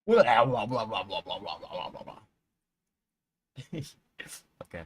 Blah, blah, blah, blah, blah, blah, blah, blah, blah, blah. Okay.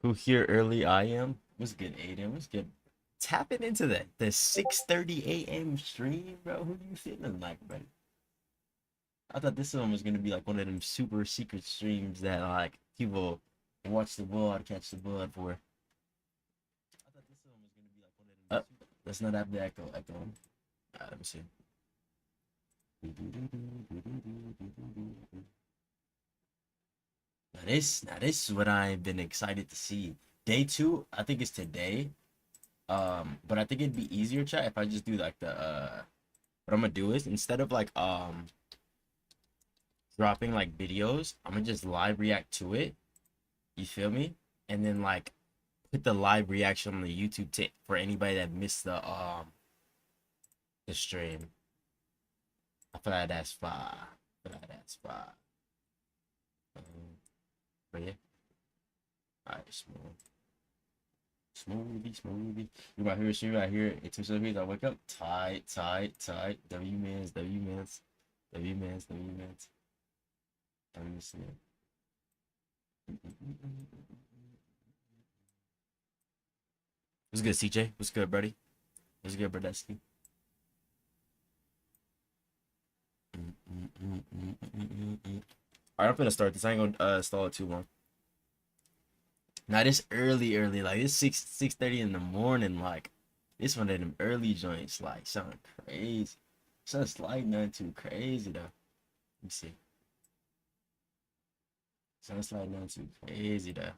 Who here early? I am. What's good, Aiden? What's good? Tapping into the 6:30 a.m. stream, bro. Who you feeling like, bro? I thought this one was gonna be like one of them super secret streams that like people watch the blood, catch the blood for. I thought this one was gonna be like one of them. Let's not have the echo. Let me see. Now this is what I've been excited to see. Day two, I think it's today. But I think it'd be easier, chat, if I just do like the what I'm gonna do is instead of like dropping like videos, I'm gonna just live react to it. You feel me? And then like put the live reaction on the YouTube tape for anybody that missed the stream. I feel like that's fine. But yeah. Alright, smoothie. You might hear a stream right here. It's 2 seconds. I wake up. Tight. W-mans. What's good, CJ? What's good, buddy? What's good, Bradesky? Alright, I'm gonna start this. I ain't gonna stall it too long. Now this early, like this 6:30 in the morning, like this one of them early joints, like sound crazy. Sounds like nothing too crazy though. Let me see. Sounds like nothing too crazy though.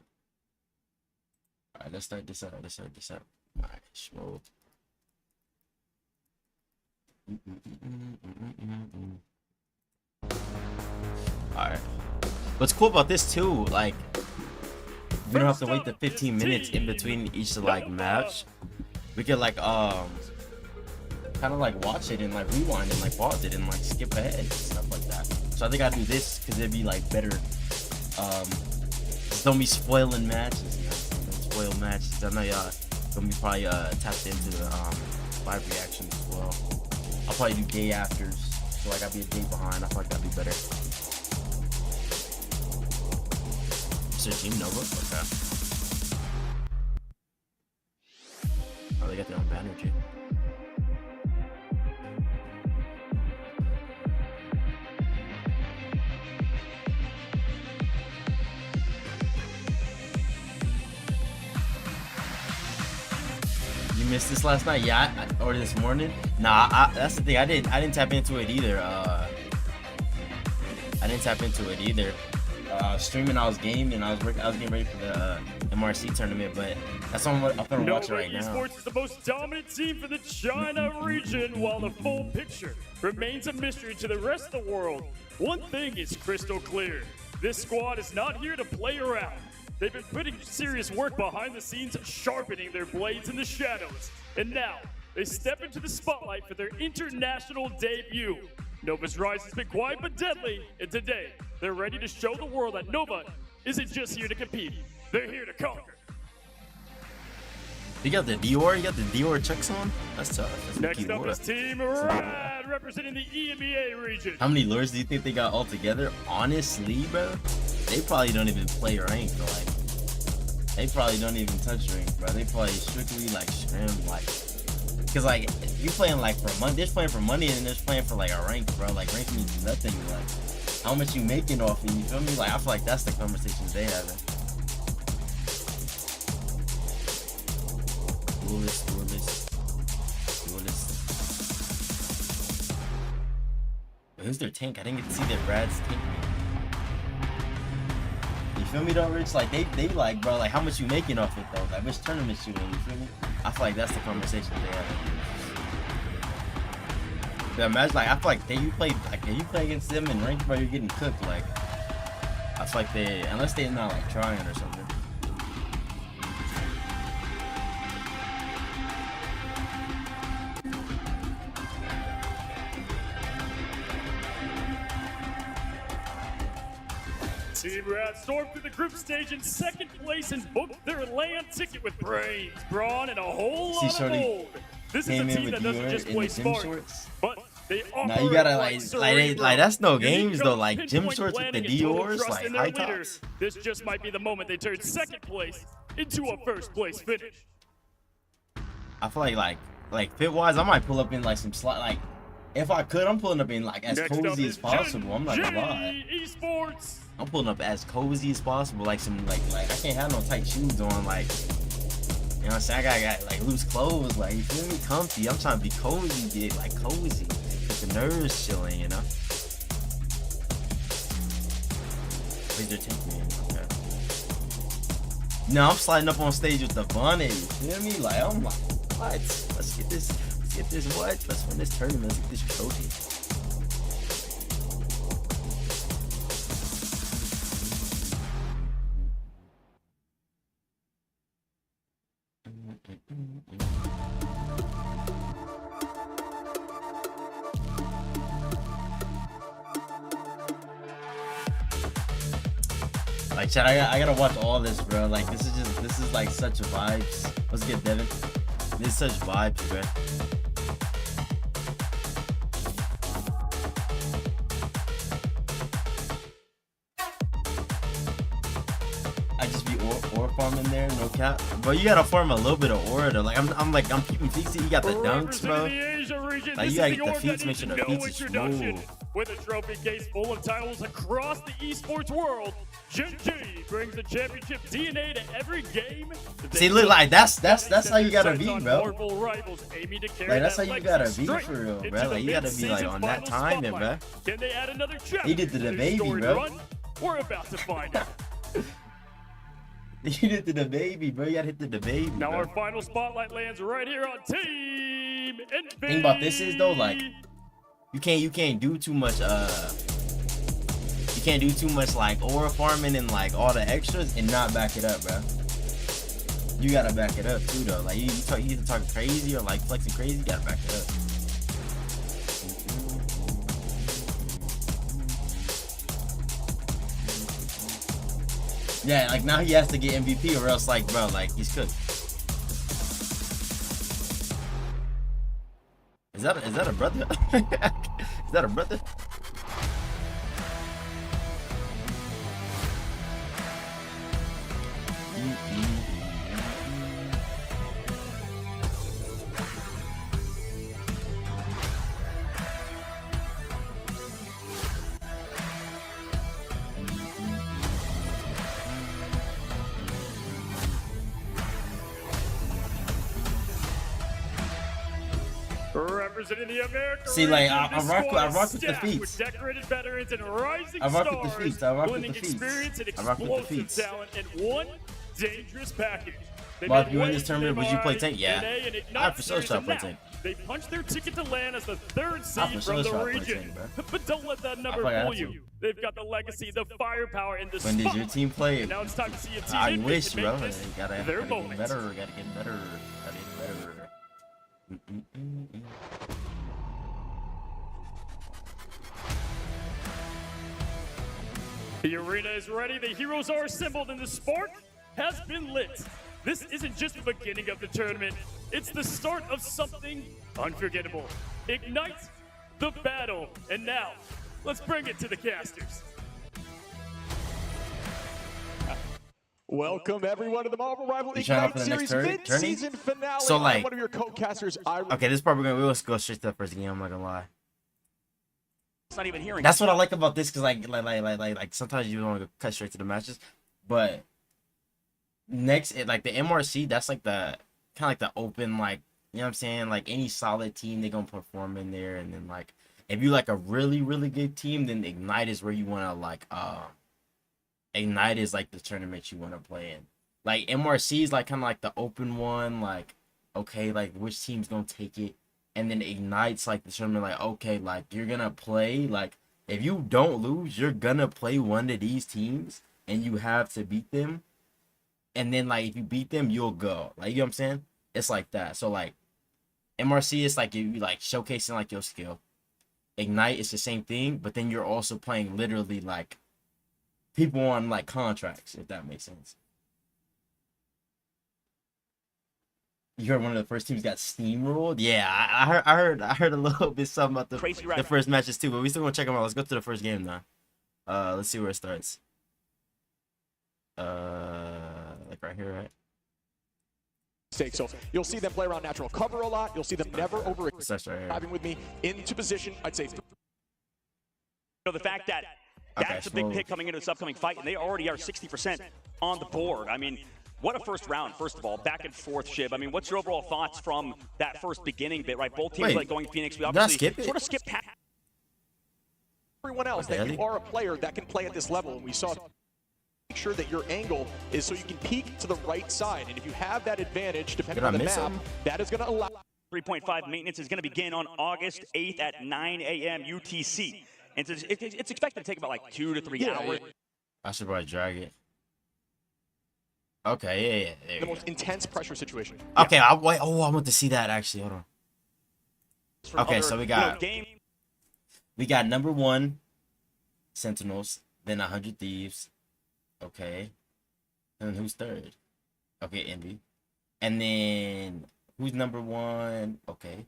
Alright, let's start this out. Alright, smooth. Alright. What's cool about this too, like we don't have to wait the 15 minutes in between each like match. We could like kind of like watch it and like rewind and like pause it and like skip ahead and stuff like that. So I think I do this because it'd be like better. Don't be spoiling matches, you know. Don't spoil matches. I know y'all gonna be probably tapped into the live reaction as well. I'll probably do day afters, so like I'll be a day behind. I feel like that'd be better. Mr. Team Nova? Okay. Oh, they got their own banner too. You missed this last night? Yeah, or this morning? Nah, that's the thing. I didn't tap into it either. I didn't tap into it either. Streaming, I was gaming. I was getting ready for the MRC tournament, but that's what I'm gonna watch it right now. Esports is the most dominant team for the China region, while the full picture remains a mystery to the rest of the world. One thing is crystal clear: this squad is not here to play around. They've been putting serious work behind the scenes, sharpening their blades in the shadows, and now they step into the spotlight for their international debut. Nova's rise has been quiet but deadly, and today they're ready to show the world that Nova isn't just here to compete, they're here to conquer. You got the Dior checks on? That's tough. That's Next up is Team Rad, representing the EMEA region. How many lures do you think they got all together? Honestly, bro, they probably don't even play ranked. Like, they probably don't even touch ranked, bro. They play strictly like scrim, like, cause like you playing like for money, they're playing for money, and they're playing for like a rank, bro. Like rank means nothing. Like how much you making off it? You feel me? Like I feel like that's the conversations they having. Duelist. Who's their tank? I didn't get to see their Brad's tank. You feel me though, Rich? Like they like, bro, like how much you making off it though? Like which tournaments you in? You feel me? I feel like that's the conversation they have. But imagine, like I feel like you play against them in ranked, bro, you're getting cooked. Like I feel like unless they're not like trying or something. Team Rat stormed through the group stage in second place and booked their land ticket with brains, brawn, and a whole lot of mold. This is a team that doesn't just play smart, but they offer now you gotta like that's no Unique games though. Like pinpoint gym shorts with the planning and total Dior's, trust like in their high leaders. tops. This just might be the moment they turn second place into a first place finish. I feel like fit wise, I might pull up in like some like if I could, I'm pulling up in like as Next up cozy is as possible. I'm not gonna lie. Esports. I'm pulling up as cozy as possible, like some like I can't have no tight shoes on, like you know what I'm saying. I got like loose clothes, like you feel me, comfy. I'm trying to be cozy, get like cozy, get the nerves chilling, you know. Please take me in, okay. No, I'm sliding up on stage with the bonnet. You feel me? Like I'm like, what? Let's get this. What? Let's win this tournament. Let's get this trophy. Like, chat, I gotta watch all this, bro. Like, this is like such a vibes. Let's get Devin. This is such vibes, bro. I just be ore farming there, no cap. Bro, you gotta farm a little bit of ore though. Like I'm keeping feats. You got the dunks, bro. Like you gotta get the feats, make sure the feats is smooth. With a trophy case full of titles across the esports world, Gen G brings the championship DNA to every game. See, look, like that's how you gotta be, bro. Rivals aiming to carry Like that's how you gotta be straight for real, into bro. Like the you gotta be like on that mid-season timing, final bro. Can they add another chapter He did to the baby, bro. run? We're about to find out. You hit the baby, bro. You gotta hit the baby. Now bro. our final spotlight lands right here on Team NV. Thing about this is though, like you can't do too much you can't do too much like ore farming and like all the extras and not back it up, bro. You gotta back it up too though. Like you either talking crazy or like flexing crazy, you gotta back it up. Yeah, like now he has to get MVP or else like bro, like he's cooked. Is that a brother? Is that a brother? Representing the American See, like, region, I this rock squad with is the stacked feats. with decorated veterans and rising I rock with the stars, feats. I rock with blending the feats. experience and I rock with the explosive feats. talent in one dangerous package. They Well, made if you win waves this tournament, in would you play MRI, tank? Yeah. NA, and Ignite I for sure series, shot and play now tank. They punched their ticket to land as the third I for seed sure from the shot play region. tank, bro. But don't let that number like I fool have you. They've got the legacy, the firepower, and the When did your spotlight. team play? And now it's time to see a team I in wish, make bro. You this gotta their get moment. better. Gotta get better. The arena is ready, the heroes are assembled, and the spark has been lit. This isn't just the beginning of the tournament, it's the start of something unforgettable. Ignite the battle. And now, let's bring it to the casters. Welcome everyone to the Marvel Rival You trying out Ignite for the next Series tourney? mid-season finale. So, like- I'm one of your co-casters, Iron. Okay, this is probably we'll go straight to the first game. I'm not gonna lie. It's not even hearing. That's what I like about this, cause like sometimes you don't want to cut straight to the matches, but next like the MRC, that's like the kind of like the open, like you know what I'm saying, like any solid team they gonna perform in there, and then like If you like a really, really good team, then Ignite is where you want to like Ignite is like the tournament you want to play in. Like MRC is like kind of like the open one, like okay, like which team's gonna take it, and then Ignite's like the tournament, like okay, like you're gonna play, like if you don't lose, you're gonna play one of these teams, and you have to beat them, and then like if you beat them, you'll go. Like you know what I'm saying? It's like that. So like MRC is like you like showcasing like your skill. Ignite is the same thing, but then you're also playing literally like people on like contracts, if that makes sense. You heard one of the first teams got steamrolled? Yeah, I heard a little bit something about the first matches too, but we still gonna check them out. Let's go to the first game now. Let's see where it starts. Like right here, right? So you'll see them play around natural cover a lot. You'll see them never over That's right here. driving with me into position. I'd say. You know, the fact that that's a big pick coming into this upcoming fight, and they already are 60% on the board. I mean, what a first round, first of all. Back and forth, Shib. I mean, what's your overall thoughts from that first beginning bit, right? Both teams like going Phoenix. We obviously sort of skipped past everyone else that you are a player that can play at this level. And we saw make sure that your angle is so you can peek to the right side. And if you have that advantage, depending on the map, that is going to allow. 3.5 maintenance is going to begin on August 8th at 9 a.m. UTC. And it's expected to take about like 2 to 3 hours. I should probably drag it. Okay, yeah. The most intense pressure situation. Okay, I want to see that actually. Hold on. Okay, so we got number 1 Sentinels, then 100 Thieves. Okay, and then who's third? Okay, Envy, and then who's number 1? Okay,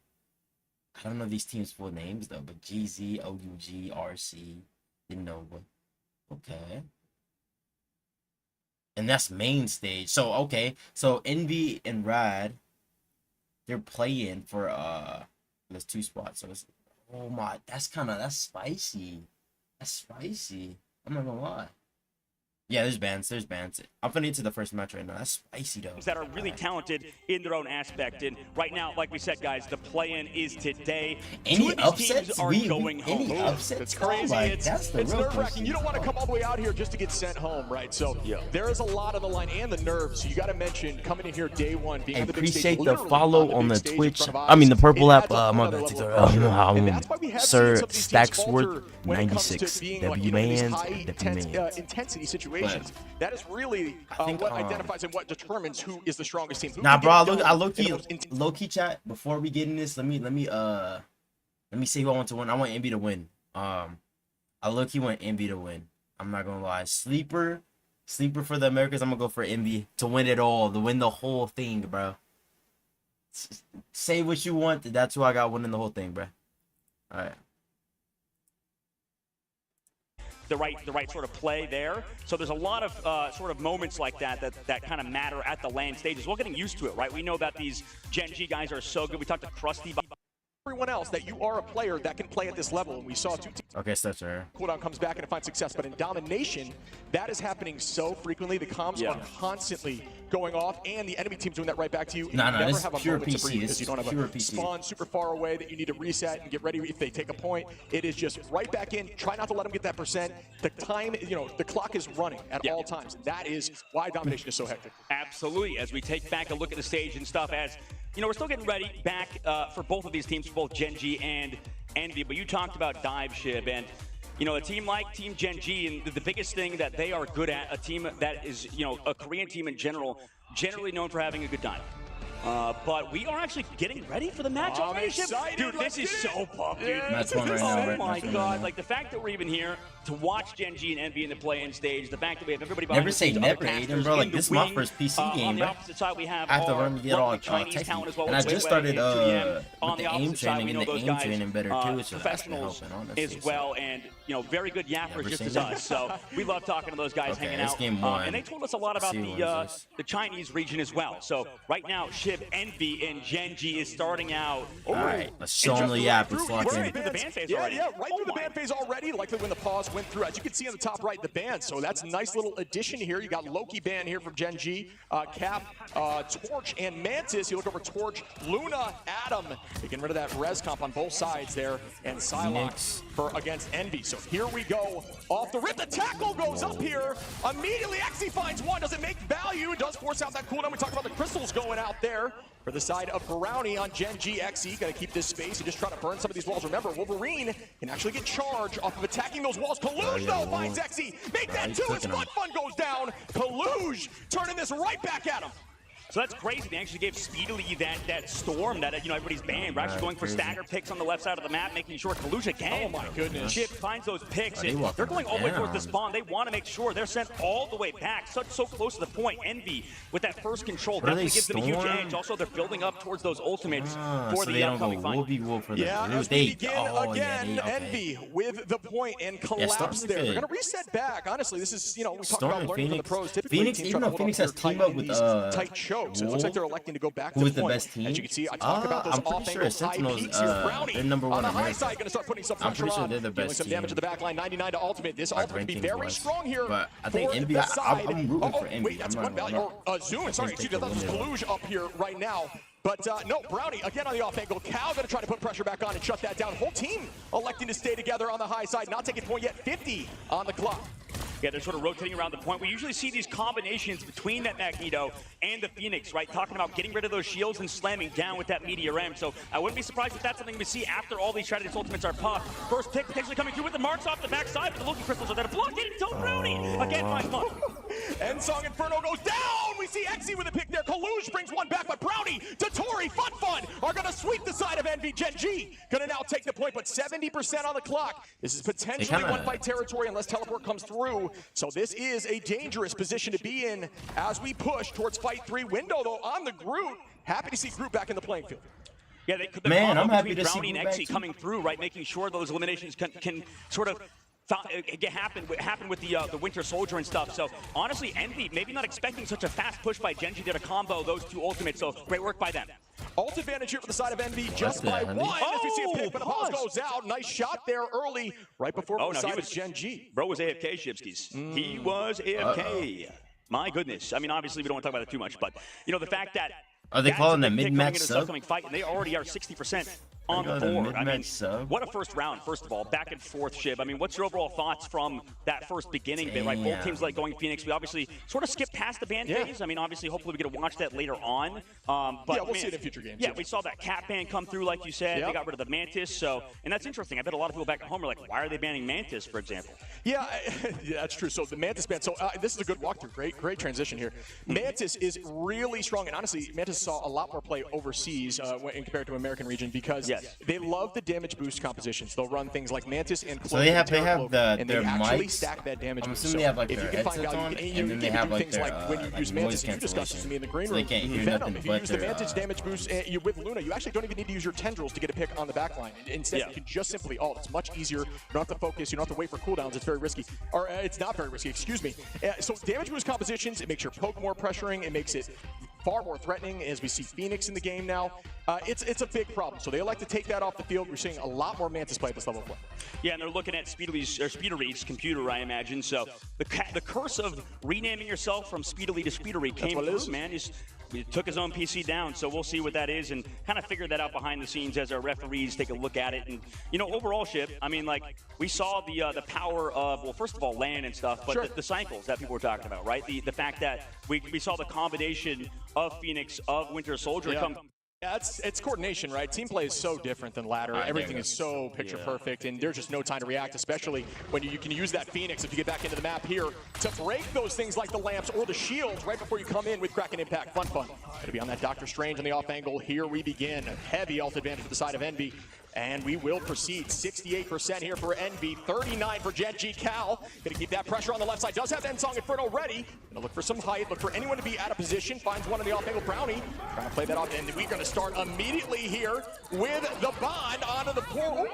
I don't know these teams' full names though, but GZ, OUG, RC, Innova. Okay. And that's main stage. So okay, so Envy and Rad, they're playing for there's 2 spots. So it's that's spicy. That's spicy. I'm not gonna lie. Yeah, there's bans. I'm finna get to the first match right now. That's spicy though. That are really talented in their own aspect. And right now, like we said, guys, the play-in is today. Any upsets? Going home. Any upsets? It's crazy. That's the real question. You don't want to come all the way out here just to get sent home, right? So there is a lot on the line and the nerves. So you got to mention coming in here day one, being on the big stage. Appreciate the follow on the Twitch. I mean the purple app. My bad. Sir Stacksworth 96. Intensity situations. That is really what identifies and what determines who is the strongest team. Nah, bro. I low key chat before we get in this. Let me say who I want to win. I want Envy to win. I low key want Envy to win. I'm not gonna lie. Sleeper for the Americans. I'm gonna go for Envy to win it all, to win the whole thing, bro. Say what you want. That's who I got winning the whole thing, bro. All right. The right sort of play there. So there's a lot of sort of moments like that kind of matter at the LAN stages. We're getting used to it, right? We know that these Gen G guys are so good. We talked to Krusty. Everyone else that you are a player that can play at this level. And we saw 2 teams. Okay, so that's her. Cooldown comes back and finds success, but in domination, that is happening so frequently. The comms are constantly going off, and the enemy team's doing that right back to you. No, you never this have is a pure moment PC. to breathe This because you is don't have pure a PC. spawn super far away that you need to reset and get ready if they take a point. It is just right back in. Try not to let them get that percent. The time, the clock is running at all times. That is why domination is so hectic. Absolutely. As we take back a look at the stage and stuff, as we're still getting ready back for both of these teams, for both Gen G and Envy. But you talked about Dive, Shib, and a team like Team Gen G, and the biggest thing that they are good at, a team that is, a Korean team in general, generally known for having a good dive. But we are actually getting ready for the match already, Shib. Dude, this is so pumped, dude. Match one right now, right? Oh my god, like the fact that we're even here to watch Gen G and Envy in the play-in stage, the fact that we have everybody behind never say never, Aiden, bro. Like this is my first PC game, on the bro. opposite side, we have I have to learn to get all Chinese talent as well. and I just started with on the the aim opposite side, we training, know and the those aim guys, training better too. It's just professionals helping, honestly, as well, and very good yappers just as us. So we love talking to those guys, hanging out. Game 1. And they told us a lot about the Chinese region as well. So right now, Shib, Envy, and Gen G is starting out. All right, let's show them the yap. It's locked in. Yeah, right through the ban phase already. Likely when the pause went through. As you can see on the top right, the ban. So that's a nice little addition here. You got Loki ban here from Gen G, Cap, Torch, and Mantis. You look over Torch, Luna, Adam. They're getting rid of that res comp on both sides there, and Psylocke for against Envy. So here we go. Off the rip, the tackle goes up here. Immediately, Xe finds one. Does it make value? Does force out that cooldown. We talked about the crystals going out there. For the side of Brownie on Gen G, Xe got to keep this space and just try to burn some of these walls. Remember, Wolverine can actually get charged off of attacking those walls. Kaluj, though, finds Xe. Make that two as Fun goes down. Kaluj turning this right back at him. So that's crazy. They actually gave Speedily that storm that everybody's banned. We're actually going for stagger picks on the left side of the map, making sure Kaluj again. Oh my goodness. Chip finds those picks. And they're going all the way towards the spawn. They want to make sure they're sent all the way back. So close to the point. Envy with that first control definitely gives them a huge edge. Also, they're building up towards those ultimates for the upcoming fight. Yeah, as we begin again, Envy with the point and collapse there. They're going to reset back. Honestly, this is, we talk about learning from the pros. Typically, Phoenix, even though Phoenix has teamed up with tight chokes. It looks like they're electing to go back to the point. Best team? As you can see, I talk about those off-angle high peaks here. Brownie on the high side going to start putting some pressure on, dealing some damage to the back line. 99 to ultimate. This ultimate can be very strong here. But I think Envy, I'm rooting for Envy. Wait, that's one value. Or Zoom. Sorry, excuse me. I thought it was Kaluj up here right now. But no, Brownie again on the off angle. Cal going to try to put pressure back on and shut that down. Whole team electing to stay together on the high side, not taking point yet. 50 on the clock. Yeah, they're sort of rotating around the point. We usually see these combinations between that Magneto and the Phoenix, right? Talking about getting rid of those shields and slamming down with that Meteor M. So I wouldn't be surprised if that's something we see after all these strategies ultimates are puffed. First pick potentially coming through with the marks off the backside, but the Loki crystals are there to block it until Brownie again finds one. Endsong Inferno goes down. We see Xe with a pick there. Kaluj brings one back, but Brownie, Dottore, Fun are going to sweep the side of Envy. Gen G going to now take the point, but 70% on the clock. This is potentially one fight territory unless teleport comes through. So this is a dangerous position to be in as we push towards fight 3. Window, though, on the Groot. Happy to see Groot back in the playing field. Yeah, man, I'm happy to see Brownie and Xe coming through, right? Making sure those eliminations can sort of happen with the Winter Soldier and stuff. So honestly, Envy maybe not expecting such a fast push by Gen G to combo those two ultimates. So great work by them. Ult advantage here for the side of Envy just by one. As we see a pick, but the pause goes out. Nice shot there early, right before the side of Gen G. Bro was AFK, Shipskis. He was AFK. My goodness. I mean, obviously we don't want to talk about it too much, but the fact that are they calling the mid-match sub? Fight, and they already are 60% on the board. I mean, what a first round, first of all. Back and forth, Shib. I mean, what's your overall thoughts from that first beginning bit, right? Both teams like going Phoenix. We obviously sort of skipped past the ban phase. I mean, obviously, hopefully we get to watch that later on. But we'll see it in future games. Yeah, we saw that Cat ban come through, like you said. They got rid of the Mantis. So, and that's interesting. I bet a lot of people back at home are like, why are they banning Mantis, for example? Yeah, that's true. So the Mantis ban. So this is a good walkthrough. Great transition here. Mantis is really strong. And honestly, Mantis saw a lot more play overseas when compared to American region because they love the damage boost compositions. They'll run things like Mantis and Cloak. So they have and their actually mics. stack that damage boost. So they have like if you can find value, and then they have like things like when you use Mantis, you discussed this with me in the green room. Venom, if you use the Mantis damage boost with Luna, you actually don't even need to use your tendrils to get a pick on the back line. Instead, you can just simply ult. It's much easier. You don't have to focus. You don't have to wait for cooldowns. It's very risky. Or it's not very risky, excuse me. So damage boost compositions, it makes your poke more pressuring. It makes it far more threatening as we see Phoenix in the game now. It's a big problem. So they elect to take that off the field. We're seeing a lot more Mantis play at this level of play. Yeah, and they're looking at Speedery's computer, I imagine. So the curse of renaming yourself from Speedily to Speedery came through, man. He took his own PC down, so we'll see what that is and kind of figure that out behind the scenes as our referees take a look at it. And, overall, Ship, I mean, like, we saw the power of, well, first of all, land and stuff, but the cycles that people were talking about, right? The fact that we saw the combination of Phoenix, of Winter Soldier come. Yeah, it's coordination, right? Team play is so different than ladder. Everything is so picture perfect, and there's just no time to react, especially when you can use that Phoenix if you get back into the map here to break those things like the lamps or the shields right before you come in with Kraken Impact. Fun. Gonna be on that Doctor Strange on the off angle. Here we begin. Heavy ult advantage to the side of Envy. And we will proceed. 68% here for Envy, 39 for Gen G. Cal gonna keep that pressure on the left side. Does have Endsong Inferno ready. Gonna look for some height, look for anyone to be out of position. Finds one on the off angle. Brownie trying to play that off, and we're gonna start immediately here with the bond onto the point.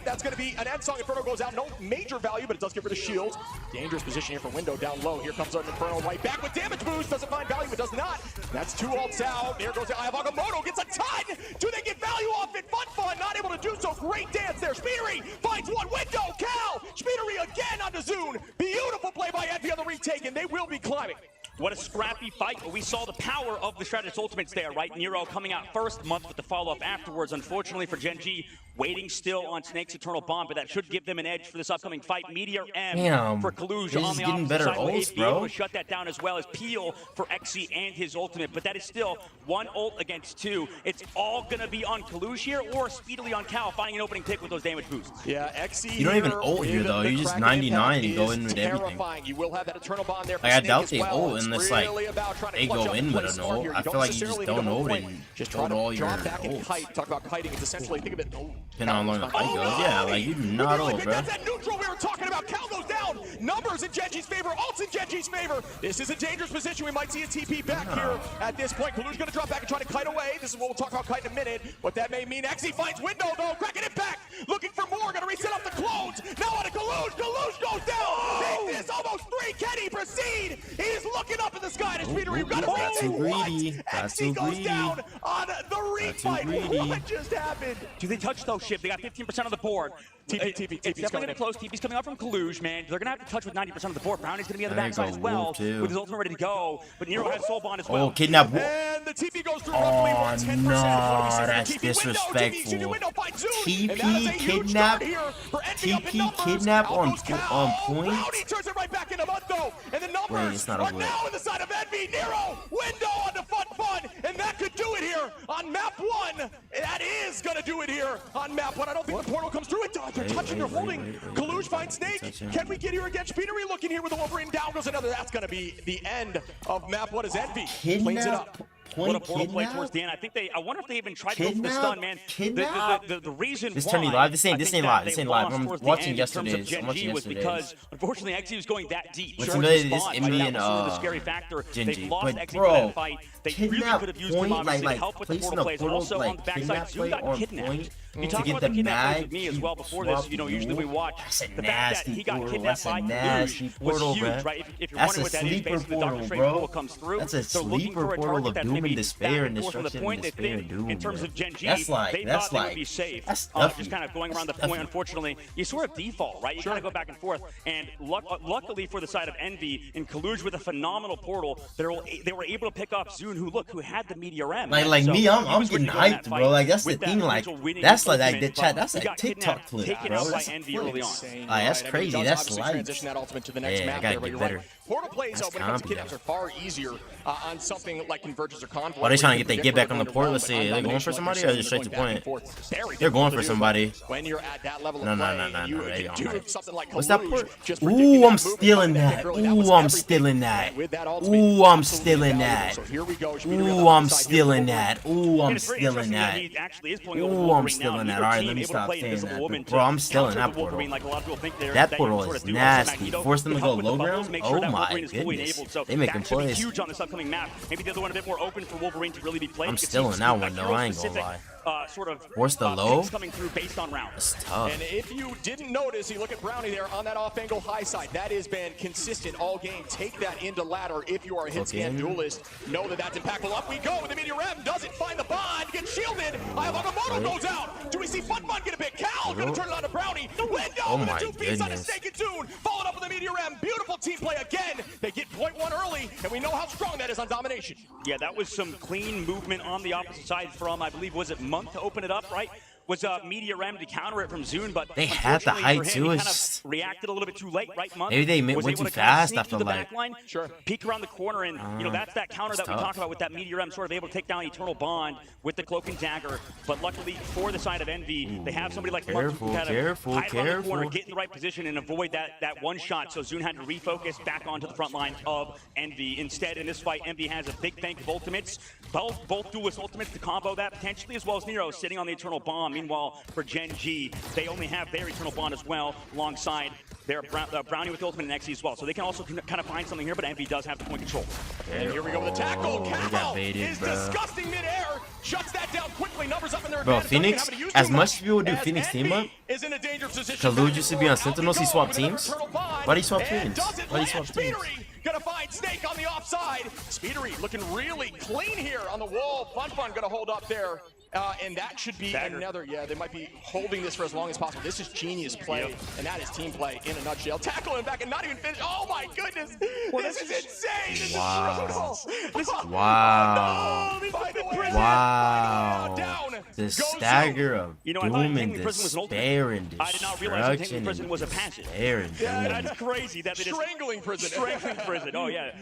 That's gonna be an Endsong Inferno goes out. No major value, but it does get rid of shields. Dangerous position here for Window down low. Here comes an Inferno right back with damage boost. Doesn't find value, but does not. That's two ults out. There goes Agamotto, gets a ton. Do they get value off it? Fun, not able to do so. great dance there. Speedery finds one window. Cal, Speedery again onto Zune. Beautiful play by Envy on the retake, and they will be climbing. What a scrappy fight, but we saw the power of the Stratus Ultimates there, right? Nero coming out first, Month with the follow-up afterwards. Unfortunately for Gen G, waiting still on Snake's Eternal Bond, but that should give them an edge for this upcoming fight. Meteor M Damn, for Kaluj he's on the getting opposite better side. Will ults, be able bro. to shut that down as well as Peel for Xe and his ultimate, but that is still one ult against two. It's all gonna be on Kaluj here or speedily on Cal, finding an opening pick with those damage boosts. Yeah, Xe. You don't even ult here, though. You just 99 and go in with everything. You will have that Eternal Bond there for Like, I Snake doubt as they well. ult It's unless, like, really about trying to they clutch go up in and with play an smart ult. here. I feel like you just necessarily don't need to ult point. and Just ult try all to your drop back and ults. kite. Talk about kiting. It's essentially, think of it. Depending on how long the fight goes. Yeah, like, you do not ult, bro. That's that neutral we were talking about. Cal goes down. Numbers in Genji's favor. Ults in Genji's favor. This is a dangerous position. We might see a TP back here at this point. Kalu's going to drop back and try to kite away. This is what we'll talk about kite in a minute. What that may mean. Xe finds window, though. Cracking it back. Looking for more. Going to reset off the clones. Now on to Kaluj. Kaluj goes down. Take this. Almost three. Can he proceed? He's looking up in the sky to Speedery. Got too greedy. Got Xe too goes greedy. down on the refight. greedy. What just happened? Do they touch though, Shib? They got 15% of the board. TP's It's definitely coming going to in. be close. TP's coming out from Kaluj, man. They're going to have to touch with 90% of the board. Brownie's going to be on the There you backside go, as well Wolf, too. with his ultimate ready to go. But Nero has Soul Bond as well. Oh, kidnap. And the TP goes through roughly Oh, 10%. no, What do we see? that's TP window, disrespectful. TP window finds Zune, TP and that is a huge kidnap? start here for Envy up in TP numbers. kidnap Out on goes Cal. point? Brownie turns it right back into Mundo, and the numbers Wait, it's not are over yet. now on the side of Envy. Nero, window on the fun, and that could do it here on map one. That is gonna do it here on map one. I don't think the portal comes through. It does. They're touching or holding. Kaluj finds Snake. Touching. Can we get here again? Speedery looking here with the Wolverine. Down goes another. That's gonna be the end of map one as Envy cleans it up. Kidnap. What a Point portal play kidnap. towards the end. I think I wonder if they even tried to go for the Kidnap? stun, man. Kidnap? The reason This why turning live? This ain't I think live. that This they ain't live. lost I'm towards the watching end in terms of yesterday's. Gen I'm watching G was yesterday's. because unfortunately Xe was going that deep. What's Sure, another- his this spawn, Envy that and, was sort of the scary factor. Gen They G. lost But, Xe for bro, that fight. They really kidnap could have used him point, obviously like to help with the placing portal a plays, but portal, also like, on the backside, kidnap Zune play got on kidnapped. point You to talk get about the the kidnap plays mag, with me as keep well before this. You know, usually we swapping watch That's a the fact that nasty he got portal. kidnapped That's a by nasty Kaluj was portal, huge, bruh. right? If you're That's wondering a what that is, sleeper basically the Doctor portal, Strange bro. portal comes through. That's a They're looking sleeper for a portal target of that's doom maybe and despair and back forth from the destruction point and they despair think and doom, in terms bro. of Gen G, That's like- they that's thought they would like- be safe. that's Just stuffy. kind of going around the That's point, stuffy. unfortunately, you sort of default, right? You kind of go back and forth. And luckily for the side of Envy, in Kaluj with a phenomenal portal, they were able to pick up Zune, who had the Meteor M. Like So me, he I'm was ready getting to go in that hyped, fight bro. Like that's the with that thing. Like potential winning that's like ultimate, that but chat. That's he a got TikTok kidnapped, clip, taken bro. out by That's Envy early on. that's crazy. That's light. Transition that ultimate to the next Yeah, map I gotta there, but get you're better. right. Portal plays That's when it comes to compy, kidnaps though. are far easier on something like Convergence or Convoy. Are they trying to get where their you get back can on the predict portal? where Let's they're see. Are they going for domination, somebody like or you're just straight to saying, they're point? going back and forth. Very They're going difficult for to do, somebody. but when you're at that level No, of no, play, no, no, you no, they can don't, do right? something like What's that Kaluj, port? just predicting Ooh, that I'm movement, stealing coming back that. early. That was Ooh, I'm everything. stealing that. And with that ultimate, Ooh, I'm absolutely stealing valuable. that. So here we go. Speedery on the Ooh, I'm outside here stealing for that. Ooh, And I'm it's very stealing interesting that. he actually is pulling over Ooh, I'm Wolverine now. stealing that. Neither Alright, team let me able to stop play saying Invisible that. Woman Bro, to I'm stealing counter that the portal. Wolverine like a lot of people think they're That that portal you sort is of do. nasty. Magneto Force them to can help go with the low bubbles, ground? make sure Oh that my Wolverine is fully goodness. enabled. So They making that should be plays. huge on this upcoming map. Maybe the other one a bit more open for Wolverine to really be played. I'm You can see stealing that some one, though. I ain't gonna hero-specific, lie. Sort of Force the low? picks coming through based on round. It's tough. And if you didn't notice, you look at Brownie there on that off-angle high side. That has been consistent all game. Take that into ladder if you are a hit scan duelist. Know that that's impactful. Up we go. The Meteor M doesn't find the bond. Gets shielded. Ayamoto goes out. Do we see Fun Fun get a bit? Cal going to turn it on to Brownie. The window Oh with my a two-piece on a goodness. Snake and Zune. Followed up with the Meteor M. Beautiful team play again. They get point one early, and we know how strong that is on domination. Yeah, that was some clean movement on the opposite side from, I believe, was it Month to open it up, right? Was Meteor M to counter it from Zune, but They had the unfortunately height for him, too, he kind it's- of reacted a little bit too late, right, Month? Maybe they Was went able too to kind of fast, sneak I through feel the like. back line, Sure. peek around the corner, and you know that's that counter that we tough. talk about with that Meteor M, sort of able to take down Eternal Bond with the Cloak and Dagger. But luckily for the side of Envy, they have somebody like Month who Careful, kind of careful, hide around the corner, careful. get in the right position, and avoid that one shot. So Zune had to refocus back onto the front line of Envy. Instead, in this fight, Envy has a big bank of ultimates, both duelist ultimates to combo that potentially, as well as Nero sitting on the Eternal Bomb. Meanwhile, for Gen G, they only have their Eternal Bond as well, alongside their Brownie with the ultimate and Xe as well. So they can also kind of find something here, but Envy does have the point control. And here we go with the tackle. They Cal got baited, is bro. disgusting midair. Shuts that down quickly. Numbers up in their Bro, advantage. Don't Phoenix, have to use as too much as people do as Phoenix team Envy up, is in a dangerous position. Kaluj used to be on Out we Sentinels, he go swapped with another teams? Eternal Bond, Why'd he swap and teams? doesn't Why'd he land. swap teams? Speedery gonna find Snake on the offside. Speedery looking really clean here on the wall. Fun gonna hold up there. And that should be another, they might be holding this for as long as possible. This is genius play, and that is team play in a nutshell. Tackle him back and not even finish. Oh my goodness. This is insane. This is brutal. Wow. Oh, no. By the way, Wow. down. The stagger of You know, I thought doom and Penguin Prison was an ultimate. despair and I did not realize that destruction Penguin Prison and was a passive. despair and Yeah, doom. That's crazy that they just Strangling prison. strengthening prison. Oh yeah,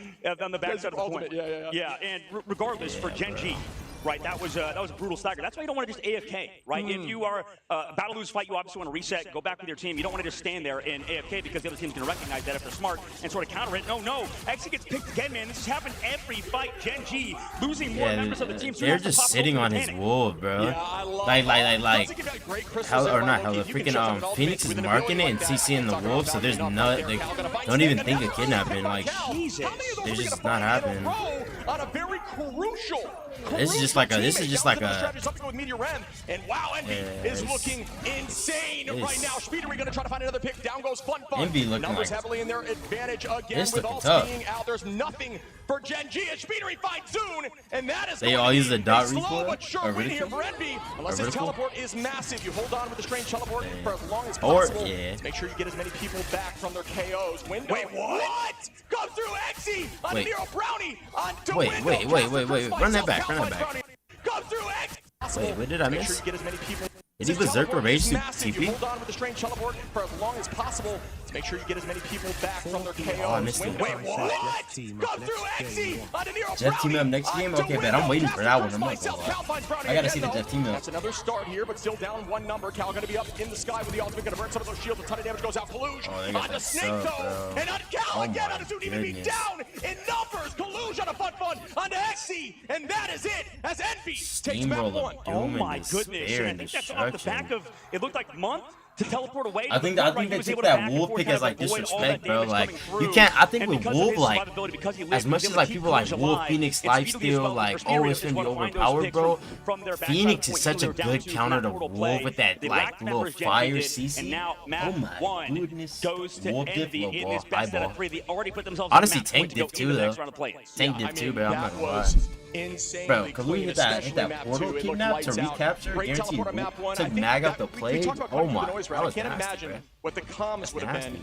on the backside of the Ultimate, point. yeah. And regardless for Gen G, right? That was a brutal stagger. That's why you don't want to just AFK, right? If you are battle lose fight, you obviously want to reset, go back with your team. You don't want to just stand there and AFK because the other team's going to recognize that if they're smart and sort of counter it. No, Exi gets picked again, man. This has happened every fight. Gen G losing more members of the team. So they're just sitting on his wolf, bro. Yeah, I love Like hell or not hell, the You can freaking shut them all Phoenix is within a marking it million and like that. CCing the Talking wolf, about so there's dominant no, up they there. Cal gonna fight don't even Stan think now. it could happen. Like Jesus. How many of those they're are we just gonna not find in a happening. row on a very crucial This is just like a- this is just like a- strategy, something with Meteor Rem, and wow, Envy is Yes. looking insane Yes. right now. Speedery gonna try to find another pick. Down goes Fun. Envy looking Numbers like- heavily in their advantage again It's with looking all tough. being out. There's nothing for Gen G, and Speedery finds Zoon, and that is They going all to use be the dot a slow recoil? but sure Or win here vertical? for Envy. Unless Or his vertical? teleport is massive, you hold on with the strange teleport for as long as Or- possible. yeah. To make sure you get as many people back from their KOs. Window. Wait, what? Come through Exi on Wait. Nero Brownie onto Wait, Window. wait, run that back, run that back. Come through Exi. Wait, what did I Make miss? sure you get as many people. Did he His berserk teleport rage is to massive. TP? You hold on with the strange teleport for as long as possible to make sure you get as many people back from their KOs. Oh, I missed it. Wait, what? Come through Exi onto Nero Jeff team up Brownie next game? onto Okay, bet I'm Window. waiting for that one. Cast I'm not myself. gonna lie. Cal finds Brownie I gotta again, see the though. Jeff team up. That's another start here, but still down one number. Cal gonna be up in the sky with the ultimate, gonna burn some of those shields. A ton of damage goes out. Kaluj Oh, they got on the that snake sub, though, bro. and on Cal Oh again. my On the Zoom even be goodness. down in numbers. Kaluj on a Fun on Exi, and that is it as Envy takes back Steamroller one. doom Oh and my goodness. despair And I and think that's off the destruction. back of, it looked like month to teleport away. I think Right, they he was took able to that back and wolf forth pick kind as of like avoid all disrespect, that bro. damage Like coming through. you can't. I think And with because of Wolf, his like survivability, because he as lived, much he as was like able to people keep like Kaluj Wolf alive, Phoenix and Speedo gets lifesteal, felt like for oh Speedo it's is gonna be one of find those overpowered, picks bro. from their backside Phoenix point is such to a their down good to counter to portal Wolf play. with that They like lacked little members, Gen fire did, CC. And now map Oh my one goodness. goes to Wolf diff, Envy low in ball, this high best out ball. of 3. They already put themselves Honestly, on the map tank to go diff too, into the though. next round of play. Tank Yeah, diff too, bro. I'm that not gonna lie. was insanely Bro, could we clean, hit that especially map portal two. It looked kidnap to lights out. recapture? Great Guaranteed teleport on map one. took I think mag that out the we play. talked about Oh cutting through my, the noise, that right? I was can't nasty, imagine bro. what the comms would have nasty. been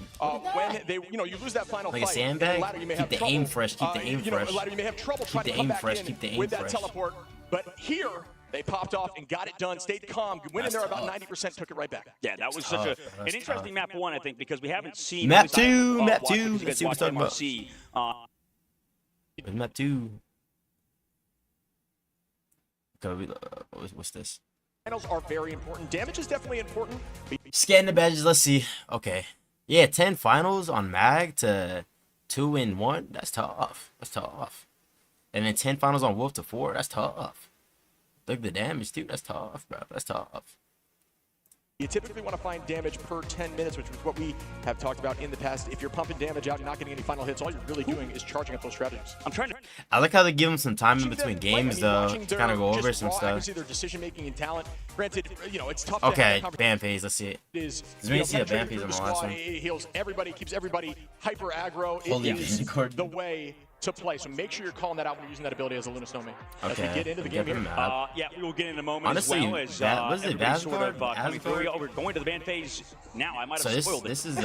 when they, you lose that final Like a fight. sandbag? and ladder, you may Keep have the trouble, aim fresh, keep the aim fresh. Ladder, you may have trouble Keep trying the to come aim back fresh, in keep the aim with that fresh. teleport. But here, they popped off and got it done. Stayed calm. Went in there That's about tough. 90%, took it right back. Yeah, that was tough, such bro. an That's interesting tough. map 1, I think, because we haven't seen Map at least I 2, haven't map watched 2. because you Let's guys see what we're watch talking MRC. Where's map 2? Okay, what's this? Finals are very important. Damage is definitely important. Scan the badges. Let's see. Okay. Yeah, 10 finals on mag to 2 and 1. That's tough. That's tough. And then 10 finals on Wolf to 4. That's tough. Look at the damage, too. That's tough, bro. That's tough. You typically want to find damage per 10 minutes, which is what we have talked about in the past. If you're pumping damage out and not getting any final hits, all you're really doing is charging up those strategies. I'm trying to. I like how they give him some time in between Watching them play, games, though, watching to kind of go their over just some raw stuff. accuracy, their decision-making and talent. Granted, it's tough to Okay, have that ban phase. Let's see it. is Because we didn't see a ban penetrating phase through on the the last squad. one. It heals everybody, keeps everybody hyper aggro. Holy It is Vanguard. the way to play. So make sure you're calling that out when you're using that ability as a Luna Snowman. As we Okay, get into the get game them here. out. Yeah, we will get in a moment Honestly, as well as was it everybody's sort of Asgard? coming through. Asgard? Yeah, we're going to the ban phase now. I might So have spoiled this it. is Oh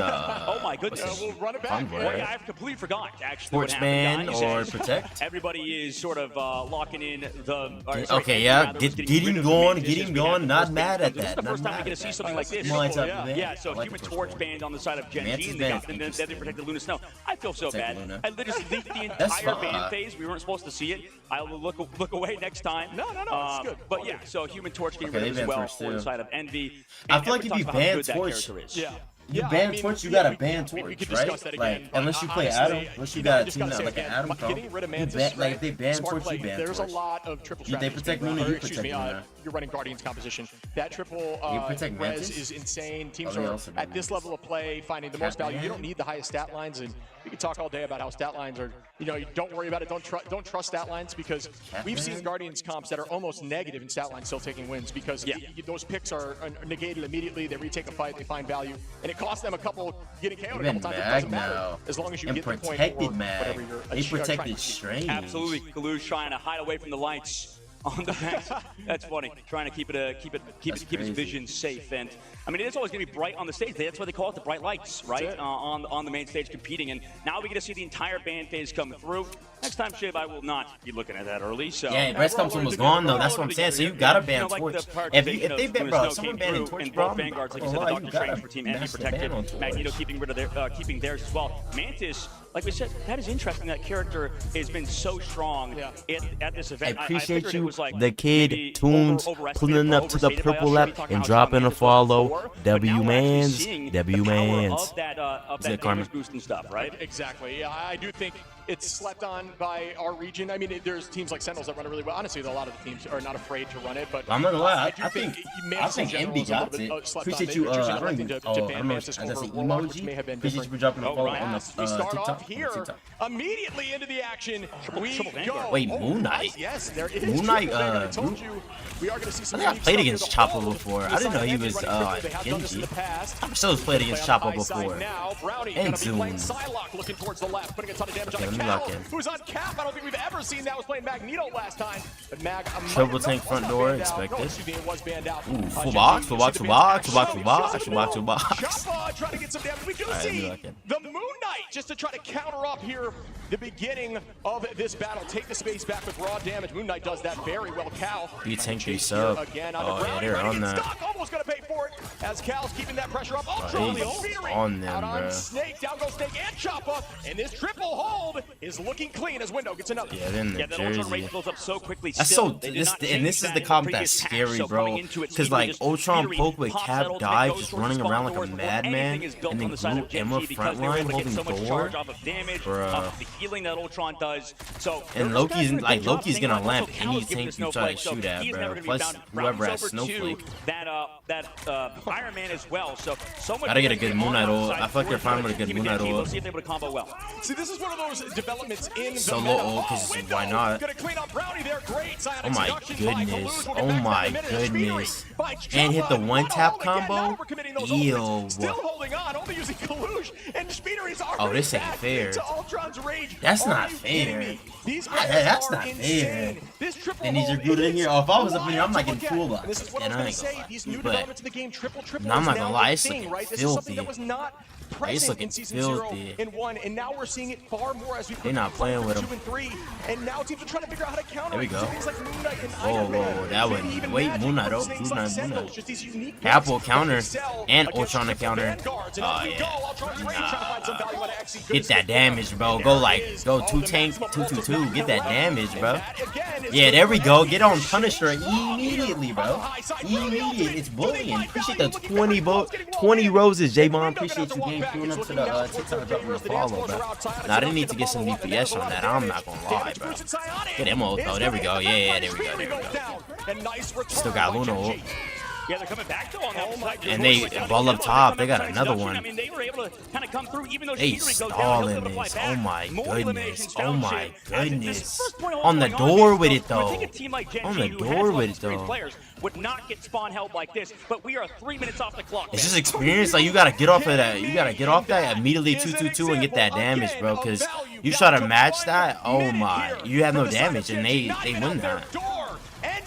my what's goodness. this? We'll run it back. Convoy, Well, right? yeah, I completely forgot actually. Sportsman what happened, or guys, as Protect? Everybody is sort of locking in the. Okay, yeah, get him going, get him going. Not mad at This is that. the Not first time mad we're going at to see that. something like this. Lights up Yeah. the van. Yeah, so I like Human the Torch Sportsman. banned on the side of Gen Mantis G, and banned then they interesting. protected Luna Snow. I feel so Protect bad. Luna. I literally leaked the That's entire fine. ban phase. We weren't supposed to see it. I will look away next time. No, it's good. But yeah, so Human Torch getting Okay, rid of they as banned well Torch for the too. side of Envy. I And feel like everybody if you talks about how ban good that Torch, character is. Yeah. You Yeah, ban I mean, Torch, you yeah, gotta we- ban we Torch, could discuss right? that Like, again, but unless you play honestly, Adam, unless you you got a just team gotta that say like an again, Adam pro, getting rid of you Mantis, ban, like right? if they ban Smart Torch, play. you ban There's Torch. a lot of triple They strategies. protect being Luna, run. you Excuse protect me, Luna. you're running Guardians composition. That triple You protect res Mantis? is insane. Teams Oh, they are also do at this Mantis. level of play finding the most value. You don't need the highest stat lines, and we could talk all day about how stat lines are. You don't worry about it. Don't trust stat lines because we've seen Guardians comps that are almost negative in stat lines still taking wins because those picks are negated immediately. They retake a fight, they find value, and it costs them a couple getting KO'd a couple Even times. It mag doesn't matter now. as long as you And get the point protected or mag. whatever you're They trying to protected achieve. Strange. Absolutely, Kalu's trying to hide away from the lights. on the back. That's funny. Trying to keep his vision safe. And I mean, it's always going to be bright on the stage. That's why they call it the bright lights, right? On the main stage competing. And now we get to see the entire band phase come through. Next time, Shiv, I will not be looking at that early. So yeah, Breast Thompson was gone though. That's what I'm saying. So you gotta ban Torch. If they ban, bro, someone banning Torch, bro. Vanguards, like you said, the Doctor Strange for Team Envy protected. Magneto keeping rid of their, keeping theirs as well. Mantis, like we said, that is interesting. That character has been so strong at this event. I appreciate you, the kid Tunes, pulling up to the purple lap and dropping a follow. W Mans. Of that damage boost and stuff, right? Exactly. Yeah, I do think it's slept on by our region. I mean, there's teams like Sentinels that run it really well. Honestly, a lot of the teams are not afraid to run it. But I'm not gonna lie, I think Envy got it. Appreciate you. I don't know. As I say, emoji. Appreciate you for dropping the follow on the we start TikTok. off here immediately into the action. We go. Wait, Moon Knight. Yes, there is. Moon Knight. I told you we are going to see some. I think I played against Chopper before. I didn't know he was Genji. I'm sure I've played against Chopper before. And Zoom. Looking towards the left, putting a ton of damage on Let me Cal, lock in. who's on Cap. I don't think we've ever seen that. Was playing Magneto last time, but Mag Triple tank front door expected. No, excuse me, it was banned out. Ooh, full box. Choppa trying to get some damage. We do see the Moon Knight just to try to counter up here the beginning of this battle. Take the space back with raw damage. Moon Knight does that very well. Cal. You tank your sub. Again Oh yeah, they're on that. Almost gonna pay for it as Cal's keeping that pressure up. Ultra on them, out on bro. Snake, down goes Snake and Choppa, and this triple hold is looking clean as Window gets another. Yeah, then the that Ultron jersey. rate builds up so quickly. That's still. so They did this not and change this is that the in comp previous that's hacks, scary, so bro. coming into it, Because Stevie like just Ultron Fury poke with pops Cap that ultimate, dive, goes just towards running spawn around like a doors. Well, madman, anything is built and on then the side glue of Gen Emma G because they were frontline able to get holding so much door. charge off of damage, off of the healing that Ultron does. So And Loki's gonna lamp any tank you try to shoot at, he's bro. never gonna be Plus bound. whoever has Browns over Snowflake. to that Iron Man as well. So much. Gotta get a good on Moon Knight that ult. side I feel like they're for fine with a good Team Moon Knight Gen G. ult. We'll see if they're able to combo well. See, this is one of those developments in the Solo meta. ult, 'cause Window why not? Gonna clean up Brownie there. Great. Oh my goodness. Oh my goodness. And hit the one tap combo. Ew. Still holding on, only using Kalush, and Speedery's already Oh, this ain't back fair. to Ultron's rage. That's Are not you kidding fair. me? These That's are not insane. fair. This triple Then he's hold recruited in is here. Oh, if I was up in here, I'm wild not to getting look full at. luck. And this is what And I I was ain't gonna say. gonna These new but developments in the game, triple No, I'm is not now gonna lie, a it's thing, looking right? This is filthy. something that was not present looking in season 0 filthy. and 1, and now we're seeing it far more as we They're not playing with 2 him. and 3, and now teams are trying to figure out how to counter. There we go. Things like Moon Knight and Whoa, Iron Man, whoa, that maybe one. even Wait, Magic Moon Knight, from oh, things Moon like Knight, Moon Sentinels, Knight. just these unique Cap will picks that counter, excel and against Ultron to triple counter. vanguards. And Oh, up we yeah. go. Ultron's range trying to find some value out of Exy. Get that damage, bro. Go 2 tank, 2-2-2. Get that damage, bro. Yeah, there we go. Get on Punisher immediately, bro. Immediate. It's bullying. Appreciate the 20 roses, J-Mon. Appreciate you game pulling up to the TikTok dropping the follow, bro. Now, I didn't need to get some DPS on that. I'm not gonna lie, bro. Get him ult, though. There we go. Yeah, there we go. Still got Luna ult. Yeah, they're coming back though on that side. And they ball up top. They got another one. I mean, they were able to kind of come through, even though They Speedery goes down, stalling he'll be able to this. fly Oh back. my More goodness. eliminations Oh down my shit. And this goodness. first point all On the going door is, with it, you would though. think a team like Gen On G, the who door has with those it, three though. players, would not get spawn held like this. But we are 3 minutes off the clock. It's man. just experience. Like, you gotta get off of that. You gotta get off that immediately 2-2-2 and get that damage, bro. Because you try to match that, oh my. You have no damage, and they win that.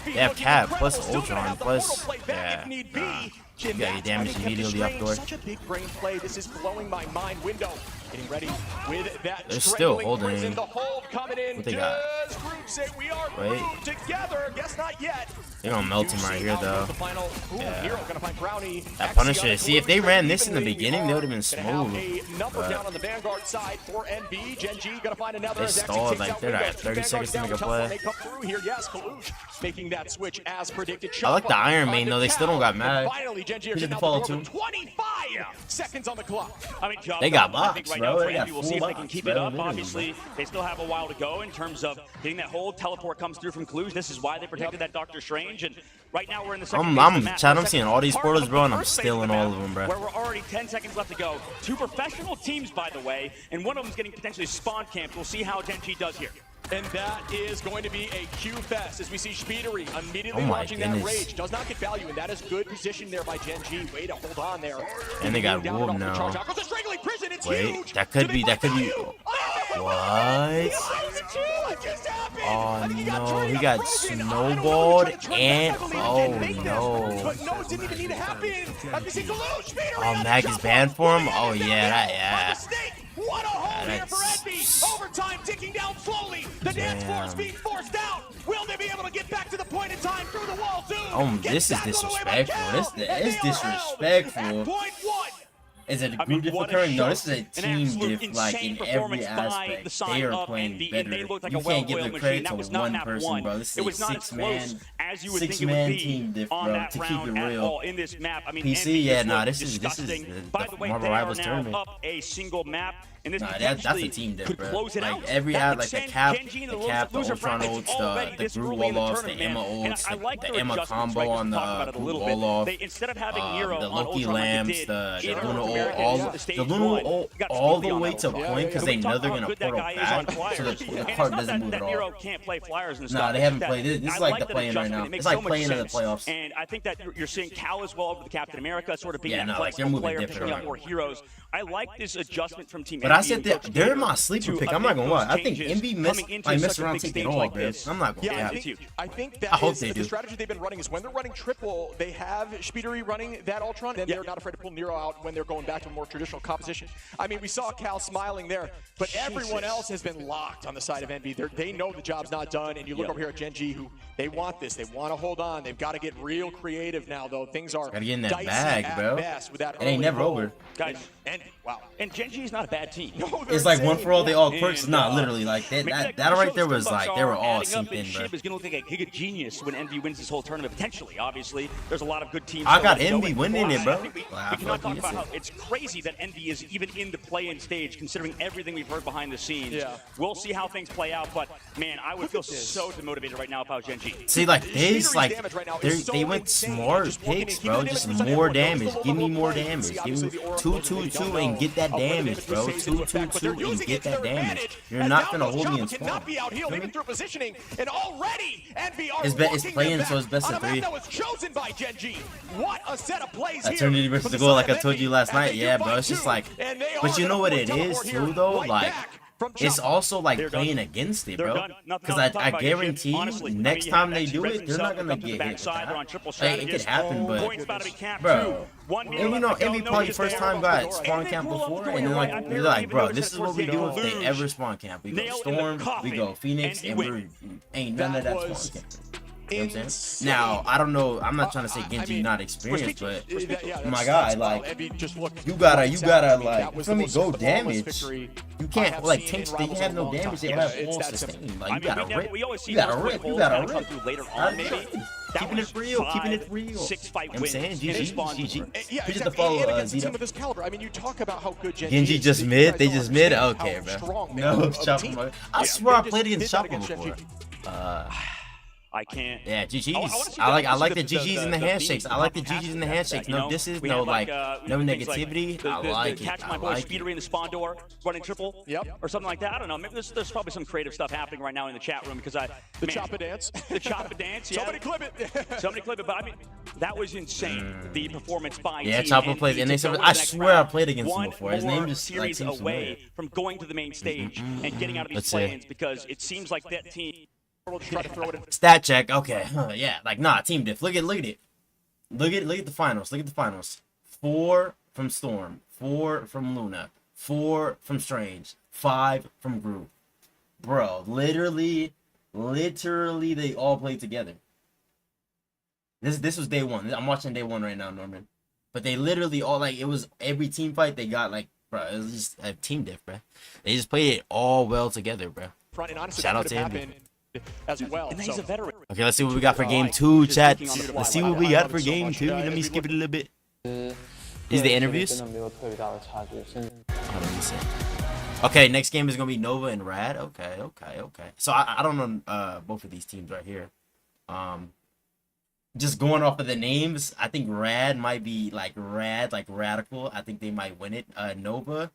They have Cap plus Ultron plus yeah. Nah. You gotta get damage immediately off door. Such a big brain play. This is blowing my mind. Window getting ready with that. They're still holding. Prison. The hold coming in. What they got? Just Groot say we are Wait. grouped together. Guess not yet. They're gonna melt him right here, though. The final. Ooh, Yeah. Hero gonna find Brownie. That Punisher. See, if they ran this in the beginning, they would have been smooth. A number But down on the Vanguard side for NB. Gen G gonna find another. They as Exy stalled, takes like, out they're Window. at 30 Two seconds to Vanguards make a down. play. They come through here. Yes, Kalush making that switch as predicted. I like the Iron Maiden, though. They still don't got And mad. finally, Gen G are Who's getting at out the follow, the door too? with 25 seconds on the clock. I mean, job They got done. I think box, right bro. now for They got Envy, we'll full see if they can box, keep bro. it up. Literally. Obviously, they still have a while to go in terms of getting that hold. Teleport comes through from Cluj. This is why they protected that Doctor Strange. And right now we're in the second phase of the map. Chad, I'm Second seeing all these part portals, of bro, the and I'm first phase stealing the all map, of them, bro. Where we're already 10 seconds left to go. Two professional teams, by the way, and one of them's getting potentially spawn camped. We'll see how Gen G does here. And that is going to be a Q fest as we see Speedery immediately Oh my launching that goodness. rage. Does not get value, and that is good position there by Gen G. Way to hold on there. And they got Down Wolf off the now. charge out. Goes the Strangling Prison. It's Wait, huge. that could Do be- they that could find be- value? Oh, What? What just happened? Oh no, he got snowballed and oh no. But no, it didn't even need to happen. Oh, Mag is banned for him? Oh yeah, yeah. What a hole here for Envy. Overtime ticking down slowly. The dance floor is being forced out. Will they be able to get back to the point in time through the wall too? Oh, this is disrespectful. This is disrespectful. Is it a group diff occurring? No, this is a team diff, like, in every aspect. They are playing better. You can't give the credit to one person, bro. This is a six-man team diff, bro, to keep it real. In this map, I mean, PC, yeah, nah, this is By the way, Marvel they Rivals are now tournament. up a single map. And this Nah, that's a team diff, could bro. close it Like, out. every That ad, could like the send cap, Genji in the loser Ultron brackets ults, already the this Gru early in the wall-offs, the tournament, Emma man. And ults, I like the their Emma adjustments, combo right? on Just talk about it a the little Gru bit. wall-off, They, instead of having Nero the on Loki Ultron like they Lambs, did the in Luna North ult, America all in the stage Luna one, ult, got all smoothly the on way that to Ultron. point, because And they we know talk they're about gonna how good that portal guy is on back, Flyers. so the And it's card not doesn't move that at all. Nero can't play Flyers and Nah, stuff. they It's haven't that played it. This I is like the that playing right adjustment. now. It makes It's like so much playing in the sense. playoffs. And I think that you're seeing Cal as well over the Captain America, sort of being Yeah, that no, like, they're flexible moving player, different picking up around. more heroes. I like this adjustment from Team But I Envy said and that Coach they're Gator my sleeper to pick. I'm not gonna make lie. those I think changes Envy miss coming into might mess such a around big taking it stage all, like bro. this. I'm not gonna Yeah, cap. I think I that hope is they the do. strategy they've been running is when they're running triple, they have Speedery running that Ultron, then they're not afraid to pull Nero out when they're going back to a more traditional composition. I mean, we saw Cal smiling there, but everyone else has been locked on the side of Envy. They know the job's not done, and you look over here at Gen.G, who they want this. They want to hold on. They've got to get real creative now, though. Things are Gotta get in that dicey bag, at bro. best with that It ain't early never roll. over. Guys, And wow. and Gen.G is not a bad team. No, It's like one for all, they all quirks. And, Nah, literally, like that right there was like they were all synced in, bro. Shib is going to look like a giga genius when Envy wins this whole tournament. Potentially, obviously, there's a lot of good teams. I got still Envy going. winning it, bro. I think we cannot talk about how it's crazy that Envy is even in the play-in stage, considering everything we've heard behind the scenes. Yeah. We'll see how things play out, but man, I would feel so demotivated right now if I was Gen.G. See, like this, like damage right now is so they went insane. smart Just walking picks, in, bro. keep the Just damage, more everyone knows damage. the Give me level more of play. damage. See, Give obviously, me the aura 2-2-2 and get that damage, bro. 2-2-2 and get that damage. You're not gonna hold me in spawn. Cannot be out-healed even through positioning, and already Envy are It's walking playing, them so it's back best on of a map three. that was chosen by Gen.G. What a set of plays here. Eternity versus from the the goal, side like I of told Envy you last as night. they Yeah, do bro. It's fight just too, like, and they but are you know gonna what force it teleport is here too, though. right Like, back from it's Chop. also like They're playing done. against it, They're bro. done. Nothing Because else to talk I about. guarantee Honestly, I next mean, time you they have do that it, they're Resident not Cell gonna come to the get hit. backside, they're on triple Like, it could strategies. happen, but Points about to be capped bro. too. One And you know, left to go, Envy no probably hit first there. time got And spawn they camp roll up before, the and then door. like I they're barely like, even bro, noticed this it is at what first. we They do if they lose. ever spawn camp. We go Nail in the Storm, we coffin. go Phoenix, Envy and win. we're ain't none of That that was spawn camp. You know what I'm saying? insane. Now, I don't know. I'm not trying to say Genji mean, not experienced, but Yeah, my that's- guy, that's like, wild. Envy just looked you gotta, lights out. like, I mean, that you was feel the me? most Go flawless damage. victory You I can't, have like, seen tanks, in they Rivals have in a no long damage. They time. have It's all that simple. sustain. Like, I you mean, gotta rip. we always see You gotta those quick rip. You rolls gotta kinda come rip. through later That's on, maybe. right. That Keeping was it real. Keeping it 5 real. 6-fight I'm wins. saying And GG. it spawned- GG. Yeah, Appreciate the exactly. follow, And against a Zito. team of this caliber, I mean, you talk about how good Gen.G Genji is. just You mid. guys They don't just mid. understand Okay, how bro. strong they No, are of a Chopper. team. I Yeah, swear I they played just against did that Chopper against before. I can't. Yeah, wanna see GG's. the- I like the the- GG's and the the handshakes. beat, I like the the GG's and the pass handshakes. you No know? disses, We no had, like, no things like negativity. I like it. Catch I my boy like Speedery it. in the spawn door, running triple, Yep. or something like that. I don't know. Maybe there's probably some creative stuff happening right now in the chat room because The Choppa dance. the Choppa dance. Yeah. Somebody clip it. Somebody clip it, but I mean, that was insane. The performance by Yeah, Team Chopper Envy plays, to and they go said, to the I next swear I round. played against him One before. His name more just like series seems away familiar. from going to the main stage and getting out of these Let's see. play-ins because it seems like that team. We'll just try to throw it in. Stat check. Okay. Yeah. Like, nah. Team diff. Look at it. Look at the finals. Look at the finals. 4 from Storm. 4 from Luna. 4 from Strange. 5 from Group. Bro, literally, they all played together. This was day 1. I'm watching day 1 right now, Norman. But they literally all, like, it was every team fight they got, like, bro, it was just a team diff, bro. They just played it all well together, bro. Front, and honestly, Shout that out could to have Envy. happened as well. And he's So- a veteran. Okay, let's see what we got for game 2, chat. Let's see what we got for game 2. Let me skip it a little bit. These the interviews? Hold on, let me see. Okay, next game is gonna be Nova and Rad. Okay. So I don't know both of these teams right here. Just going off of the names, I think Rad might be like radical. I think they might win it. Nova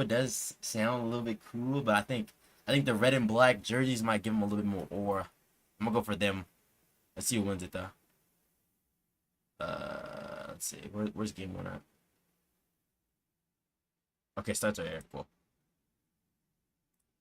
does sound a little bit cool, but I think the red and black jerseys might give them a little bit more aura. I'm gonna go for them. Let's see who wins it though. Let's see. Where's game 1 at? Okay, starts right here. Cool.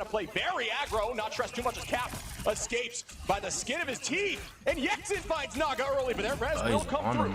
to play very aggro, not stress too much as Cap escapes by the skin of his teeth. And Yexin finds Naga early, but their res will come through.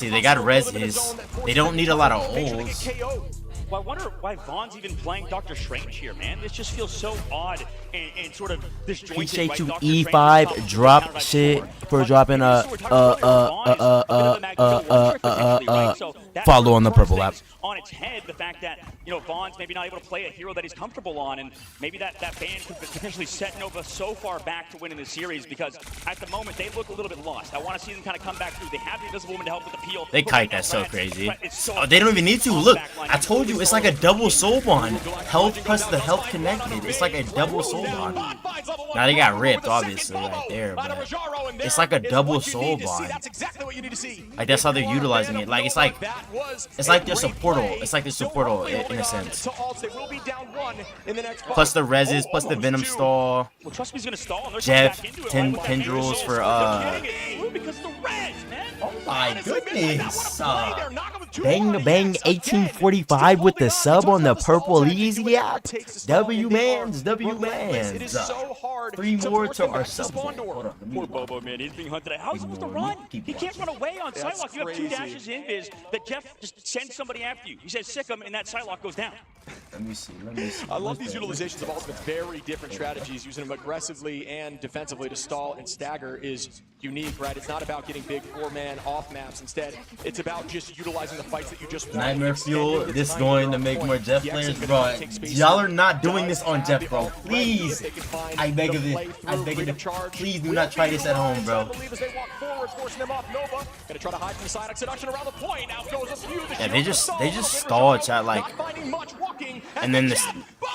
Honestly, they got reses. They don't need a lot of ults. Well, I wonder why Vaughn's even playing Dr. Strange here, man. This just feels so odd and sort of disjointed. Appreciate right? you Dr. E5 Strange drop himself, shit kind of for dropping a follow on the purple app. On its head, the fact that, you know, Vaughn's maybe not able to play a hero that he's comfortable on, and maybe that ban could potentially set Nova so far back to winning the series, because at the moment they look a little bit lost. I want to see them kind of come back through. They have the Invisible Woman to help with the peel. They But kite right now, that so Rad, crazy. but it's so Oh, they don't even need to. Look, backline. I told you it's like a double soul bond. Health plus the health connected. It's like a double soul bond. Now they got ripped, obviously, right there, but it's like a double soul bond. Like that's how they're utilizing it. Like it's like there's a portal. It's like there's a portal in a sense. Plus the reses, plus the venom stall. Well, trust me, he's gonna stall, and they're Jeff, coming back into it, 10 right, with that tendrils visual. for Because the Reds, man. Oh my goodness. Bang 1845 with the sub on the purple easy app. W mans. It is so hard 3 more force to them our back to sub. spawn door. Hold up, let me- Poor Bobo, man. He's being hunted. How is he supposed to run? He can't run away on That's Psylocke. You have 2 crazy. dashes in Viz that Jeff just sends somebody after you. He says sick him, and that Psylocke goes down. Let me see. I love these utilizations of Ultimate's very different strategies. Using them aggressively and defensively to stall and stagger is unique, right? It's not about getting big 4-man off maps. Instead, it's about just utilizing the fights that you just won. Nightmare Fuel, this going to make more Jeff players, bro. Y'all are not doing this on Jeff, bro. Please. I beg of it. I beg of it. Please do not try this at home, bro. Yeah, they just stall chat like, and then this,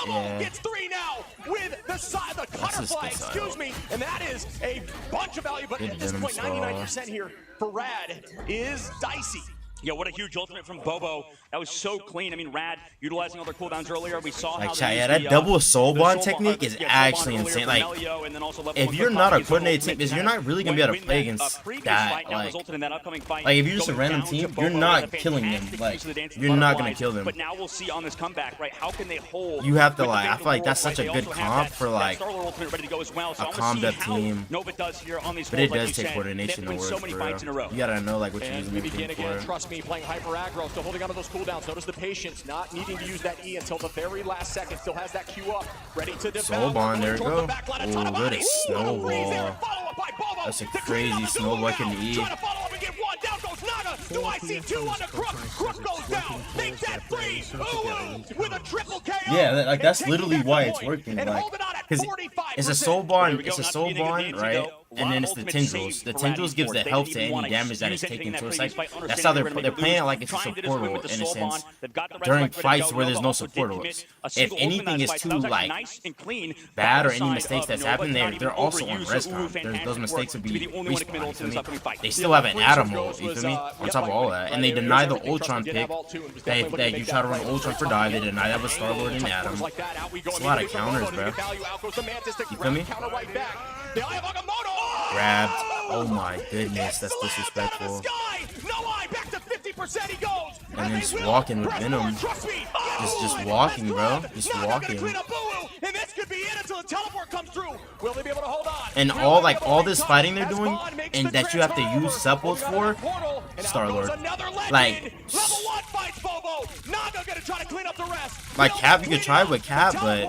yeah. Gets 3 now with the side, the Cutterfly, excuse me, and that is a bunch of value. But at this point, 99% here for Rad is dicey. Yeah, what a huge ultimate from Bobo. That was so clean. I mean, Rad utilizing all their cooldowns earlier. We saw Like, how chat, they yeah, used that the, double soul the bond soul technique is actually earlier insane. from Like, Melio, and then also level if 1 you're for not a Poppy, so coordinated ultimate team, because you're that not really gonna be able to when play that, against previous that. fight now Like, resulted in that upcoming fight like if you're just a going random down team, to you're Bobo not with a killing them. fantastic Like, use of the Dancing you're not gonna Butterflies. kill them. But now we'll see on this comeback, right? How can they hold? You have to, with the like, I Big feel like that's Dwarf, such a right? good They also have comp that- for, that like, Star-Lord ultimate ready to go as well. So a I wanna combat see how team. Nova does here on these But it holds, like does you take said. coordination They've to won so work, many for fights in a row. real. You gotta know, like, what you're And using we everything begin again, for. trust me, playing hyper aggro, still holding onto those cooldowns. Notice the patience, not needing to use that E until the very last second. Still has that Q up, ready to devour. Soul bond, there we Towards go. the back line, a Ooh, ton of look at bodies. Snowball. Freeze there, follow up by Bobo. That's a The clean crazy on the snowball duel can now. E. Trying to follow up and get one. Down goes Naga. Do I see 2 on the Crook? Crook goes down. Make that 3. Ooh, with a triple KO. Yeah, like that's And literally taking why back it's the point. working. And Like, holding on at because 45%. it's a soul There bond. we go, It's a not soul beating bond, Advantage, right? though. A And lot then of it's the ultimate tendrils. saves The for tendrils Rad gives the Esports. They health didn't to even any wanna damage that use is anything taken. in So that it's like previous fight, that's how understanding they're they were playing it gonna like lose. it's just a Trying to do this portal with the in a soul sense. bond. They've got the rest During back ready to fights go. where there's Nova no also did supportals. commit a If single ultimate in anything that is fight. too That was actually like nice and clean bad by or the any side mistakes of that's Nova, happened, not they're even also on overused. rescon. Ooh, fantastic Those mistakes work would to be the only one to commit respawn. ultimates You in this feel upcoming me? fight. They still have an Animal. You feel me? On top of all that, and they deny the Ultron pick. That you try to run Ultron for dive. They deny that with Star-Lord and Adam. It's a lot of counters, bro. You feel me? Grabbed. Oh my goodness, that's disrespectful. And then just walking with Venom. Just walking, bro. Just walking. And all this fighting they're doing, and that you have to use supples for, Star-Lord. Like Cap, you could try with Cap, but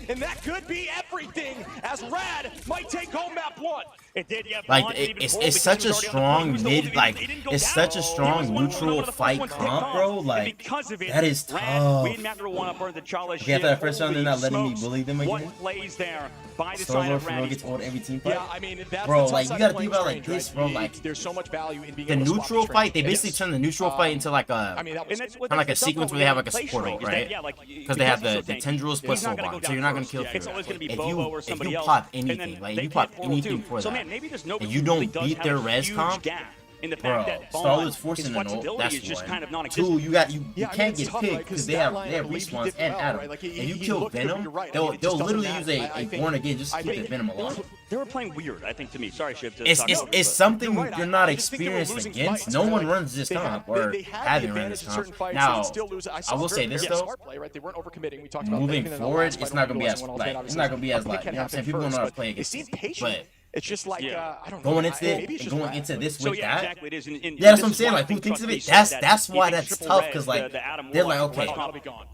and that could be everything as Rad might take home map 1. It did, yeah. like Vaughn didn't even it's hold it's because such he a was already on the strong board. mid, They like didn't go it's down. such a He strong was one of neutral the fight first ones picked comp, off. bro. And Like because of it, that is Rad, tough. we didn't have to one up or the Chala Okay, after that first round, they're not letting me bully them again. What plays there by the side Star-Lord of for real Rad gets Esports. old every team fight. Yeah, I mean, that's Bro, the like, tough you side gotta of think playing about it like Strange, this, right? bro, like, there's so much value in being The able to swap neutral Strange. fight, they And basically it's- turn the neutral fight into like a I mean, that was And that's kind of like a sequence where they have like a supportal, right? Because they have the tendrils plus soul bomb, so you're not gonna kill It's through always that. gonna be If Bobo or you somebody else. pop and then anything, like they if you play pop Portal anything too. for So that, man, maybe there's no and you don't really does beat have their a res huge comp, gap in the bro, fact that Star-Lord's Vaughn, forcing his an ult. flexibility That's is just one. kind of non-existent. Two, you Yeah, I can't mean, get it's tough, picked right? because 'Cause they that have line leaves you respawns dip and out, Adam. right? Like, And he you kill looked good, but Venom, you're right. I they'll mean, it just literally doesn't use matter. I a think- born again just to I keep the think- Venom alive. They were playing weird, I think, to me. Sorry, Shiv. It's something You're right. you're not I just think they were experienced losing against. fights, No right? one Like, runs this they comp had- or they had haven't the run advantage this in certain comp. fights, Now, and still lose. I will say this very though. smart play, right? They weren't overcommitting. We talked about Moving that. forward, it's not gonna be as like it's not gonna be as like, you know what I'm saying? People don't know how to play They against seem it. patient. But It's just like I don't know. Going into maybe it's it, just going Rad. into this So with yeah, that. exactly. It is. Yeah, that's what I'm saying. why I Like, who think thinks of it? Trustee said That's that why you think that's triple tough, red, because like the Adam they're Warlock like, okay, comp,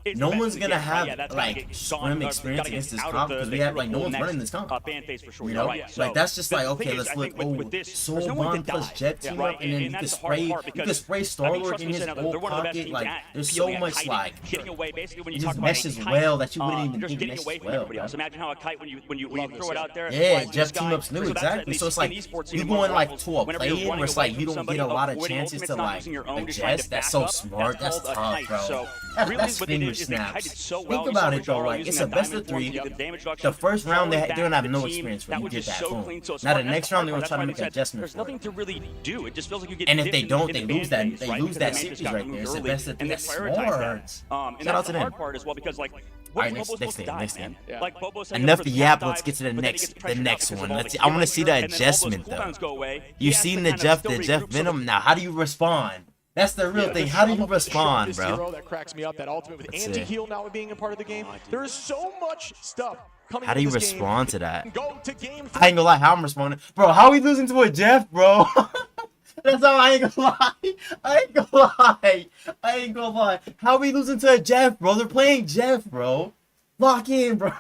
it's no the best one's in gonna the game. have Yeah, that's like gotta get swim gone, experience gotta get against this out of comp the because we have like no one's next, running this comp. fan face for sure. You You're know, right. So like that's just the like, thing okay, is, let's I look. think with Oh, this, Soul there's no one Bond to plus die. Jet team Right, up, and then you and can that's the hard spray. part You because can spray I Star think Lord Trust in me, his they're old one of the best pocket. teams Like at there's so peeling and much kiting, like getting away. Basically, when you just talk about meshes a kite, well that you wouldn't even just think getting meshes away from well. everybody else. Imagine how a kite when you throw it out there. Yeah, flies in Jeff the team sky. ups new, So that's at exactly. least So it's in like esports, you even going more like rivals, to a whenever play you're in where running it's like away you from don't somebody, get a lot of avoiding chances ultimates, to not like using your own to try to adjust. That's back so up, smart. That's called a tough, kite. bro. So really That's what they finger did is they kited snaps. so well. Think You about saw it though. Rajaro Like using it's that a best diamond of form three. to get the damage reduction. The first round Falling they're gonna back have no the team, experience that when you was get just that so boom. clean, so Now smart. the That's next the round hard they're part. gonna That's try why to they make said adjustments. there's nothing to really do. It just feels like you get And if they dipped don't, in they the lose that. main phase, They right? lose Because that the main just series got right removed there. It's the early, best of and three. they That's prioritized that. smart. And Shout out that's to the hard them. part as well because like Alright, what's Bobo supposed to die, next man? game. Like Bobo said Enough for the yap. tap Let's get to the dive, but then he gets next pressured out next because one. of all Let's the see. I want to healing, see the and then all those adjustment though. cooldowns go away. He You've has seen to the kind of Jeff still the regroup Jeff so that Venom. Now, how do you respond? That's the real thing. How do you respond, This bro? hero that cracks me up, that ultimate with Let's see. anti-heal now being a part of the game. There is so much stuff coming How do you into this respond game. to that? Go to game I ain't gonna lie, how I'm responding, bro. How we losing to a Jeff, bro? That's how I ain't gonna lie. I ain't gonna lie. I ain't gonna lie. How we losing to a Jeff, bro? They're playing Jeff, bro. Lock in, bro.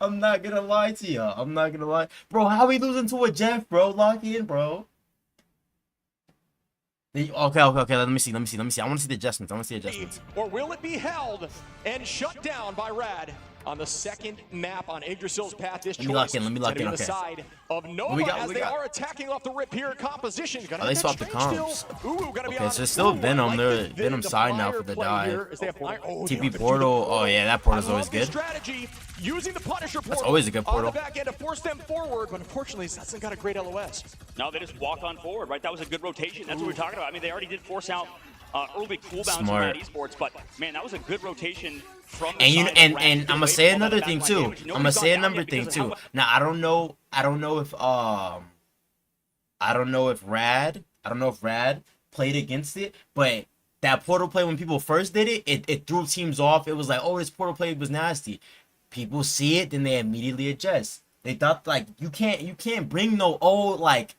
I'm not gonna lie to you. I'm not gonna lie, bro. How we losing to a Jeff, bro? Lock in, bro. Okay. Let me see. I want to see the adjustments. Or will it be held and shut down by Rad on the second map on Yggdrasil's path? This Let me lock in. on Okay. the side of Nova as they are attacking off the rip here. Composition. Oh, they swapped the comps. Okay, so it's still Venom. They're Venom side now for the dive. TP portal. Oh yeah, that portal's always good. Strategy using the Punisher portal. That's always a good portal. On the back end to force them forward, but unfortunately, it hasn't got a great LOS. No, they just walk on forward, right? That was a good rotation. That's what we're talking about. I mean, they already did force out early cooldowns from Smart. Mad Esports, but man, that was a good rotation from the And you side of and Rad and to get I'm away gonna say from all that another thing backline too. damage. I'm Nobody's gonna say gone down another yet thing because of too. how Now I don't know if Rad played against it, but that portal play when people first did it, it threw teams off. It was like, oh, this portal play was nasty. People see it, then they immediately adjust. They thought like you can't bring no old like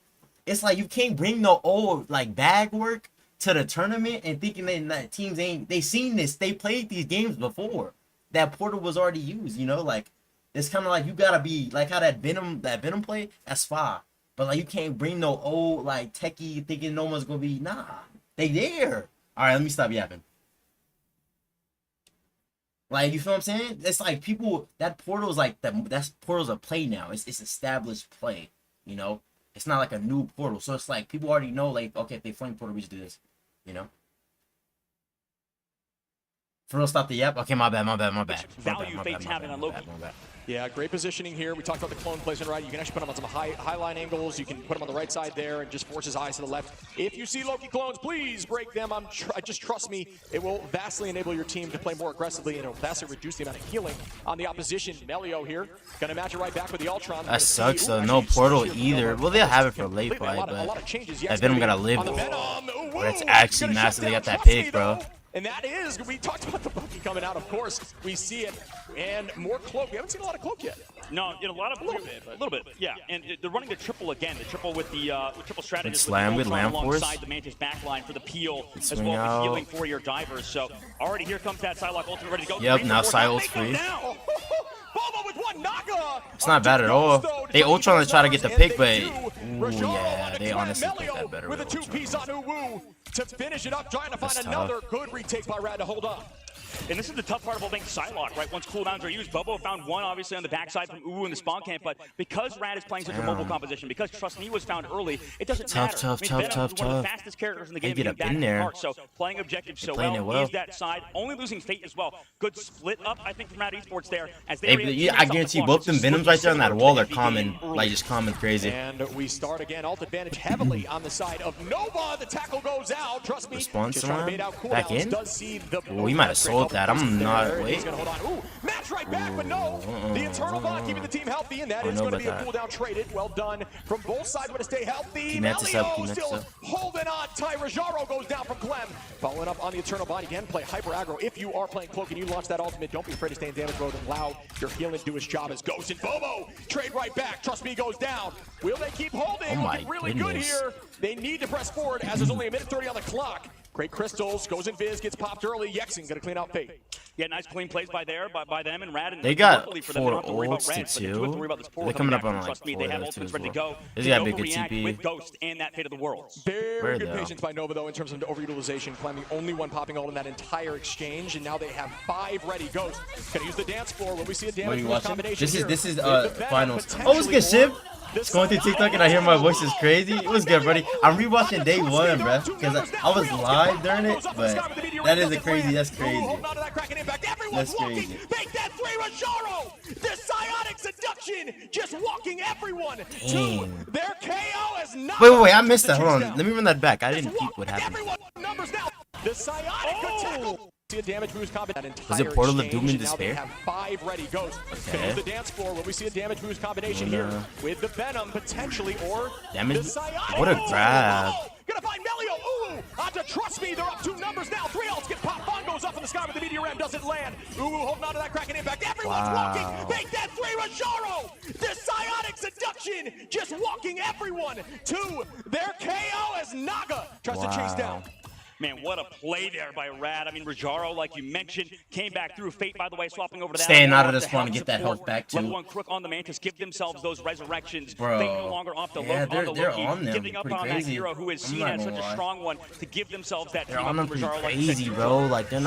it's like you can't bring no old like bag work to the tournament and thinking that teams they seen this, they played these games before. That portal was already used, you know, like it's kind of like you gotta be like how that Venom play, that's fine. But like you can't bring no old like techie thinking no one's gonna be they there. Alright, let me stop yapping. Like, you feel what I'm saying? It's like people, that portal's like, that portal's a play now. It's established play, you know? It's not like a new portal. So it's like, people already know, like, okay, if they flame portal, we just do this, you know? For real, stop the yap? Okay, my bad. Value Fate's having on Loki. Yeah, great positioning here. We talked about the clone placement, right? You can actually put him on some high line angles. You can put him on the right side there and just force his eyes to the left. If you see Loki clones, please break them. Just trust me, it will vastly enable your team to play more aggressively, and it will vastly reduce the amount of healing on the opposition. Melio here, gonna match it right back with the Ultron. That sucks though, no portal either. Well, they'll have it for late fight, but that Venom gotta live. That's actually massive. They got that pick, bro. And that is, we talked about the Bucky coming out, of course. We see it. And more cloak. We haven't seen a lot of cloak yet. No, a little bit, yeah. And they're running the triple again, the triple with the triple strategy. Slam with Lamb Force. Alongside the Mantis backline for the peel, as Swing well as out. healing for your divers. So already here comes that Psylocke ultimate ready to go. Yep, now Psylocke's free. Bobo with one Naga. It's not bad at all. They Ultron to try to get the pick, but ooh, yeah, they honestly played that better with a with two-piece on Uwu to finish it up, trying to find That's another tough. good retake by Rad to hold on. And this is the tough part about being Psylocke, right? Once cooldowns are used, Bobo found one obviously on the backside from Uwu in the spawn camp, but because Rad is playing such a mobile composition, because Trust Me was found early, it doesn't matter. Tough. Venom is one of the fastest characters in the game. They get getting up in back there. the park, so playing objective so playing it well. He's that side, only losing Fate as well. Good split up, I think, from Rad Esports there. As they I guarantee both them Venoms right there on that wall are common, like just common crazy. And we start again. Ult advantage heavily on the side of Nova. The tackle goes out. Trust me. Response just trying to around? bait out cooldowns. Back in? Does see the Oh, he might have sold ult that. I'm not. Wait. He's gonna hold on. Ooh, match right back, but no. The internal bond keeping the team healthy, and that is going to be a cooldown traded. Well done from both sides. Want to stay healthy. Melio still holding on. Rajaro goes down from Clem. Following up on the eternal bond again. Play hyper aggro. If you are playing Cloak and you launch that ultimate, don't be afraid to stay in damage mode and allow your healing to do his job as Ghost and Bobo trade right back. Trust me, goes down. Will they keep holding? Oh my really goodness. good here. They need to press forward as there's only a minute 30 on the clock. Great crystals, goes in Viz, gets popped early. Yexin gonna clean out Fate. Yeah, nice clean plays by them and Rad. And They got luckily for 4 them, they don't have to worry about ults Rad, to but they do have to 2. worry about this They're portal coming up back. on like Trust me, 4 they have too ultimates as ready to well. go. This They got a big overreact TP. with Ghost and that Fate of the World. Very good though? patience by Nova though in terms of overutilization. Clem the only one popping ult in that entire exchange, and now they have 5 ready. Ghost gonna use the dance floor when we see a damage combination. This is finals. Oh, what's good, Shiv? Just going through TikTok and I hear my voice is crazy. It was good, buddy. I'm rewatching day 1, bro, because I was live during it, but that is crazy. That's crazy. That's crazy. Make that 3 Rajaro! The psionic seduction just walking everyone to their KO as not. Wait, I missed that. Hold on. Let me run that back. I didn't peep what happened. Everyone numbers now. The psionic could tackle. See a damage boost combat that entire Was it Portal of Doom and exchange, and now they Despair? have 5 ready. Ghost Okay. use the dance floor when we see a damage boost combination here with the Venom potentially or Damage the boost? psionic. What a grab. Gonna find Melio. Ooh, onto Trust Me. They're up 2 numbers now. 3 ults get popped. Bond goes up in the sky, but the meteor ram doesn't land. Ooh, holding on to that Kraken impact. Everyone's walking. Make that 3 Rajaro. The psionic seduction just walking everyone to their KO as Naga tries to chase down. Man, what a play there by Rad. I mean, Rajaro, like you mentioned, came back through. Fate, by the way, swapping over to that. Staying out of the this one to get that health back, too. Level 1 Crook on the Mantis, give themselves those resurrections. Bro. Fate no longer off the Yeah, low, they're Loki, on them giving up pretty on crazy. that hero who is I'm seen not as such gonna a lie. strong one to give themselves that They're team on up them to pretty Rajaro. Like crazy, bro. Like they're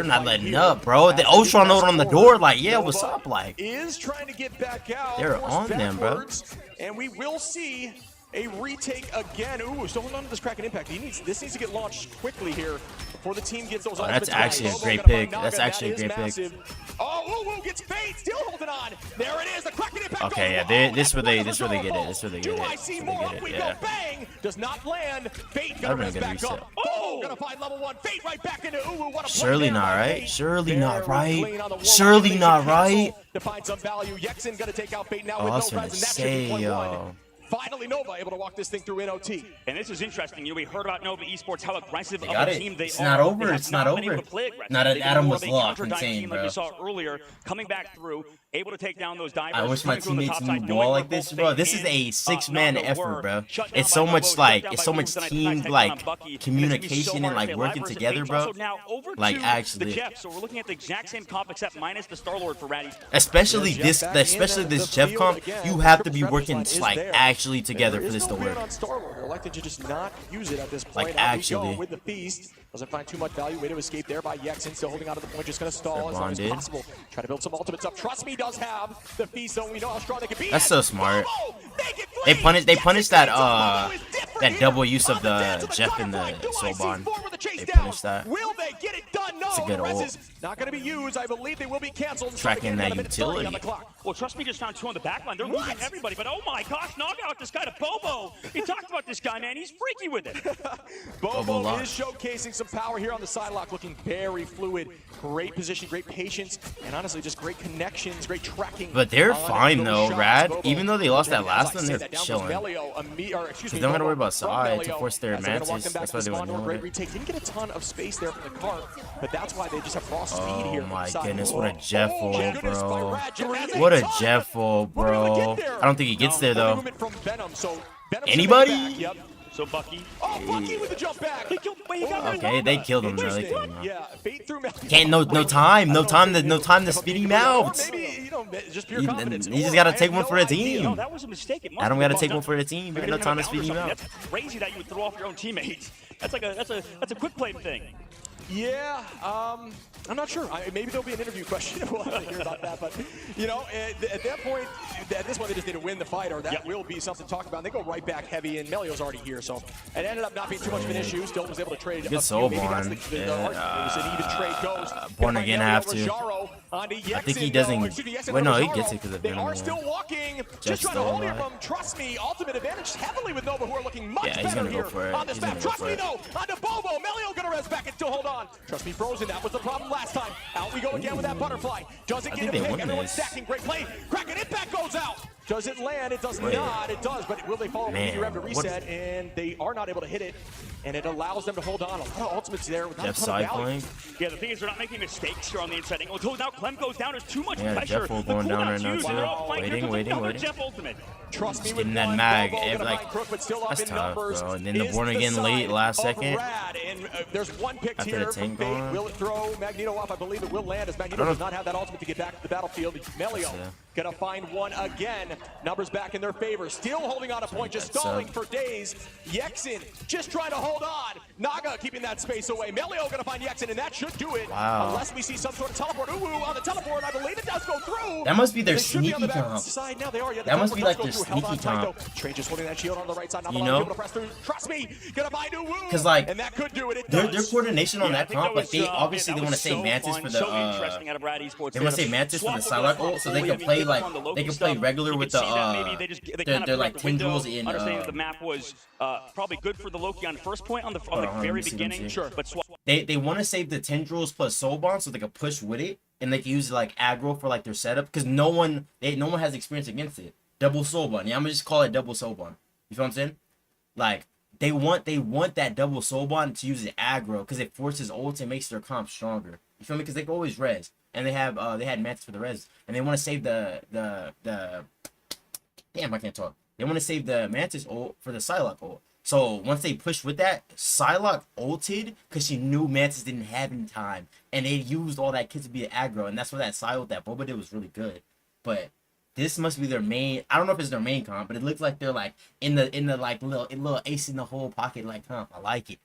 not letting up, bro. The Ultron note on the door, like, yeah, what's up, like. Is trying to get back out. They're forced on them, bro. backwards, and we will see a retake again. Ooh, still holding on to this Kraken impact. This needs to get launched quickly here before the team gets those. That's ultimates actually back. a great Bobo gonna pick. find That's Naga. actually a That great is pick. massive. Oh, gets Fate still holding on. There it is. The Kraken impact. Okay, goes yeah, low. this where they That's get it. Rajaro. This where they Do get it. I This see where they more? get Up it, we yeah. go. Bang. Does not land. Fate I've gonna been res gonna back reset. up. Oh, gonna find level 1. Fate right back into Uwu. What a play Surely there not by right. Fate. Surely not Very right. clean on the Warlock. Surely They not should right. cancel to find some value. Yexin gonna take out Fate now Oh, with I no was gonna presence. That should say, be 1-1. yo. Finally, Nova able to walk this thing through NOT. And this is interesting. You know, we heard about Nova Esports, how aggressive of got a it. team they It's are. not over. They have It's not been able over. to play aggressive. Now that They've been Adam more was of a locked, counter-dive insane, team, like bro. we saw earlier, coming back through, able to take down those divers. I wish my coming through on the teammates top knew side, ball knowing like where this, both bro. Fate This is and, a 6-man Naga effort, were. bro. Shut down It's by so Lobo, much shut like down it's by so Moose, much and I team take down like Bucky. And it's gonna be so communication and hard like to stay working alive versus together, Fate. bro. So now over Like to actually. the Jeff. So we're looking at the exact same comp except minus the Star-Lord for Ratty. Especially Yeah, this, Jeff back especially in this the Jeff field comp, again. you have to Triple be threat working line is like there. actually together There for is this no to ban work. on Star-Lord. They're elected to just not use it at this Like, point. Out we actually. go with the Feast. Doesn't find too much value. Way to escape there by Yexin. Still holding on to the point. Just going to stall They're as long as bonded. possible. Try to build some ultimates up. Trust Me does have the Feast, so we know how strong they can be. That's so smart. Bobo, make it They three. punish that Bobo is different that here. double use of On dance the of Jeff and the Gunfight. Do I Soul see Bond. four with the chase They down? punish that. Will they get it done? No. It's a good the res ult. is not going to be used. I believe they will be canceled. Tracking that On the utility. clock. Well, Trust Me just found 2 on the back line. They're losing everybody, but oh my gosh, knock out this guy to Bobo. He talked about this guy, man. He's freaky with it. Bobo Bobo lock. is showcasing some power here on the side lock, looking very fluid. Great position, great patience, and honestly, just great connections, great tracking. But they're on fine those though, shots. Rad. Bobo, Even though they lost that last one, as I they're say that, down goes chilling. Melio, Because they don't gotta worry about from side to Melio, force their as they're gonna walk mantis. them back That's to why the they spawn went door. Great it. retake. Didn't get a ton of space there from the cart, but that's why they just have raw speed here. Oh my inside. goodness, what a Jeff Oh, ult, goodness, by bro. Rad. Jeff has What a ton. Jeff ult, Will they be able to bro. get there? I don't think he gets there Only though. movement from Venom, so Venom Anybody? should make it back. Yep. So Bucky. Oh, Bucky with the jump back. He killed, wait, he got rid of Okay, they Nova. killed him, bro. They Interesting. killed him. Yeah, Fate through Melio. Can't no time to speed him out. Or maybe, you know, just pure He confidence. just Or gotta I take have one no for the idea. team. No, that was a mistake. It must I don't have gotta been take one bumped for the up. team. Maybe Ain't no they time to didn't have a speed him bounce or out. something. That's crazy that you would throw off your own teammates. That's like that's a quick play thing. Yeah, I'm not sure. Maybe there'll be an interview question. We'll have to hear about that. But, you know, at that point, at this point, they just need to win the fight, or that will be something to talk about. And they go right back heavy, and Melio's already here. So it ended up not being too much of an issue. Still was able to trade. Good Soul Maybe that's Bond. the argument. It was an even trade goes. Born Again have to. I think he doesn't- wait, no, he gets it 'cause of They Venom, are yeah. still walking. Just Just trying to still hold here alive. from Trust Me. Ultimate advantage heavily with Nova, who are looking much Yeah, he's better gonna go here for it. on this He's map. gonna go Trust for Me, it. though, onto Bobo. Melio gonna res back and still hold on. on. Trust me, Frozen, that was the problem last time. Out we go again with that butterfly. Doesn't get a pick. Everyone's stacking. Great play. Kraken impact goes out. Does it land? It does not. It does, but will they follow the rev to reset? And they are not able to hit it. And it allows them to hold on. A lot of ultimates there. Jeff side flank. Yeah, the thing is, they're not making mistakes here on the inside angle. Until now, Clem goes down. There's too much Yeah, pressure. Jeff will going down right now Huge. They're all too. fighting. Waiting. Jeff ultimate. Trust me, Getting with that one, mag, Bobo like, find Crook, but still up that's in tough, numbers. bro. And then the Is born again late side last of second. Rad. And there's one pick After the here from tank Fate. going. Will it throw Magneto off? I believe it will land as Magneto does not have that ultimate to get back to the battlefield. Melio gonna find one again. Numbers back in their favor. Still holding on a point, just stalling for days. Yexin just trying to hold on. Naga keeping that space away. Melio gonna find Yexin, and that should do it. Wow. Unless we see some sort of teleport. Ooh, on the teleport, I believe it does go through. That must be their They should be on sneaky the back comp. side now. They are. Yeah, the That must be teleport like does their go through. Held sneaky on tight, comp. though. Train just holding that shield on the right side. Not You allowing know? people to press through. Trust me, gonna find Uwu. Because, like, and that could do it. It Their does. coordination on Yeah, I that think comp, that like they was, obviously man, they that want to was say so Mantis fun, for so the interesting out of Rad Esports. they want to say Mantis for the Psylocke, so they can play like they can play regular with the their like tendrils in understanding that the map was probably good for the Loki on first point on the let very me see. beginning. Sure. But they want to save the tendrils plus soul bond so they can push with it and they can use it like aggro for like their setup because no one has experience against it. Double soul bond. Yeah, I'm gonna just call it double soul bond. You feel what I'm saying? Like they want that double soul bond to use it aggro because it forces ults and makes their comp stronger. You feel me? Because they can always res and they had Mantis for the res and they want to save the damn, I can't talk. They want to save the Mantis ult for the Psylocke ult. So once they pushed with that, Psylocke ulted because she knew Mantis didn't have any time, and they used all that kit to be an aggro, and that's where that Psy ult that Boba did was really good. But this must be their main. I don't know if it's their main comp, but it looks like they're like in the like little ace in the hole pocket like comp. I like it.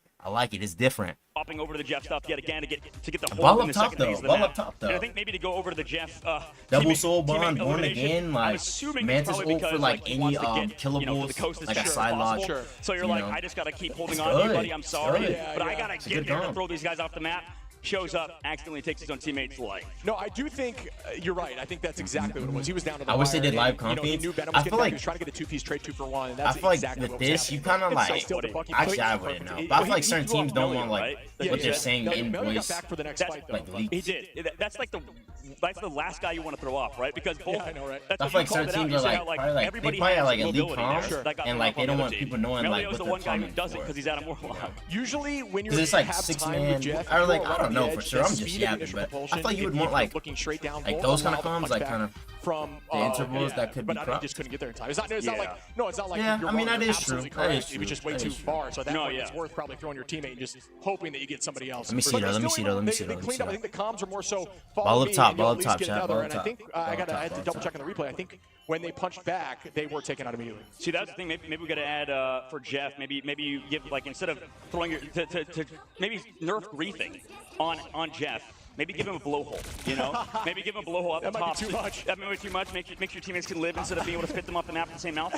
It's different. Hopping over to the Jeff stuff yet again to get the Ball hold up in the top, second though. phase of the Ball map. up top, though. And I think maybe to go over to the Jeff Double teammate- soul bond, teammate born elimination, again, I'm like assuming Mantis it's probably ult for because, like he any wants to get, killables, the coast as like a sure as Psylocke. possible. Sure. So you're You like, know. I just gotta keep holding It's on to you, good. buddy. I'm It's sorry, good. but I gotta a get good there to comp. throw these guys off the map. Shows up, accidentally takes his own teammate's life. No, I do think you're right. I think that's exactly what it was. He was down to the I wish they wire, did live and, comp he feeds. knew Venom I was feel getting back. like- He was trying to get a two-piece trade 2-for-1, and I that's feel like exactly with what was this, you happening. kind of like. Still the Bucky Actually, play. I wouldn't know. He- But I feel he like certain blew up teams don't Melio, want like right? Yeah, what he they're did. saying No, in Melio got voice. back for the next That's fight, though. like leaks. He did. That's like the last guy you want to throw off, right? Because both. Yeah, I know, right? That's I what feel you like called certain it out. teams You are said like how, probably like everybody they probably has have like some elite mobility there. comms That got and thrown like off they on don't the want other people team. knowing like Melio's what the they're one guy who coming does it for. because he's at a Warlock. Usually, when you're Because it's like have 6 time man, with Jeff, or like you're I don't on know the for edge, sure. the I'm just speed of yapping, initial but I propulsion, thought you would if want you're like looking straight down like goal, those kind allow of the comms, punch like back kind of from the intervals that could be but he cropped. just couldn't get there in time. It's not Yeah. like no, it's not like Yeah, you're I mean, wrong, that you're is true. absolutely That correct. is It was just way true. too That is far. So at that No, point, yeah. it's worth probably throwing your teammate and just hoping that you get somebody else. Let me see But though, they're let me still see though, let me they- see though, They let me cleaned see up. I though. think the comms are more so Ball follow up me top, and you'll ball at up least top, get chat, another. ball up And I top. think I Ball up had top, to double check on the replay. I think when they punched back, they were taken out immediately. See, that's the thing. Maybe we got to add for Jeff. Maybe you give like instead of throwing your to maybe nerf griefing on Jeff. Maybe give him a blowhole, you know? Maybe give him a blowhole up the That top. might be too much. That might be too much. Make your teammates can live instead of being able to spit them off the map with the same mouth.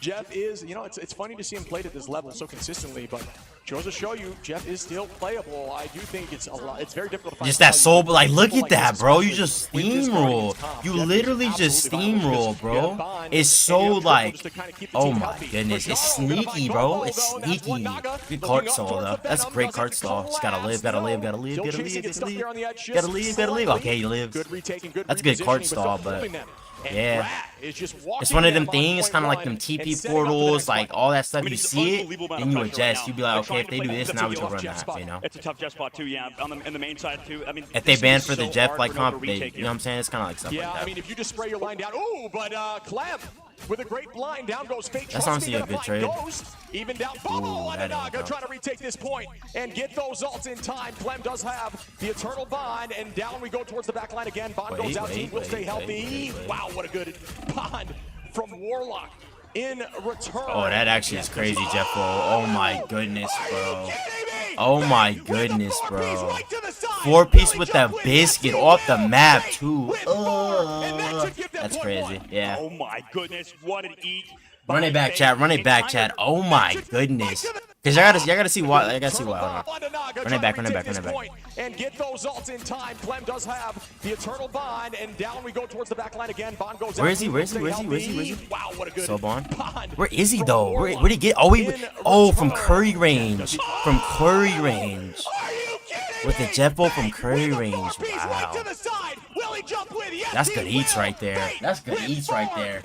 Jeff is, it's funny to see him played at this level so consistently, but goes to show you, Jeff is still playable. I do think it's very difficult to find. Just that soul, but like, look people at that, this, bro. You especially just with this steamroll. Guardians comp. You Jeff is literally just absolutely violent steamroll, because you have bro. Bond, It's and so you have Triple like, just to kinda keep the oh team my healthy. goodness, it's Rajaro gonna sneaky, find bro. Bobo, It's though, and that's one sneaky. Naga Good looking card up stall towards though. the That's Venom, great doesn't card stall. Just gotta live, collapse, gotta live, no. gotta live, Still gotta chasing live, his stuff gotta there on live. the edge, just Gotta leave, gotta leave. slightly. Okay, he lives. Good retaking, good That's a good card repositioning, but stall, still but holding them. And yeah. Rat is just walking It's one of them them on things, point kind of like one them and TP setting up for the portals, next like fight. all that stuff. I mean, You it's see it, unbelievable amount then of you pressure right adjust. now. You be like, They're okay, trying if to they do play this, the now we Jeff can run spot. that. You know. It's a tough Jeff spot too, yeah. In the main side too. I mean, If they this ban is for the so Jeff hard like for Nova comp, to they, retake you know what I'm saying? It's kind of like stuff Yeah, like that. I mean, if you just spray your line down, ooh, but Clem with a great blind, down goes Fate. That's Trust me, honestly a gonna good find trade. Ghost, even down Bobo Ooh, on that ain't Naga, go. trying to retake this point and get those ults in time. Clem does have the Eternal Bond, and down we go towards the back line again. Bond goes out, team will stay healthy. Wow, what a good Bond from Warlock in return. Oh, that actually is crazy, Jeff. Oh my goodness, bro. Oh my goodness, bro. 4-piece with that biscuit off the map too. That's crazy. Yeah. Oh my goodness, what an eat. Run it back, chat. Run it back, chat. Oh my goodness. Cause y'all gotta see why. I gotta see why. Hold on. Run it back. Run it back. Run it back. And get those ults in time. Clem does have the Eternal Bond, and down we go towards the back line again. Bond goes out. Where is he? Where is he? Where is he? Where is he? Where is he? Wow, what a good So Bond. Bond. Where is he from though? Warlock Where'd he get? Oh, in oh, from return. Curry range. From Curry range. Are you With the jet ball from Curry range. Wow. That's good eats right there. That's good eats right there.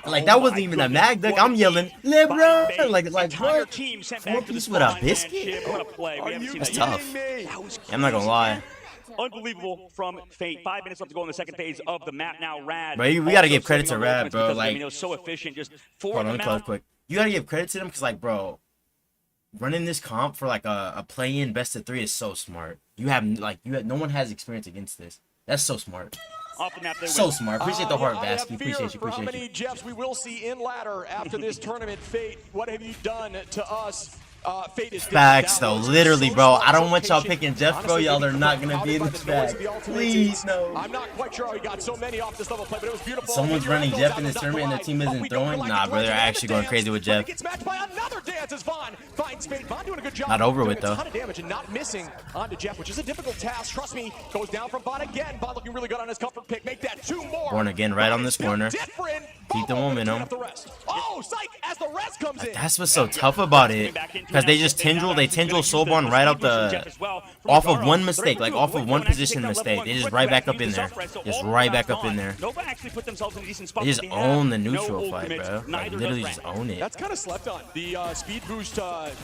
Like, that wasn't even a mag duck. I'm yelling, LeBron. Like what? 4-piece with a biscuit? That's tough. I'm not gonna lie. Unbelievable from Fate. 5 minutes left to go in the second phase of the map now. Rad. Bro, we gotta give credit to Rad, bro. Like, so efficient. Just hold on, let me close quick. You gotta give credit to them because, like, bro, running this comp for like a play-in best of 3 is so smart. No one has experience against this. That's so smart. Off the map, so smart. Appreciate the heart, Vasky. Appreciate you. How many Jeffs we will see in ladder after this tournament, Fate? What have you done to us? Fate is facts though, literally, bro. I don't want y'all picking Jeff, bro. Y'all are not gonna be in this bag. Please, no. I'm not quite sure how he got so many off this level play, but it was beautiful. Someone's running Jeff in this tournament and their team isn't throwing. Nah, bro, they're actually going crazy with Jeff. Not over with though. Damage and not missing onto Jeff, which is a difficult task. Trust me, goes down from Bot again. Bot looking really good on his comfort pick. Make that 2 more. Born again, right on this corner. Keep the momentum. Oh, psych! As the rest comes in. That's what's so tough about it, because they just Tindril Soulborn right up off of one mistake, like off of one position mistake. They just right back up in there. Just right back up in there. They just own the neutral fight, bro. Like, literally just own it. That's kind of slept on. The speed boost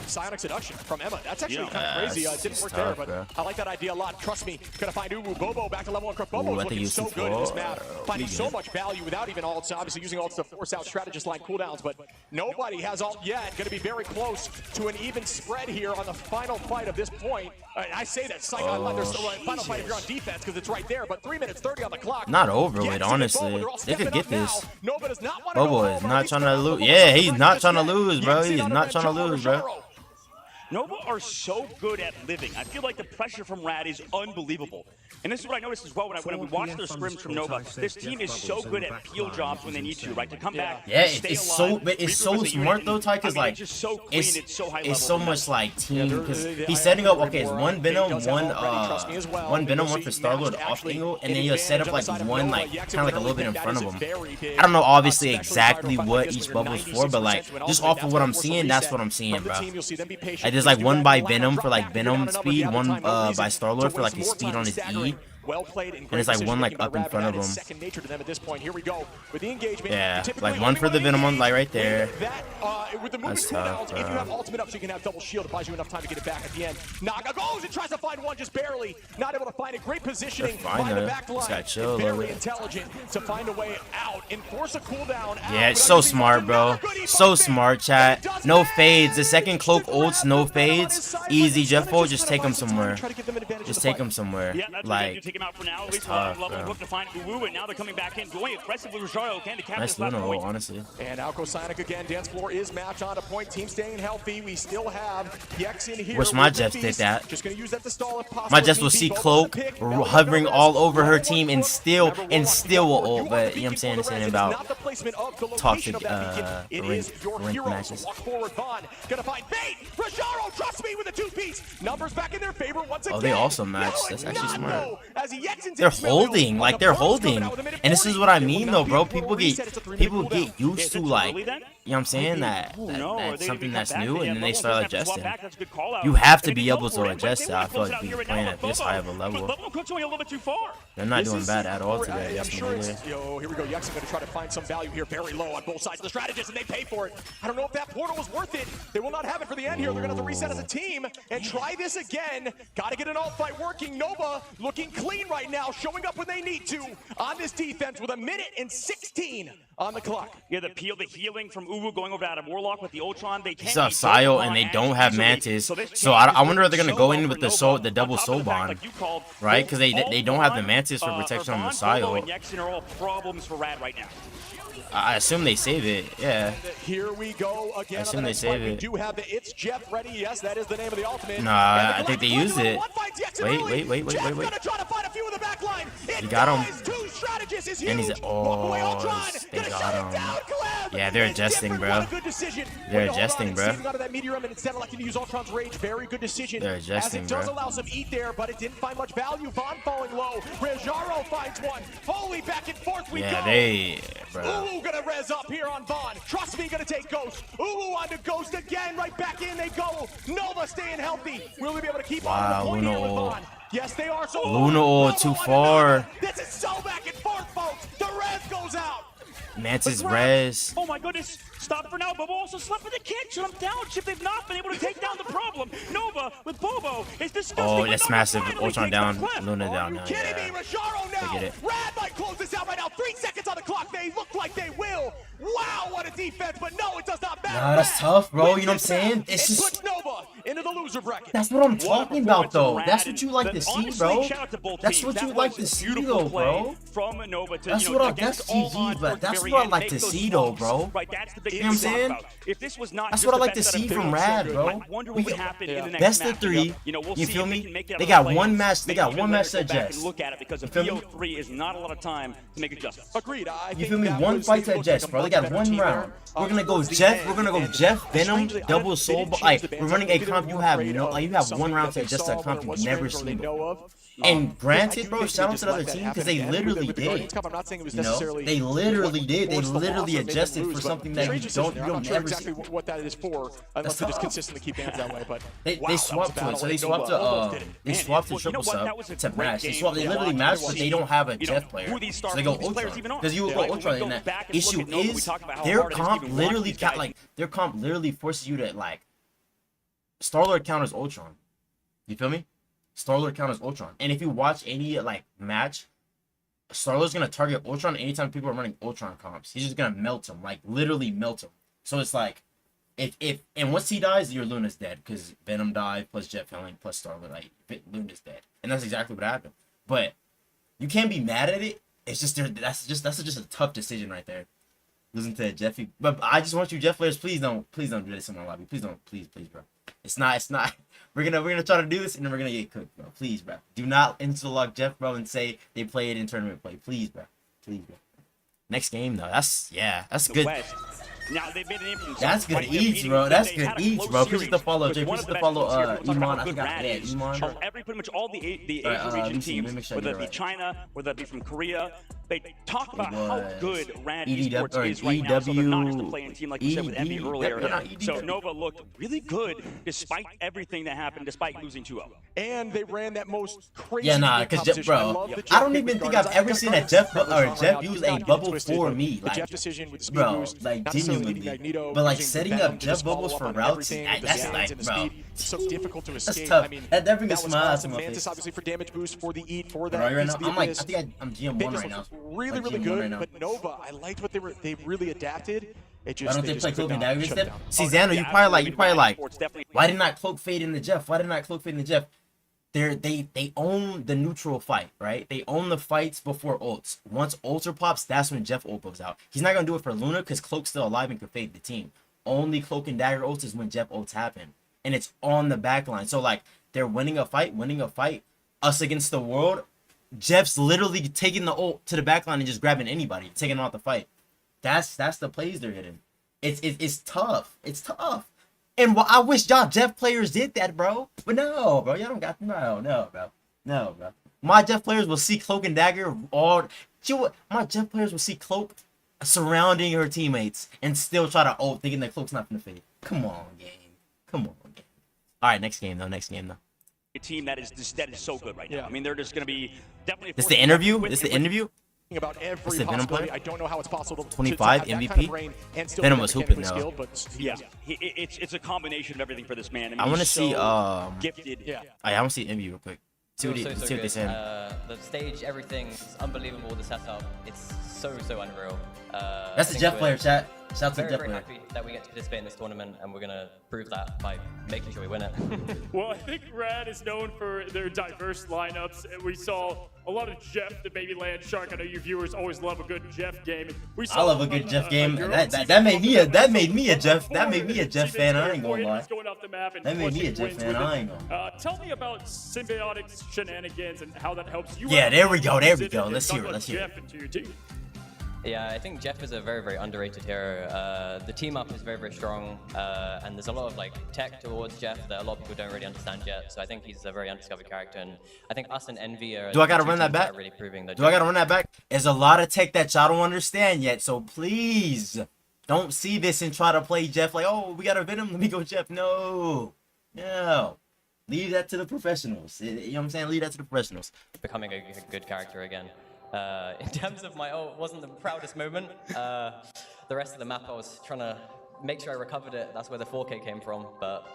Psionic Seduction from Emma. That's actually kind of crazy. It didn't work there, but I like that idea a lot. Trust me, gonna find Uwu. Bobo back to level 1. Bobo is looking so good in this map, finding so much value without even ults. Obviously using ults to force out strategist line cooldowns, but nobody has ult yet. Gonna be very close to an even spread here on the final fight of this point. I say that there's final fight if you're on defense because it's right there, but 3 minutes 30 on the clock. Not over with, honestly. They could get this. Bobo is not trying to lose. Yeah, he's not trying to lose, bro. He's not trying to lose, bro. Nova are so good at living. I feel like the pressure from Rad is unbelievable. And this is what I noticed as well when we watch their scrims from Nova. This team is so good at peel jobs when they need to, right? To come back. Yeah, it's so smart though, Ty, because like it's so much like team, because he's setting up. Okay, it's one Venom, one for Star-Lord off angle, and then he'll set up like one kind of like a little bit in front of him. I don't know obviously exactly what each bubble's for, but like just off of what I'm seeing, that's what I'm seeing, bro. Like there's like one by Venom for like Venom speed, one by Star-Lord for like his speed on his E. Well played and it's like one like up in front of him. Second nature to them at this point. Here we go with the engagement. Yeah, like one for the Venom one, like right there. With the moving cooldowns, if you have ultimate up, so you can have double shield, it buys you enough time to get it back at the end. Naga goes and tries to find one, just barely. Not able to find it. Great positioning by the back line. Very intelligent to find a way out and force a cooldown. Yeah, it's so smart, bro. So smart, chat. No fades. The second cloak ults, no fades. Easy, Jeffo. Just take him somewhere. Just take him somewhere. Like. Him out for now. At least level to find Uwu, and now they're coming back in, going aggressively. Rosario can to capture nice this point. Honestly. And Alco Psionic again. Dance floor is matched on a point. Team staying healthy. We still have Yex in here. Wish my Jeffs did that. Just gonna use that to stall if possible. My Jeffs will see Cloak hovering all over her team and still will ult, but you know what I'm saying? It's saying about toxic rank matches. Gonna find bait. Rojaro, trust me with a 2-piece. Numbers back in their favor once again. Oh, they also match. That's actually smart. They're holding, like they're holding, and this is what I mean though, bro. People get used to like, you know what I'm saying, that's something that's new, and then they start adjusting. You have to be able to adjust. I feel like being playing at this high of a level. They're not doing bad at all today. Yo, here we go. Yex going to try to find some value here, very low on both sides of the strategist, and they pay for it. I don't know if that portal was worth it. They will not have it for the end here. They're going to have to reset as a team and try this again. Got to get an ult fight working. Nova looking clean right now, showing up when they need to on this defense with 1:16 on the clock. Yeah, the peel, the healing from Uwu going over out of Warlock with the Ultron. They can't. It's a Sio, and they don't have Mantis, so I wonder if they're gonna go in with the double soul bond, right? Because they don't have the Mantis for protection on the Sio. Problems for Rad right now. I assume they save it, yeah. Here we go again. I assume they save it. We do have the It's Jeff ready. Yes, that is the name of the ultimate. Nah, I think they used it. Wait. Gonna try to find a few in the back line. You got him. This is And he's huge. oh, they got him. Yeah, they're adjusting, bro. They're adjusting, bro. Out of that meteor and instead electing to use Ultron's rage. Very good decision. They're adjusting, as it does bro. allow some eat there, but it didn't find much value. Vaughn falling low. Rejaro finds one. Holy, back and forth we Yeah, go. they, bro. Ooh, gonna res up here on Vaughn. Trust me, gonna take Ghost. Ooh, on to Ghost again. Right back in they go. Nova staying healthy. Will we be able to keep on the point Luna here with ult. Vaughn? Yes, they are. So Luna ult too far. This is so back and forth, folks. The res goes out. Mantis res. Oh my goodness. Stop for now. Bobo also slept with the kick. Shut him down. Chip, they've not been able to take down the problem. Nova with Bobo is disgusting. Oh, but that's Nova massive. finally Ultron takes down. the clip. Luna down now. Kidding me, Yeah. Rajaro now. They get it. Rad might close this out right now. 3 seconds on the clock. They look like they will. Wow, what a defense, but no, it does not matter. Nah, that's Rad tough, bro. wins You know what I'm this saying? round It's and just- puts Nova into the loser bracket. That's what I'm What a talking about, performance though. from That's Rad, what you like and to see, honestly, bro. shout out to both That's teams. what you That like was to see, beautiful though, play bro. From Nova to, That's you know, what I- against that's all GG, odds but towards the that's very what I end, like make to those see, though, swamps. bro. Right, that's the big You thing know to what I'm talk saying? about. If this was not That's just what I the like to best out of see Big from so Rad, good, bro. I wonder We what would get- happen in the next Best match. of 3. You know, we'll You see feel if me? they can make it They out got of the one play-ins. match. They Maybe got even one later match to go back and adjust. look at it because a You feel me? BO3 is not a lot of time to make adjustments. Agreed. I You think feel me? that One was- fight they to looked like adjust, a bro. They much got better one team round. there. We're gonna go Towards the Jeff. end, We're gonna go and Jeff, Venom, strangely, I double don't- soul. they didn't Like change the we're bans. running I a think they comp. were You more have afraid no. of Like you have something one that round to they adjust saw that comp or you've never was seen they know before. of. And I granted, do bro, think shout they out to just the let other that team happen because they again literally with the Guardians did. Cup. I'm not saying it was You know, necessarily they literally did. They forced the loss literally or made them adjusted lose, for but something that strange you decision don't there. you I'm don't not sure ever exactly see. what that is for, unless they just tough. consistently keep bans that way. But They wow, that was swapped a to it, battle. so they Like, swapped Nova to almost did it. they Man, swapped to well, you know triple what? That sub was a to great match. They game swapped. They to literally watch matched, to but see, they don't have a you know, Jeff player, who these star so they go players Ultron. even are. Because you Yeah. go Like, when we Ultron, go and that back and look issue at Nova, we is talk about how their hard it is to comp even watch literally these guys. got like their comp literally forces you to like Star-Lord counters Ultron. You feel me? Star-Lord counters Ultron, and if you watch any like match, Star-Lord's gonna target Ultron anytime people are running Ultron comps. He's just gonna melt him, like literally melt him. So it's like, if and once he dies, your Luna's dead because Venom died plus Jet Failing plus Star-Lord, like Luna's dead, and that's exactly what happened. But you can't be mad at it. It's just that's just a tough decision right there. Losing to Jeffy, but I just want you Jeff players, please don't do this in my lobby. Please don't, please, bro. It's not. We're gonna try to do this and then we're gonna get cooked, bro. Please, bro. Do not interlock Jeff, bro, and say they play it in tournament play. Please, bro. Please, bro. Next game though, that's good. West. Now they've made a name for themselves. That's good right? They're eats, beating- bro. That's they good had a eats, close bro. Appreciate the series follow, with Jay. one of Appreciate the the best follow, teams here. We'll talk about Iman. how I good forgot. Rad Yeah, is. Iman. Pretty much all the Asian let me region see, let me teams, make sure I whether get it be it right. China, whether it be from Korea, they talk about It how was good Rad EDW Esports or is right now. So they're not just a EW playing team like we said with Envy earlier. they're not So EDW. Nova looked really good despite everything that happened, despite losing 2-0. And they ran that most crazy. Yeah, nah, unique because Jeff, competition. bro, love the I Jeff don't pick even with think I've Guardians. ever seen a Jeff Guardians use right now. a Do not bubble get twisted, for but me, the like, Jeff decision with the speed bro, boost, like not necessarily genuinely. needing Magneto, But like using setting Venom up to Jeff just follow bubbles up for on routes, everything, the that's bans like, and the bro. speed. It's so difficult to That's escape. tough. I mean, That brings a was smile to awesome. my Mantis face. obviously for damage boost for the eat for But that. right piece now, of the I'm like, I abyss. think I'm GM1 They right just now. looked really, Like really GM1 good. right now. But Nova, I liked what they really adapted. It just, Why don't they play just Cloak could and not Dagger shut it instead? down. See, Oh, Xander, yeah, you probably absolutely. like, Sports definitely- why didn't I cloak fade in the Jeff? Why didn't I cloak fade in the Jeff? They own the neutral fight, right? They own the fights before ults. Once ultra pops, that's when Jeff ult goes out. He's not gonna do it for Luna because Cloak's still alive and can fade the team. Only Cloak and Dagger ults is when Jeff ults happen, and it's on the back line. So like they're winning a fight. Us against the world. Jeff's literally taking the ult to the back line and just grabbing anybody, taking them out the fight. That's the plays they're hitting. It's tough. It's tough. And I wish y'all Jeff players did that, bro. But no, bro. Y'all don't got no, bro. My Jeff players will see Cloak and Dagger all. My Jeff players will see Cloak surrounding her teammates and still try to ult, thinking that Cloak's not gonna fade. Come on, game. All right, next game though. A team that is so good right now. Yeah. I mean, they're just going to be definitely. This the interview? About every the Venom possibility. player? I don't know how it's possible to 25 have that MVP? kind of brain and still Venom be was hooping, mechanically though. skilled, but Yeah, it's a combination of everything for this man. I, mean, I want to he's see so gifted. Yeah. I want to see Envy real quick. See what, So see what they good. say. The stage, everything is unbelievable. The setup, it's so unreal. That's the Jeff player, chat. Shout out to very, Jeff. very happy that we get to participate in this tournament, and we're gonna prove that by making sure we win it. Well, I think Rad is known for their diverse lineups. We saw a lot of Jeff, the Baby Land Shark. I know you viewers always love a good Jeff game. I love a good Jeff game. That made me a Jeff fan. I ain't gonna lie. That made me a Jeff fan. I ain't gonna. Tell me about Symbiotic's shenanigans and how that helps you. Yeah, out. there we go. There we Consider go. to Let's talk hear it. about Let's hear it. Jeff into your team. Yeah, I think Jeff is a very, very underrated hero. The team up is very, very strong, and there's a lot of like tech towards Jeff that a lot of people don't really understand yet. So I think he's a very undiscovered character, and I think us and Envy are. Do I gotta two run that teams back? are really proving that. Do I gotta run that back? There's a lot of tech that y'all don't understand yet, so please don't see this and try to play Jeff like, oh, we got a Venom, let me go Jeff. No. Leave that to the professionals. You know what I'm saying? Leave that to the professionals. Becoming a good character again. In terms of my, it wasn't the proudest moment. The rest of the map, I was trying to make sure I recovered it. That's where the 4K came from. But,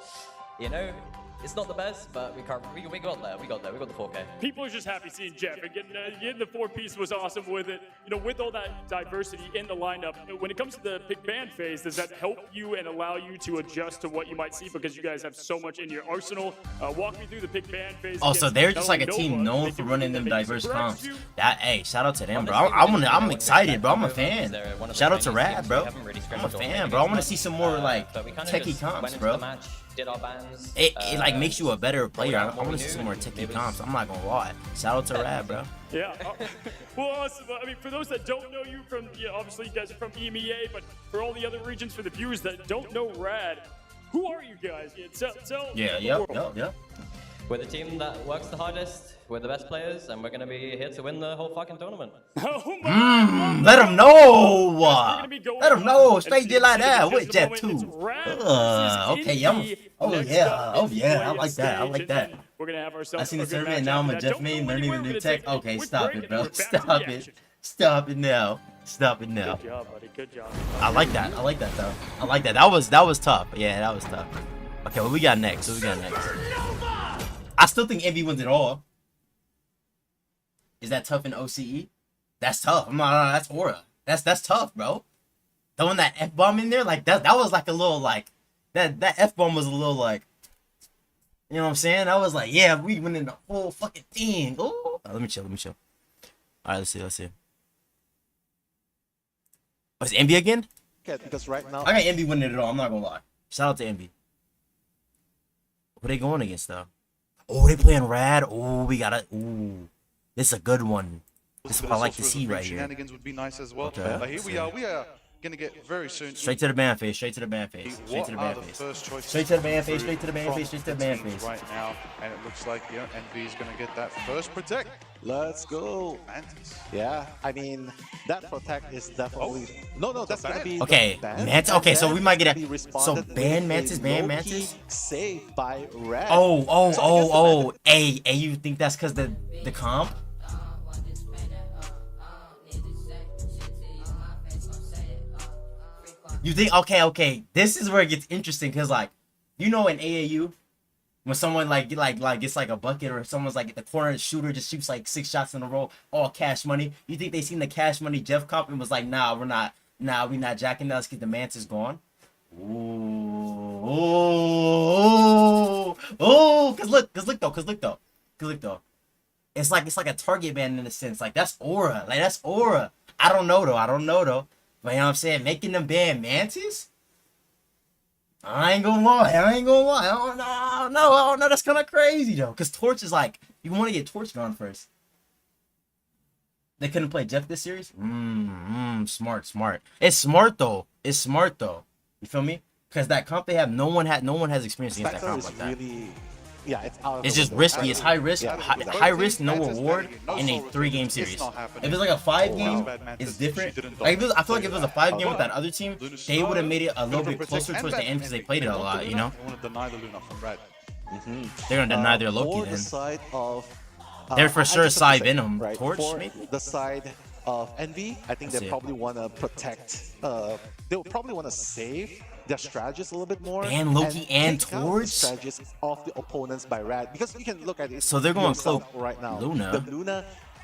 you know, it's not the best, but we got there. We got the 4K. People are just happy seeing Jeff. And getting the 4-piece was awesome with it. You know, with all that diversity in the lineup, when it comes to the pick ban phase, does that help you and allow you to adjust to what you might see because you guys have so much in your arsenal? Walk me through the pick ban phase. Oh, so they're just like a team known for running them diverse comps. Hey, shout out to them, bro. I'm excited, bro. I'm a fan. Shout out to Rad, bro. I'm a fan, bro. I want to see some more like techie comps, bro. It like makes you a better player. I want to see some more techie comps. I'm not gonna lie. Shout out to Rad, bro. Yeah. Well, awesome. I mean, for those that don't know you from, obviously you guys are from EMEA, but for all the other regions, for the viewers that don't know Rad, who are you guys? Tell Yep. We're the team that works the hardest. We're the best players, and we're gonna be here to win the whole fucking tournament. Oh my Let them know. Let Let them know. Straight did like that with Jeff too. Okay, I like that. We're gonna have ourselves. I seen the tournament. Now I'm a Jeff main learning the new tech. Okay, stop it, bro. Stop it now. Good job, buddy. Good job. I like that though. I like that. That was tough. Yeah, that was tough. Okay, what we got next? I still think Envy wins it all. Is that tough in OCE? That's tough. That's Aura. That's tough, bro. Throwing that F-bomb in there, like that was like a little like that F-bomb was a little like, you know what I'm saying? I was like, yeah, we winning the whole fucking thing. Oh, let me chill. All right, let's see. Was Envy again? Yeah, because right now I got Envy winning it all. I'm not gonna lie. Shout out to Envy. What are they going against though? Oh, they playing Rad. Oh, we got it. Ooh, this is a good one. This is what I like to see right here. Shenanigans would be nice as well. Okay. Here we are. We are gonna get very soon. Straight to the ban phase. Straight to the ban phase. Straight to the ban phase. Right now, and it looks like Envy is gonna get that first protect. Let's go. Mantis. Yeah, I mean that protect is definitely no. That's gonna be okay. Mantis. Okay, so we might get a so ban Mantis. Saved by Red. Oh. Hey, you think that's because the comp? You think okay? This is where it gets interesting because like, you know, in AAU. When someone like gets like a bucket, or someone's like at the corner, the shooter just shoots like 6 shots in a row, all cash money. You think they seen the cash money Jeff comp and was like, nah, we not jacking that. Let's get the Mantis gone. Ooh, cause look though. It's like a target ban in a sense. Like that's Aura. I don't know though. But you know what I'm saying? Making them ban Mantis? I ain't gonna lie. I don't know. That's kind of crazy though. Cause Torch is like, you want to get Torch gone first. They couldn't play Jeff this series. Smart. It's smart though. You feel me? Cause that comp they have, no one has experience against that comp like that. It's just risky. It's high risk. High risk, no reward in a 3-game series. If it's like a 5-game, it's different. Like I feel like if it was a 5-game with that other team, they would have made it a little bit closer towards the end because they played it a lot. You know. They're gonna deny their Loki then. They're for sure side Venom. Torch maybe. The side of Envy, I think they probably want to protect. They will probably want to save their strategies a little bit more. And Loki and Torch? Strategies of the opponents by Rad, because you can look at it. So they're going cloak right now. Luna. The Luna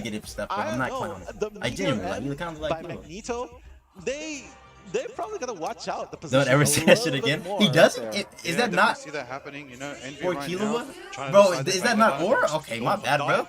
negative stuff, but I'm not clowning. I genuinely like. You kind of like by Magneto, they're probably gonna watch out the Don't position. ever a say that little shit bit again. more He right doesn't. there. Is Yeah, that not see that happening? You know, Envy for right Killua? now, trying to Bro, decide is this that fight not right Aura? now. Okay, my bad, bro.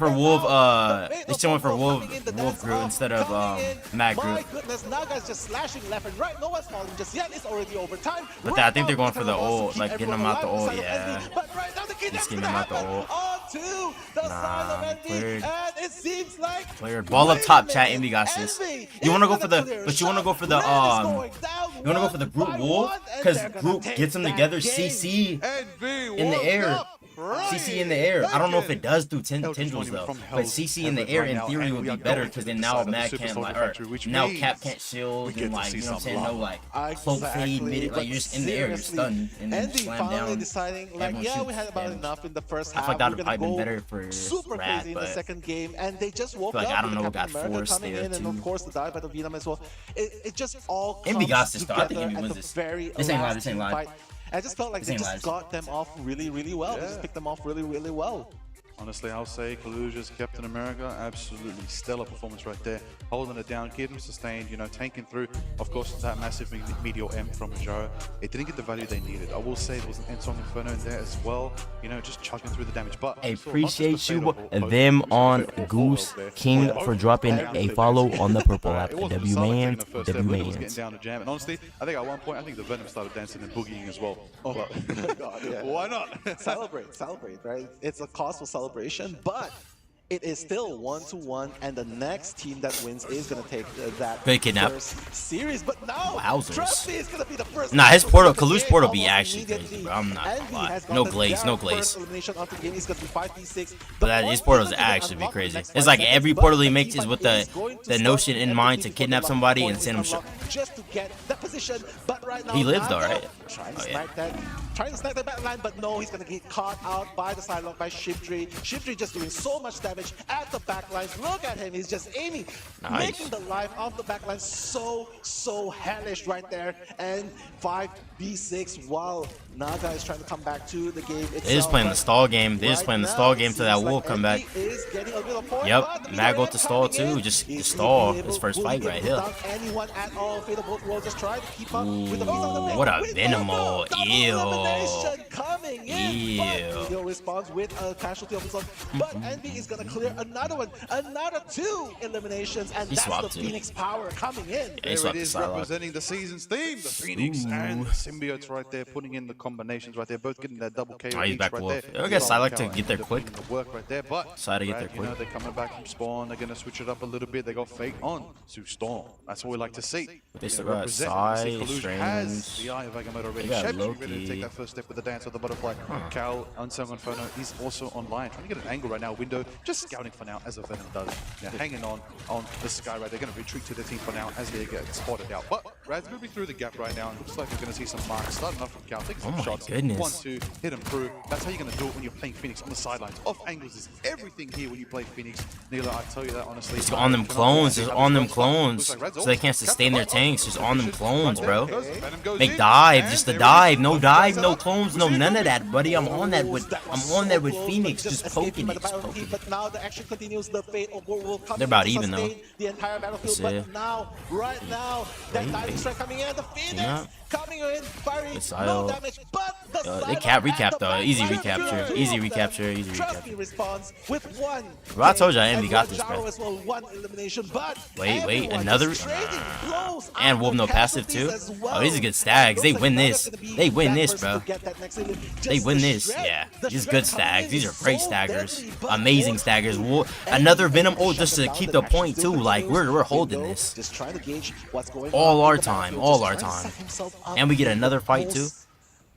for Wolf. They still went for Wolf Groot instead of Mad Groot. darkness. Naga's just slashing left and right. No one's falling just yet. It's already overtime. But I think they're going for the ult, like getting them out the ult, yeah. But right now the Just getting them out the ult. onto the side of Envy, cleared. and it seems like Cleared. Ball up top, chat. Envy got this. You wanna go for the, but you wanna go for the you wanna go for the group wall, because group gets them together. CC in the air. CC in the air. I don't know if it does do tendrils though, but CC in the air in theory would be better because then now Mad can't like, or now Cap can't shield and like, you know what I'm saying? No like cloak fade mid, like you're just in the air, you're stunned and then Envy slam finally down. deciding like, yeah, we had about enough in the first half. I feel like that would We're probably gonna been go better for super Rat, crazy in the but second game, and they just woke like, up. I don't know with what got Captain America forced coming there, in, and of too. course the dive by the Venom as well. It just all Envy comes got this though. I think together Envy at wins the this. very This ain't live. last This ain't live. fight. I just felt like This they ain't just live. got them off really, really well. They just picked them off really, really well. Honestly, I'll say Kaluja's Captain America, absolutely stellar performance right there. Holding it down, keeping sustained, you know, tanking through. Of course, that massive Meteor M from Majaro. It didn't get the value they needed. I will say there was an Ensong Inferno in there as well, you know, just chugging through the damage. But I appreciate you them on Goose King for dropping a follow on the purple app. W man, W man. Getting down to jam, and honestly, I think at one point, I think the Venom started dancing and boogieing as well. Oh God, yeah. Why not? Celebrate, right? It's a cause for celebration, but it is still 1-1, and the next team that wins is gonna take that Good kidnap. first series. But now, Wowzers. trust me, it's gonna be the first. Nah, his portal, Kalu's Kalu's portal be actually crazy, bro. I'm not gonna lie. No glaze, no glaze. But that his portal's actually be crazy. It's like every portal he makes is with the notion in mind to kidnap somebody and send him. Just to get that position, but right now He lives though, Naga right? Trying to Oh, yeah. snipe that, trying to snipe the back line, but no, he's gonna get caught out by the sidelock by Shiftree. Shiftree just doing so much damage at the back lines. Look at him, he's just aiming, Nice. making the life of the back line so hellish right there. And 5v6 while Naga is trying to come back to the game itself. They're just playing the stall game. They're just playing the stall game till that Wolf come back. Yep, Mag got the stall too. Just the stall. His first fight right here. Anyone at all, Fatal Bolt will just try to keep up with the What a Venomo. elimination coming in. Ew. But Meteor responds with a casualty of his own. But Envy is gonna clear another one, another 2 eliminations, and He that's the swapped too. Phoenix power coming in. Yeah, he There swapped it the is, sidelock. representing the season's theme, the Phoenix and the Symbiotes right there, putting in the combinations right there, both getting that double KO Oh, he's each back right Wolf. there. I guess I like to Power get there and quick. putting the work right there, but Side to get there Brad, you know, quick. they're coming back from spawn. They're gonna switch it up a little bit. They got Fate on to Storm. That's what we like to see. They still You know, got represent. Sai, You see Kaluja has Strange. the Eye of Agamotto already. They got Shep's ready to Loki. take that first step with the dance of the butterfly. Cal, Unsung Inferno is also online, trying to get an angle right now. Window just scouting for now, as a Venom does. Now hanging on the sky right. They're going to retreat to the team for now as they get spotted out. But Rad's moving through the gap right now. Looks like we're going to see some marks starting off from Cal. Taking some Oh my shots. goodness. 1-2, hit him through. That's how you're going to do it when you're playing Phoenix on the sidelines. Off angles is everything here when you play Phoenix. Neela, I tell you that honestly. Just on them clones, just on them clones, so they can't sustain their tanks. Just on them clones, bro. Make dive, just the dive, no clones, no none of that, buddy. I'm on that with Phoenix, just poking it, just poking it. But now the action continues. The fate of War will come. They're about to even, though. sustain the entire battlefield. That's But now, right now, that diving strike coming in. The Phoenix coming in, firing, no damage. But the They Psylocke recap at though. the Easy back line recapture, of easy two of recapture, them. easy Trust recapture. me responds with 1. Bro, I told you, Envy And got this, Jaro bro. as well, 1 elimination, but Wait, everyone another? just trading blows And out Wolf the no passive too. casualties as well. Oh, these are good stags. They Looks win like this. Naga's gonna be They win that this, person bro. to get that next elite. They Just win the this. shred. Yeah, The these shred good coming stags. in These are is great so staggers. deadly, but Amazing Wolf staggers. and Another Envy Venom shut ult just them to down. keep The the action point still too. Like continues. we're holding Window this just trying to gauge what's going all on our in the time, battlefield, all just our trying to time. set himself up And we get in another the fight too. most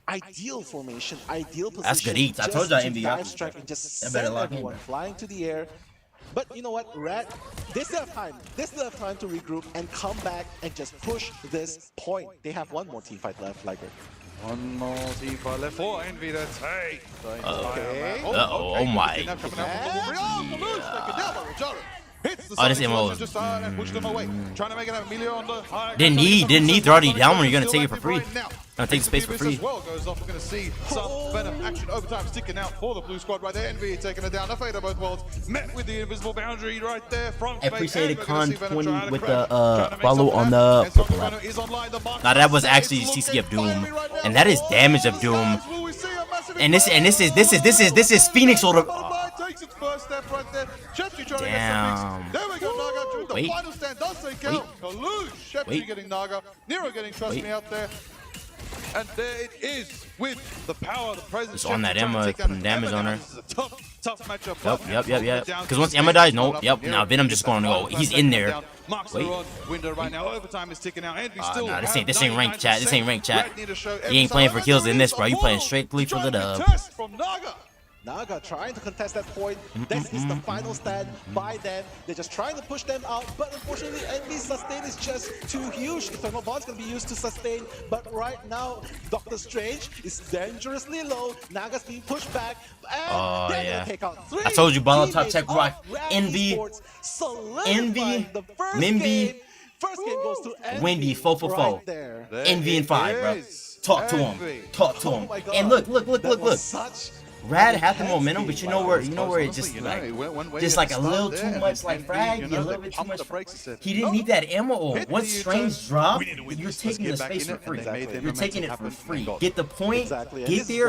Ideal formation, ideal position. That's good eats. I just told y'all to Envy dive got strike and just That better send lock in, everyone bro. flying to the air. But you know what, Red, they still have time. They still have time to regroup and come back and just push this point. They have one more team fight left, Liger. One more team fight left for Envy to take. Okay. Oh my. Oh, this MO is- Didn't need throw it down when you're gonna take it for free. Gonna take the space for free. Well goes off. We're gonna see some Venom action overtime sticking out for the blue squad right there. Envy taking it down. The fate of both worlds met with the invisible boundary right there from I appreciate Fate. it, And we're gonna see Con Venom 20 trying to with crash, the, trying to make follow something on happen. the And so purple Venom app. is online. The mark Now that was is actually looking CC of Doom, fiery right now. and that is damage of Doom. Will we see a massive And this is Phoenix order. Takes its first step right there. Chepsy trying to get some Damn. mix. There we go, Naga with the the Wait. final stand does take out Kalush. Shepty Wait. getting Naga. Nero getting Trust Wait. Me out there. And there it is with the power of the presence. Just on that Shepty trying to Emma, take out putting an damage Emma on now. her. This is a tough matchup. Yep. Because once Emma dies, no. Yep. Now Venom just going to go. He's in there. Wait. Window right now. Overtime is ticking out. Envy Nah, still this ain't have ranked, chat. This ain't ranked, chat. 99%. Need to show You every ain't playing for side. kills in this, bro. You playing Apollo strictly for the trying to dub. contest from Naga. Naga trying to contest that point. This is the final stand by them. They're just trying to push them out, but unfortunately, Envy's sustain is just too huge. Eternal Bond's gonna be used to sustain, but right now, Doctor Strange is dangerously low. Naga's being pushed back, and they're gonna take out 3 I told you, Bala top teammates check of rock. Rad Envy, Esports, solidifying Envy, the first Mimby, game. First game goes to Envy. Wendy, 4 for 4. Right there. Envy and 5, bro. Talk to him. Talk to Oh him. my God. And look. That was such Rad had the momentum, but you know where it just like just like a little too much like frag, a little bit too much. He didn't need that ammo. Once Strange dropped, you're taking the space for free. You're taking it for free. Get the point, get there.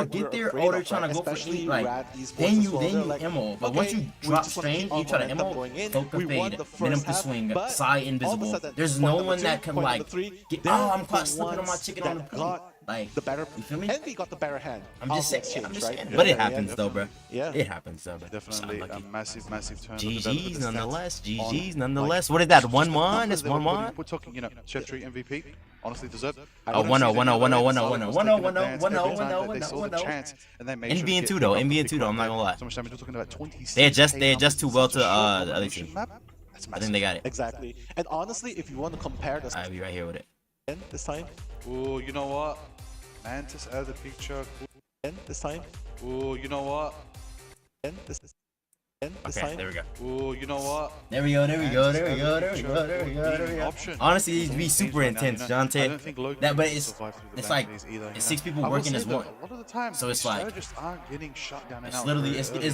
Oh, they're trying to go for 8. Like then you ammo. But once you drop Strange, you try to ammo, Focus fade, Venom can swing, Psy invisible. There's no one that can like get. Oh, I'm caught slipping on my chicken on the point. Like the better, you feel me? Envy got the better hand. I'm just saying, right? But it happens though, bro. Yeah. It happens though, bro. Definitely a massive turn. GG's nonetheless. GG's nonetheless. What is that? 1-1? It's 1-1. We're talking, Chef Tree MVP. Honestly deserved. Oh, 1-0, 1-0. NB and 2 though. NB and 2 though. I'm not gonna lie. So much time we're talking about 26. They adjust too well to the other team. I think they got it. Exactly. And honestly, if you want to compare the I'll be right here with it. this time, Oh, you know what? Mantis out of the picture. this time, Oh, you know what? this Okay, time. there we go. Oh, you know what? There we go. Honestly, these be super intense, Jonte. That, but it's like it's 6 people working as one. So it's like it's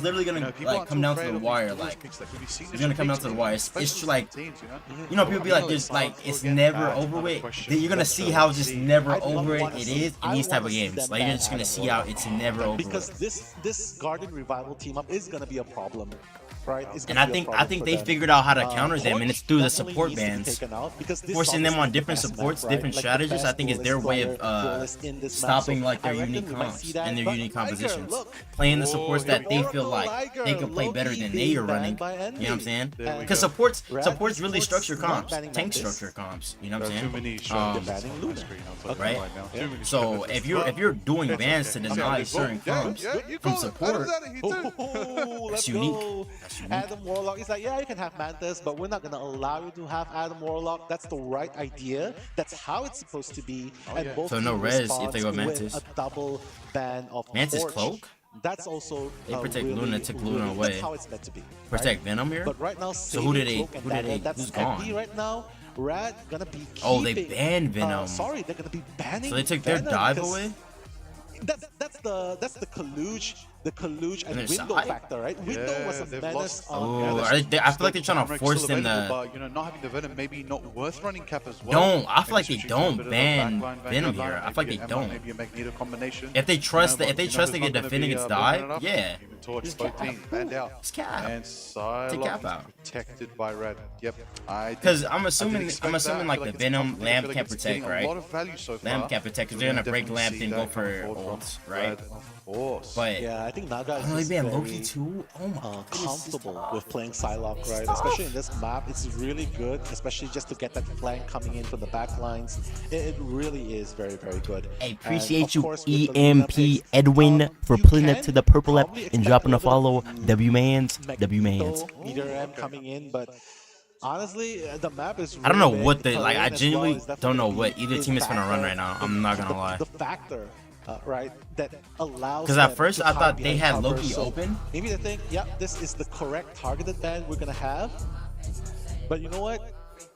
literally gonna like come down to the wire. Like it's gonna come down to the wire. It's like people be like, there's like it's never over with. You're gonna see how just never over it is in these type of games. Like you're just gonna see how it's never over. Because this Guardian Revival team up is gonna be a problem. Right? And I think they figured out how to counter them, and it's through the support bans, forcing them on different supports, different strategies. I think is their way of stopping like their unique comps and their unique compositions, playing the supports that they feel like they can play better than they are running. You know what I'm saying? Because supports really structure comps, tank structure comps. You know what I'm saying? Right? So if you're doing bans to deny certain comps from support, that's unique. Adam Warlock is like, yeah, you can have Mantis, but we're not gonna allow you to have Adam Warlock. That's the right idea. That's how it's supposed to be. And both so no team res if they go responds Mantis. with a double ban of Mantis Torch. cloak? That's also They protect really, Luna, took Luna away. That's how it's meant to be. Protect Venom here? But right now, So who did they? Cloak and Dagger, that's Who's empty gone? right now. Rad gonna be keeping, Oh, they banned Venom. Sorry, they're gonna be banning. So they took their Venom dive because away? That's the Kaluj and their Window side? factor, right? Window was a they've menace lost- on. I feel like they're trying to force them to. But, not having the Venom maybe not worth running cap as well. Don't. I feel like they Maybe don't switching to a bit of a ban backline, Venom backline, here. I feel like maybe they a don't. Maybe a Magneto combination. If they trust You know, that, if they but, trust they who's can not defend gonna be, against backing it dive, up? yeah. Human Torch, Just both cap. teams banned out. Just cap. And Take cap Psylocke out. protected by Red. Yep. Because I'm assuming like the it's Venom something- I Lamp feel like can't it's getting protect, a lot right? of value so Lamp far. can't protect because So they're gonna we're break definitely Lamp see and go that for come forward ults, from right? Red, of course. But Yeah, I think Naga is oh, they just banned very, Loki too. Oh my goodness. comfortable with playing Psylocke, right? Especially in this map, it's really good, especially just to get that flank coming in from the back lines. It really is very, very good. I And appreciate of you, course, with the Luna EMP picks, Edwin, for you putting it can to the purple app probably and expect dropping a little follow. W Mans. Meteor M coming in, but honestly, the map is. I don't know really what big. the like. I Terrain as genuinely well is don't know definitely what either team is gonna run right now. I'm not gonna lie. The factor, right, that allows. Because at them first to I hide thought they behind had cover, Loki so open. Maybe they think, yeah, this is the correct targeted ban we're gonna have. But you know what?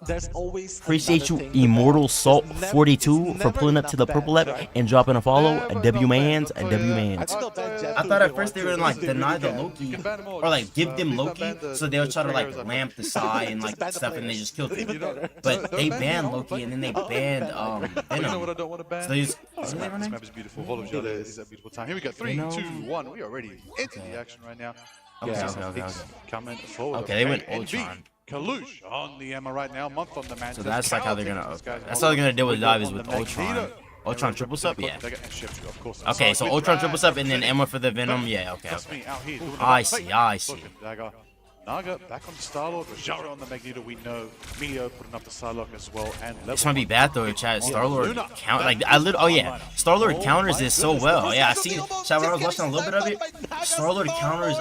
There's always Appreciate you, another thing to Immortal ban. Salt There's never- 42 it's for never pulling up to the enough purple app bans, right? and dropping a follow. Yeah, but W no Mans. bans, W yeah. Mans. I still ban Jet I too thought if at they first they want were to. like They deny really the can. Loki You can ban them all. or like Just, give them please don't Loki, ban the- so they'll the try to like triggers, I lamp the think. Psy and Just like ban the stuff, and they players. just killed Even it. better. But they ban banned them all, Loki and then they but- banned You know what I Venom. don't want to ban? So they just This map is beautiful. Hold of Jada is a beautiful time. Here we go. 3, 2, 1. We are already into the action right now. Okay, I'm okay, seeing some okay, picks okay. coming forward. Okay, they went NV. Ultron. Kalush on the Emma right now, month on the man. So that's like how they're gonna. That's how they're gonna deal with dive is with Ultron. Ultron triple sub, yeah. Okay, so Ultron triple sub and then Emma for the Venom, yeah. Okay, okay. I see, I see. Naga back on Starlord, Rajaro on the Magneto. We know Mio putting up the Psylocke as well, and this might be bad though, chat. Starlord count like oh yeah, Starlord counters this so well. Yeah, I seen chat when I was watching a little bit of it. Starlord counters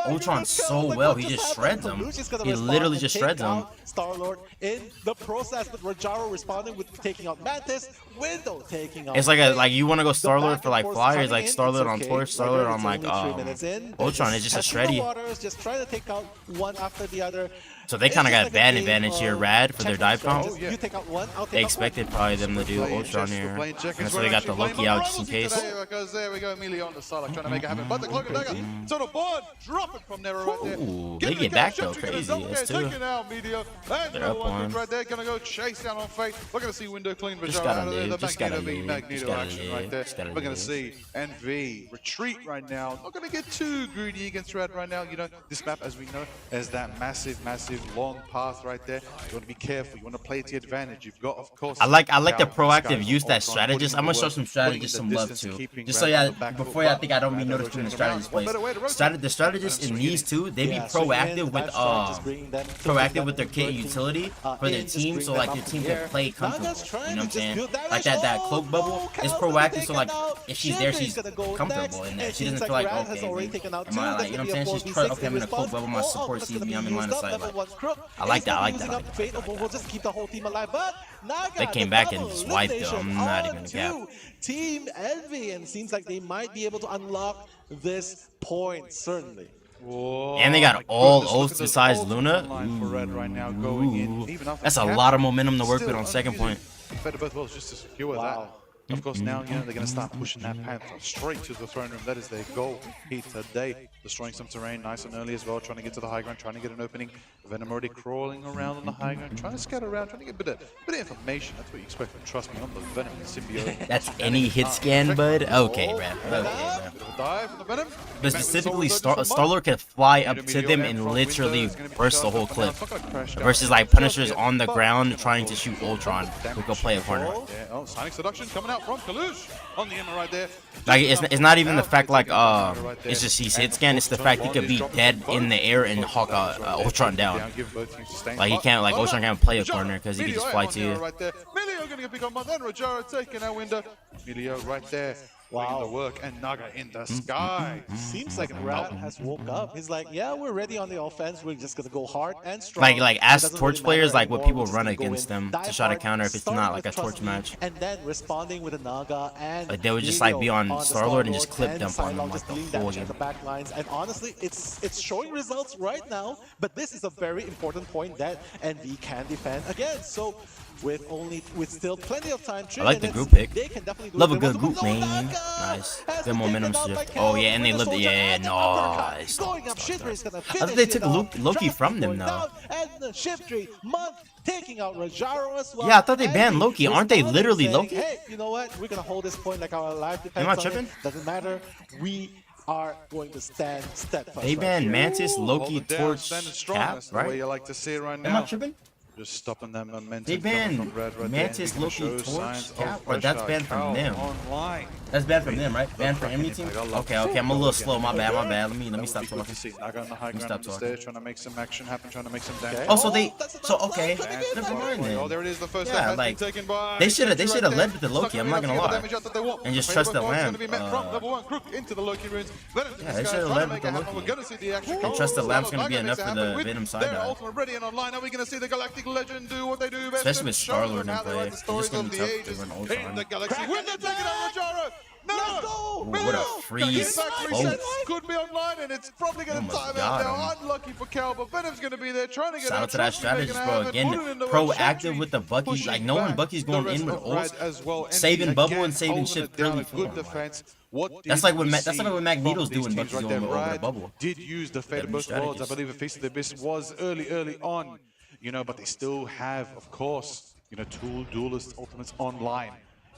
Ultron so well. He just shreds him. He literally just shreds him. Starlord in the process with Rajaro responding with taking out Mantis, Widow taking out. It's like you want to go Starlord for like flyers, like Starlord on Torch, Starlord on like Ultron. It's just a shreddy. Just trying to take out one after the other. So they kind of got a bad advantage here, Rad, for their dive comp. You take out one, I'll take They expected probably them to do Ultron here. And so they got the Loki out just in case. There we go, Emilio on the side, trying to make it happen. But the Cloak and Dagger, it's on the board, drop it from there right there. Ooh, they get back though, crazy. It's two. They're up one. Right there, gonna go chase down on Fate. We're gonna see window clean, but just gotta live, just gotta Magneto action right there. We're gonna see NV retreat right now. Not gonna get too greedy against Red right now. You know, this map, as we know, has that massive long path right there. You want to be careful. You want to play to your advantage. You've got, of course. I like the proactive use that strategist. I'm gonna show some strategists some love too. Just so yeah, before y'all think I don't be noticed when the strategist plays. The strategists in these two, they be proactive with their kit utility for their team, so like their team can play comfortable. You know what I'm saying? Like that cloak bubble is proactive, so like if she's there, she's comfortable in there. She doesn't feel like okay, am I like you know what I'm saying? She's okay, I'm in a cloak bubble. My support sees me. I'm in line of sight. Like, I like that. I like that. We'll just keep the whole team alive, but Naga, they came back and just wiped them. I'm not even gonna cap. Team Envy, and seems like they might be able to unlock this point, certainly. Whoa. And they got all oaths besides Luna. That's a lot of momentum to work with on second point. Better both worlds just to secure that. Of course, now you know they're going to start pushing that Panther straight to the throne room. That is their goal here today. Destroying some terrain nice and early as well, trying to get to the high ground, trying to get an opening. Venom already crawling around on the high ground, trying to scout around, trying to get a bit of information. That's what you expect from, trust me, on the Venom and Symbiote. That's any hit scan, bud? Okay, man. But specifically, Starlord can fly up to them and literally burst the whole clip. Versus like Punishers on the ground trying to shoot Ultron, who can play a corner. Oh, Sonic Seduction coming out from Kalush on the Emma right there. Like it's not even the fact like it's just he's hit scan. It's the fact he could be dead in the air and hawk Ultron down. Like he can't like Ultron can't play a corner because he can just fly to you. Milio gonna get big on then Rajaro taking our window. Milio right there. Wow. The work and Naga in the sky. Seems like Rad has woke up. He's like, yeah, we're ready on the offense. We're just gonna go hard and strong. Like ask Torch players like what people run against them to try to counter if it's not like a Torch match. And then responding with a Naga and like they would just like be on Starlord and just clip dump on them like the whole game. The back lines. And honestly, it's showing results right now. But this is a very important point that Envy can defend again. So with still plenty of time, I like the group pick. Love a good group, man. Nice. Good momentum shift. Oh yeah, and they lived it. Yeah, nice. I thought they took Loki from them though. Taking out Rajaro as well. Yeah, I thought they banned Loki. Aren't they literally Loki? Hey, you know what? We're gonna hold this point like our life depends on tripping? it. Doesn't matter. We are going to stand steadfast. They banned Mantis, Loki, Torch, Cap, right? Way you like to see it right now. Am I tripping? Just stopping them momentum. They banned Mantis, Loki, Torch, Cap, or that's banned from them. That's banned from them, right? Banned from Enemy team. Okay, I'm a little slow. My bad. Let me stop talking. Let me stop talking. Trying to make some action happen. Trying to make some damage. Oh, okay. Never mind then. Oh, there it is. The first yeah, like they should have led with the Loki. I'm not gonna lie, and just trust the Lamb. Yeah, they should have led with the Loki. And trust the Lamb's gonna be enough for the Venom side dive. Are we gonna see the Galactic Legend do what they do best? Especially with Starlord in play, it's just gonna be tough to run Ultron. No! What a freeze! Could be online, and it's probably going to time out now. Unlucky for Cal, but Venom's going to be there trying to get out. Shout out to that strategist, bro. Again, proactive with the Bucky. Like, knowing Bucky's going in with ults, saving bubble and saving shit early for him. That's like what Magneto's doing. Bucky's going over the bubble. Did use the Fate of both worlds. I believe the Feast of the Abyss was early on, you know, but they still have, of course, you know, duelist ultimates online.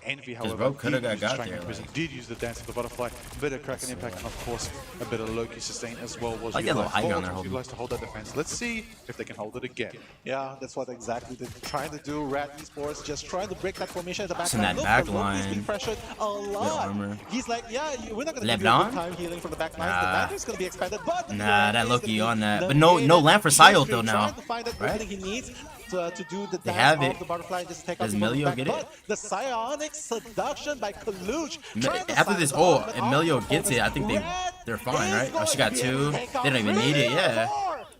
Envy, however, Rogue coulda did use got Strangling there, Prison, like. did use the Dance of the Butterfly, a bit of Kraken impact, and of course, a bit of Loki sustain as well was I get a little utilized. high ground Forward there, was utilized to hold that defense. Let's see if they can hold it again. Yeah, that's what exactly they're trying to do. Red Esports just trying to break that formation at the back in line. that back Look, Loki's being line. pressured a lot. armor. He's like, yeah, we're not going to give you a LeBlanc? good time healing from the back line. The Nah. Lantern's going to be expanded, but the Nah, Lantern that is Loki gonna on be that. the But no main Lamp for Sio Jeffrey though now. trying to find that Right? opening he needs to do the They dance have of it. the butterfly and just take out Does the butterfly Emilio back. get it? But the psionic seduction by Kaluch. After this ult, Emilio gets it. I think they're fine, right? Oh, she got 2. They don't even need it. Yeah.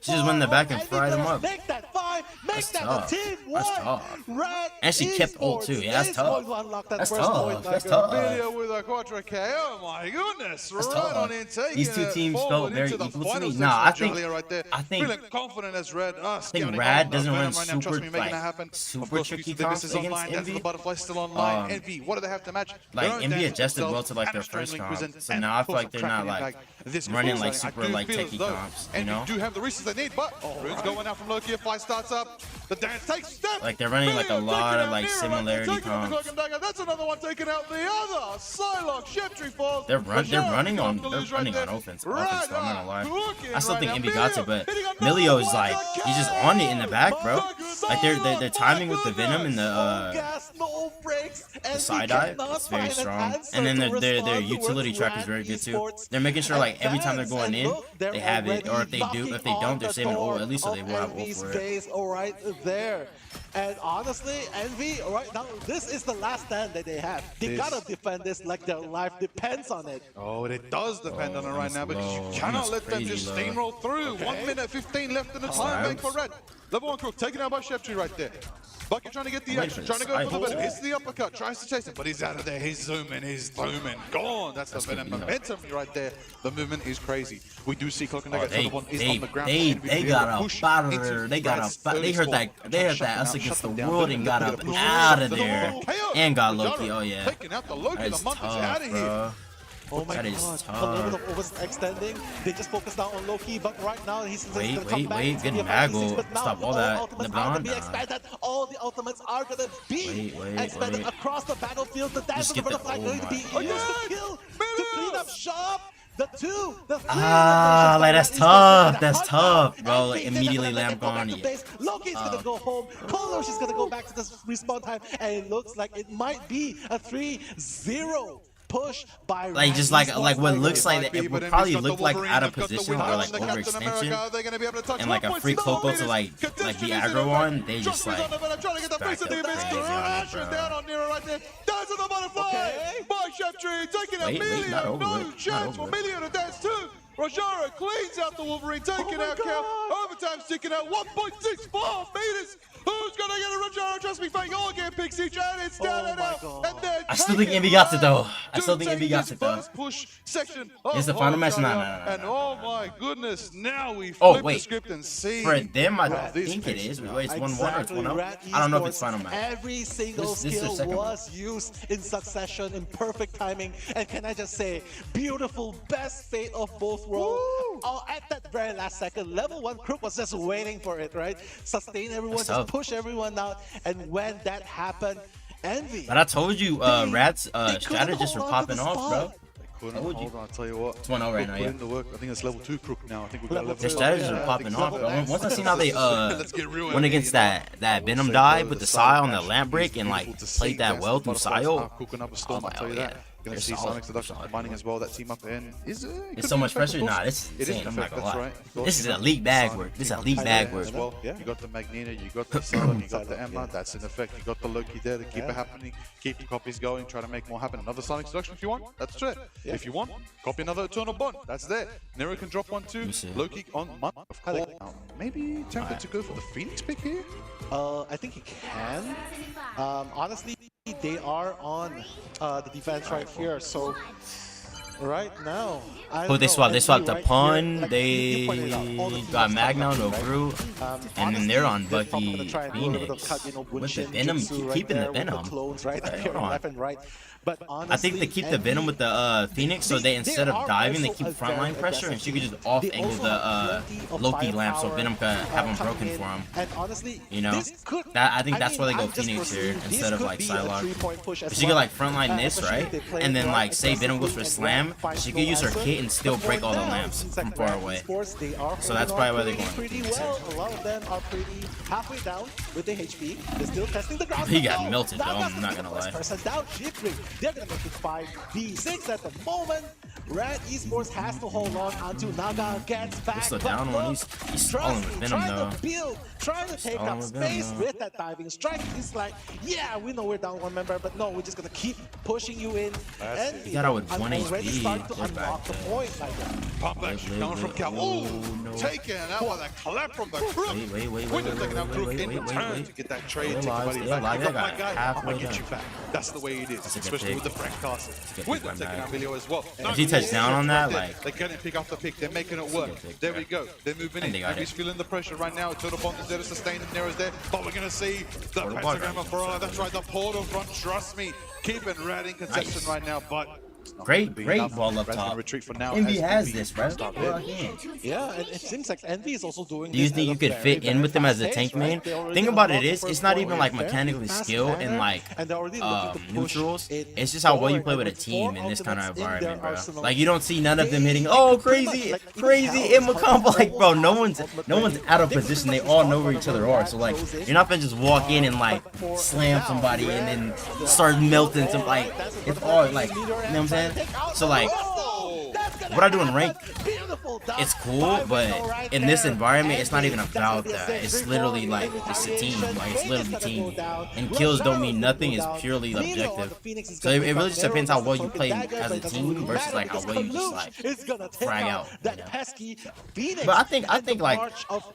She just went in the back and fried him up. Make that 5, make That's that tough. a team That's 1. tough. Red And she kept ult too. Yeah, that's is tough. going to unlock that That's first tough. point, That's like, tough. Emilio with a Quadra KO, oh my goodness, That's right tough. on in, taking These two it teams forward felt very into the equal to final me. section Nah, of I think- Jolly right there. I think- Feeling confident as Red. I think Rad doesn't run super, like, super tricky comps is online. against That's Envy. the Butterfly still online. Envy, what do they have to match? Like, Their own Envy dance adjusted themselves well to, like, and their a first Strangling comp. Prison So and, now I of feel course, like they're the not, Kraken like, impact. This could running, feel like, I super, do like, feel as techie though comps, you Envy know? do have the resources they need, but Rune's going out from Loki. A fly starts up. The dance takes step. Like, they're running, like, a Emilio lot taking of, out like, Nero, similarity taking out the comps. Cloak and Dagger. That's another one taking out the other. Psylocke, Sheptree falls. They're running on offense. offense. Though, I'm not gonna lie. I still think Envy got it, but Milio is like he's just on it in the back, bro. Like they're timing with the Venom and the side dive. It's very strong. And then their utility track is very good too. They're making sure like every time they're going in, they have it, or if they don't, they're saving ult at least, so they will have ult for it. Right there. And honestly, Envy, right now, this is the last stand that they have. They gotta defend this like their life depends on it. Oh, it does depend on it right now because you low. cannot That's let them crazy just low. steamroll through. 1 minute 15 left in the time bank for Red. Level 1 Crook taken out by Sheptree right there. Bucket trying to get the Wait action, for trying to go this. for the Venom. Hits the uppercut, tries to chase him, but he's out of there. He's zooming, gone. That's the Venom good, yeah. momentum right there. The movement is crazy. We do see Cloak and Dagger. They One is on the ground. they got a batter. They heard that us against the world and got up out of there and got Loki. Oh yeah, Taking out the Loki, that's the monk is tough, out of here. bro. Oh my That is god, tough. a little bit of overextending. They just focus down on Loki, but right now he's Wait, gonna come back. wait, It's gonna good be a 5v6, Maggle. but now Stop all that. ultimates are LeBlanc, gonna be nah. expanded. All the ultimates are gonna be expanded wait. across the battlefield. The dance of the get the- butterfly oh going to be my used to kill, to clean up shop. The 2, the 3. Ah, like that's tough. That's tough, bro. Like immediately Lamp gone. Yeah. Loki's gonna go home. Kolosh is gonna go back to the respawn time, and it looks like it might be a 3-0 push by Like just Red like Esports. what looks like it would probably look like out of They've got the position or Wolverine, like they've got Captain overextension. America, they're gonna be able to touch And like a 1.7 free Coco to meters. like be Contestion is aggro in on, effect. they just Josh like is on the Venom, trying to get the back face of the up abyss. crazy on it, Crashes bro. down on Nero right there. Dance of the butterfly Okay. by Sheptree, taking out Wait, not Emilio. over No it, not chance for over it. Emilio to dance too. Rojaro cleans out the Wolverine, taking my out Cal. Overtime sticking out 1.64 meters. Who's gonna get a Rojaro? Trust me, Fang all get Pixie Chan. It's down and my out. God. And then I still think taking Envy got it, though. Rad I still to think Envy take got his it, though. first push section It's the of final match? No, Rojaro. no, no, no, And no, oh my goodness, now we Oh, flip the wait. script and see. For them, I Wow, these think it picks- is. Wait, it's 1-1 or it's Exactly, 1-0. Red I don't know if Esports, it's final match. Every single This is their skill second was used in succession in perfect timing. And can I just say, beautiful, best fate of both worlds. Oh, at that very last second, level 1 Crook was just waiting for it, right? Sustain everyone, That's just tough. push everyone out. And when that happened, Envy. But I told you, Rad's they couldn't strategists were hold on to popping the off, spot. bro. Couldn't Told you. hold on, I'll tell you what. It's 1-0 right now, Put yeah. in the work. I think it's level 2 Crook now. I think we got level Their 2. strategies Yeah, are I popping think off, so. bro. Once I seen how they Let's get real went heavy, against you know? that Venom Say dive though, with the side Psy on the dash lamp is break and like beautiful to played see. that Dance well of through the Butterflies Sio. are cooking up a storm, I I'll was tell you like, oh, that. yeah. Gonna They're see solid, Sonic Seduction they're solid. combining as well. That team up in is It's so much pressure. Nah, this is It is insane. in I'm not effect, gonna that's lie. right. This is elite bag work. This is elite bag work. As well. Yeah. You got the Magnina, you got the Psylocke, you got the Emma. That's in effect. You got the Loki there to keep it happening, keep the copies going, try to make more happen. Another Sonic Seduction if you want. That's it. If you want, copy another Eternal Bond. That's there. Nero can drop one too. see. Loki on Monk, of course. Maybe tempted to go for the Phoenix pick here. I think he can. Honestly, they are on the defense right here. So right now, I Oh, don't they know, swapped. They NC swapped the right pun. here, like They you pointed out, all the teams got are Magna stuck no up, right? Brew, and then they're on they're probably Bucky gonna try and do a little bit of Phoenix cut, you know, with the Bunshin Venom, jutsu right keeping the there with Venom. clones right Okay, here, hold on. left and right. But honestly, I think they keep the Venom with the Phoenix, so they instead of diving, they keep frontline pressure, and she could just off angle the Loki lamp, so Venom could have him broken for him. And honestly, You know, I think that's why they go Phoenix here instead of like Psylocke. She could like frontline this, right? And then like say Venom goes for a slam, she could use her kit and still break all the lamps from far away. So that's probably why they're going pretty Phoenix well. here. A lot of them are pretty halfway down with the HP. They're still testing the ground. He got melted though, I'm not gonna lie. Person down, Shipwreck. They're gonna make it 5v6 at the moment. Red Esports has to hold on until Naga gets back. He's still But down one. look, He's stalling with Venom trying though. to build, trying to take Stalling up with Venom, space though. with that diving strike. It's like, yeah, we know we're down one member, but no, we're just gonna keep pushing you in. And He got out with 1 already HP. starting to They're unlock back the there. point. Like, Pop back coming from Cal. Oh, Oh, no. taken. That was a clap from the Crook. Wait, Windows taking out Crook in return to get that trade. Stay Take alive, buddy stay back. alive. You got They my got guy. halfway I'll get down. you back. That's the way it is, That's a good especially pick. with the Frank Castle. a good Windows pick taking right out now. Emilio as well. If he touched down on that, like- they couldn't pick off the pick. They're making it work. good pick, There yeah. we go. They're moving And in. they got And he's it. feeling the pressure right now. Total Bond is there to sustain the Nero's there. But we're going to see the Portal Bond pentagram of Ferrara. That's right, the portal front. Trust me. Keeping Red in contention Nice. right now, but it's not Great, gonna be great enough. ball up Red's gonna top. retreat for now Envy as has Envy this, bro. stop Well, it. yeah, and it seems like Envy is also doing Do you this think at you a could very, fit in very with them as a fast tank pace, main? right? They already Think about it unlocked the is, it's first not point even in like a very mechanically fast skill manner, and like and they're already looking to push neutrals. it It's just how well you forward, play with a and team in this kind of ultimates in their environment, bro. arsenal. Like you don't see none of them hitting. They Oh, could pretty much, crazy, like, even crazy Cal Emma is combo. Like, bro, probably no one's out of they could position. They pretty all much know start where each other from are. that So like, close in. you're not gonna just walk in and like slam somebody and then start melting some like. It's all like, you know what I'm saying? So like, what I do in rank, it's cool, but in this environment, it's not even about that. It's literally like it's a team. Like it's literally team. And kills don't mean nothing. It's purely objective. So it really just depends how well you play as a team versus like how well you just like frag out. You know? But I think like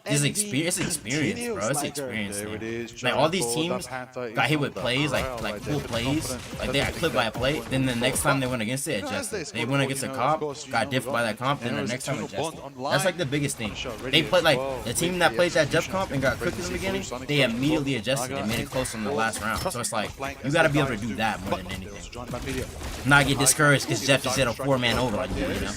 it's experience, bro. It's experience. There it Man. is. Like all these teams got hit with plays, like cool plays. Like they got clipped by a play. Then the next time they went against it, adjusted. They went against a comp, got diffed by that comp. Then the next time adjusted. That's like the biggest thing. They played like the team that played that Jeff comp and got cooked in the beginning. They immediately adjusted and made it close in the last round. So it's like you got to be able to do that more than anything. Not get discouraged because Jeff just hit a 4-man over on you. You know.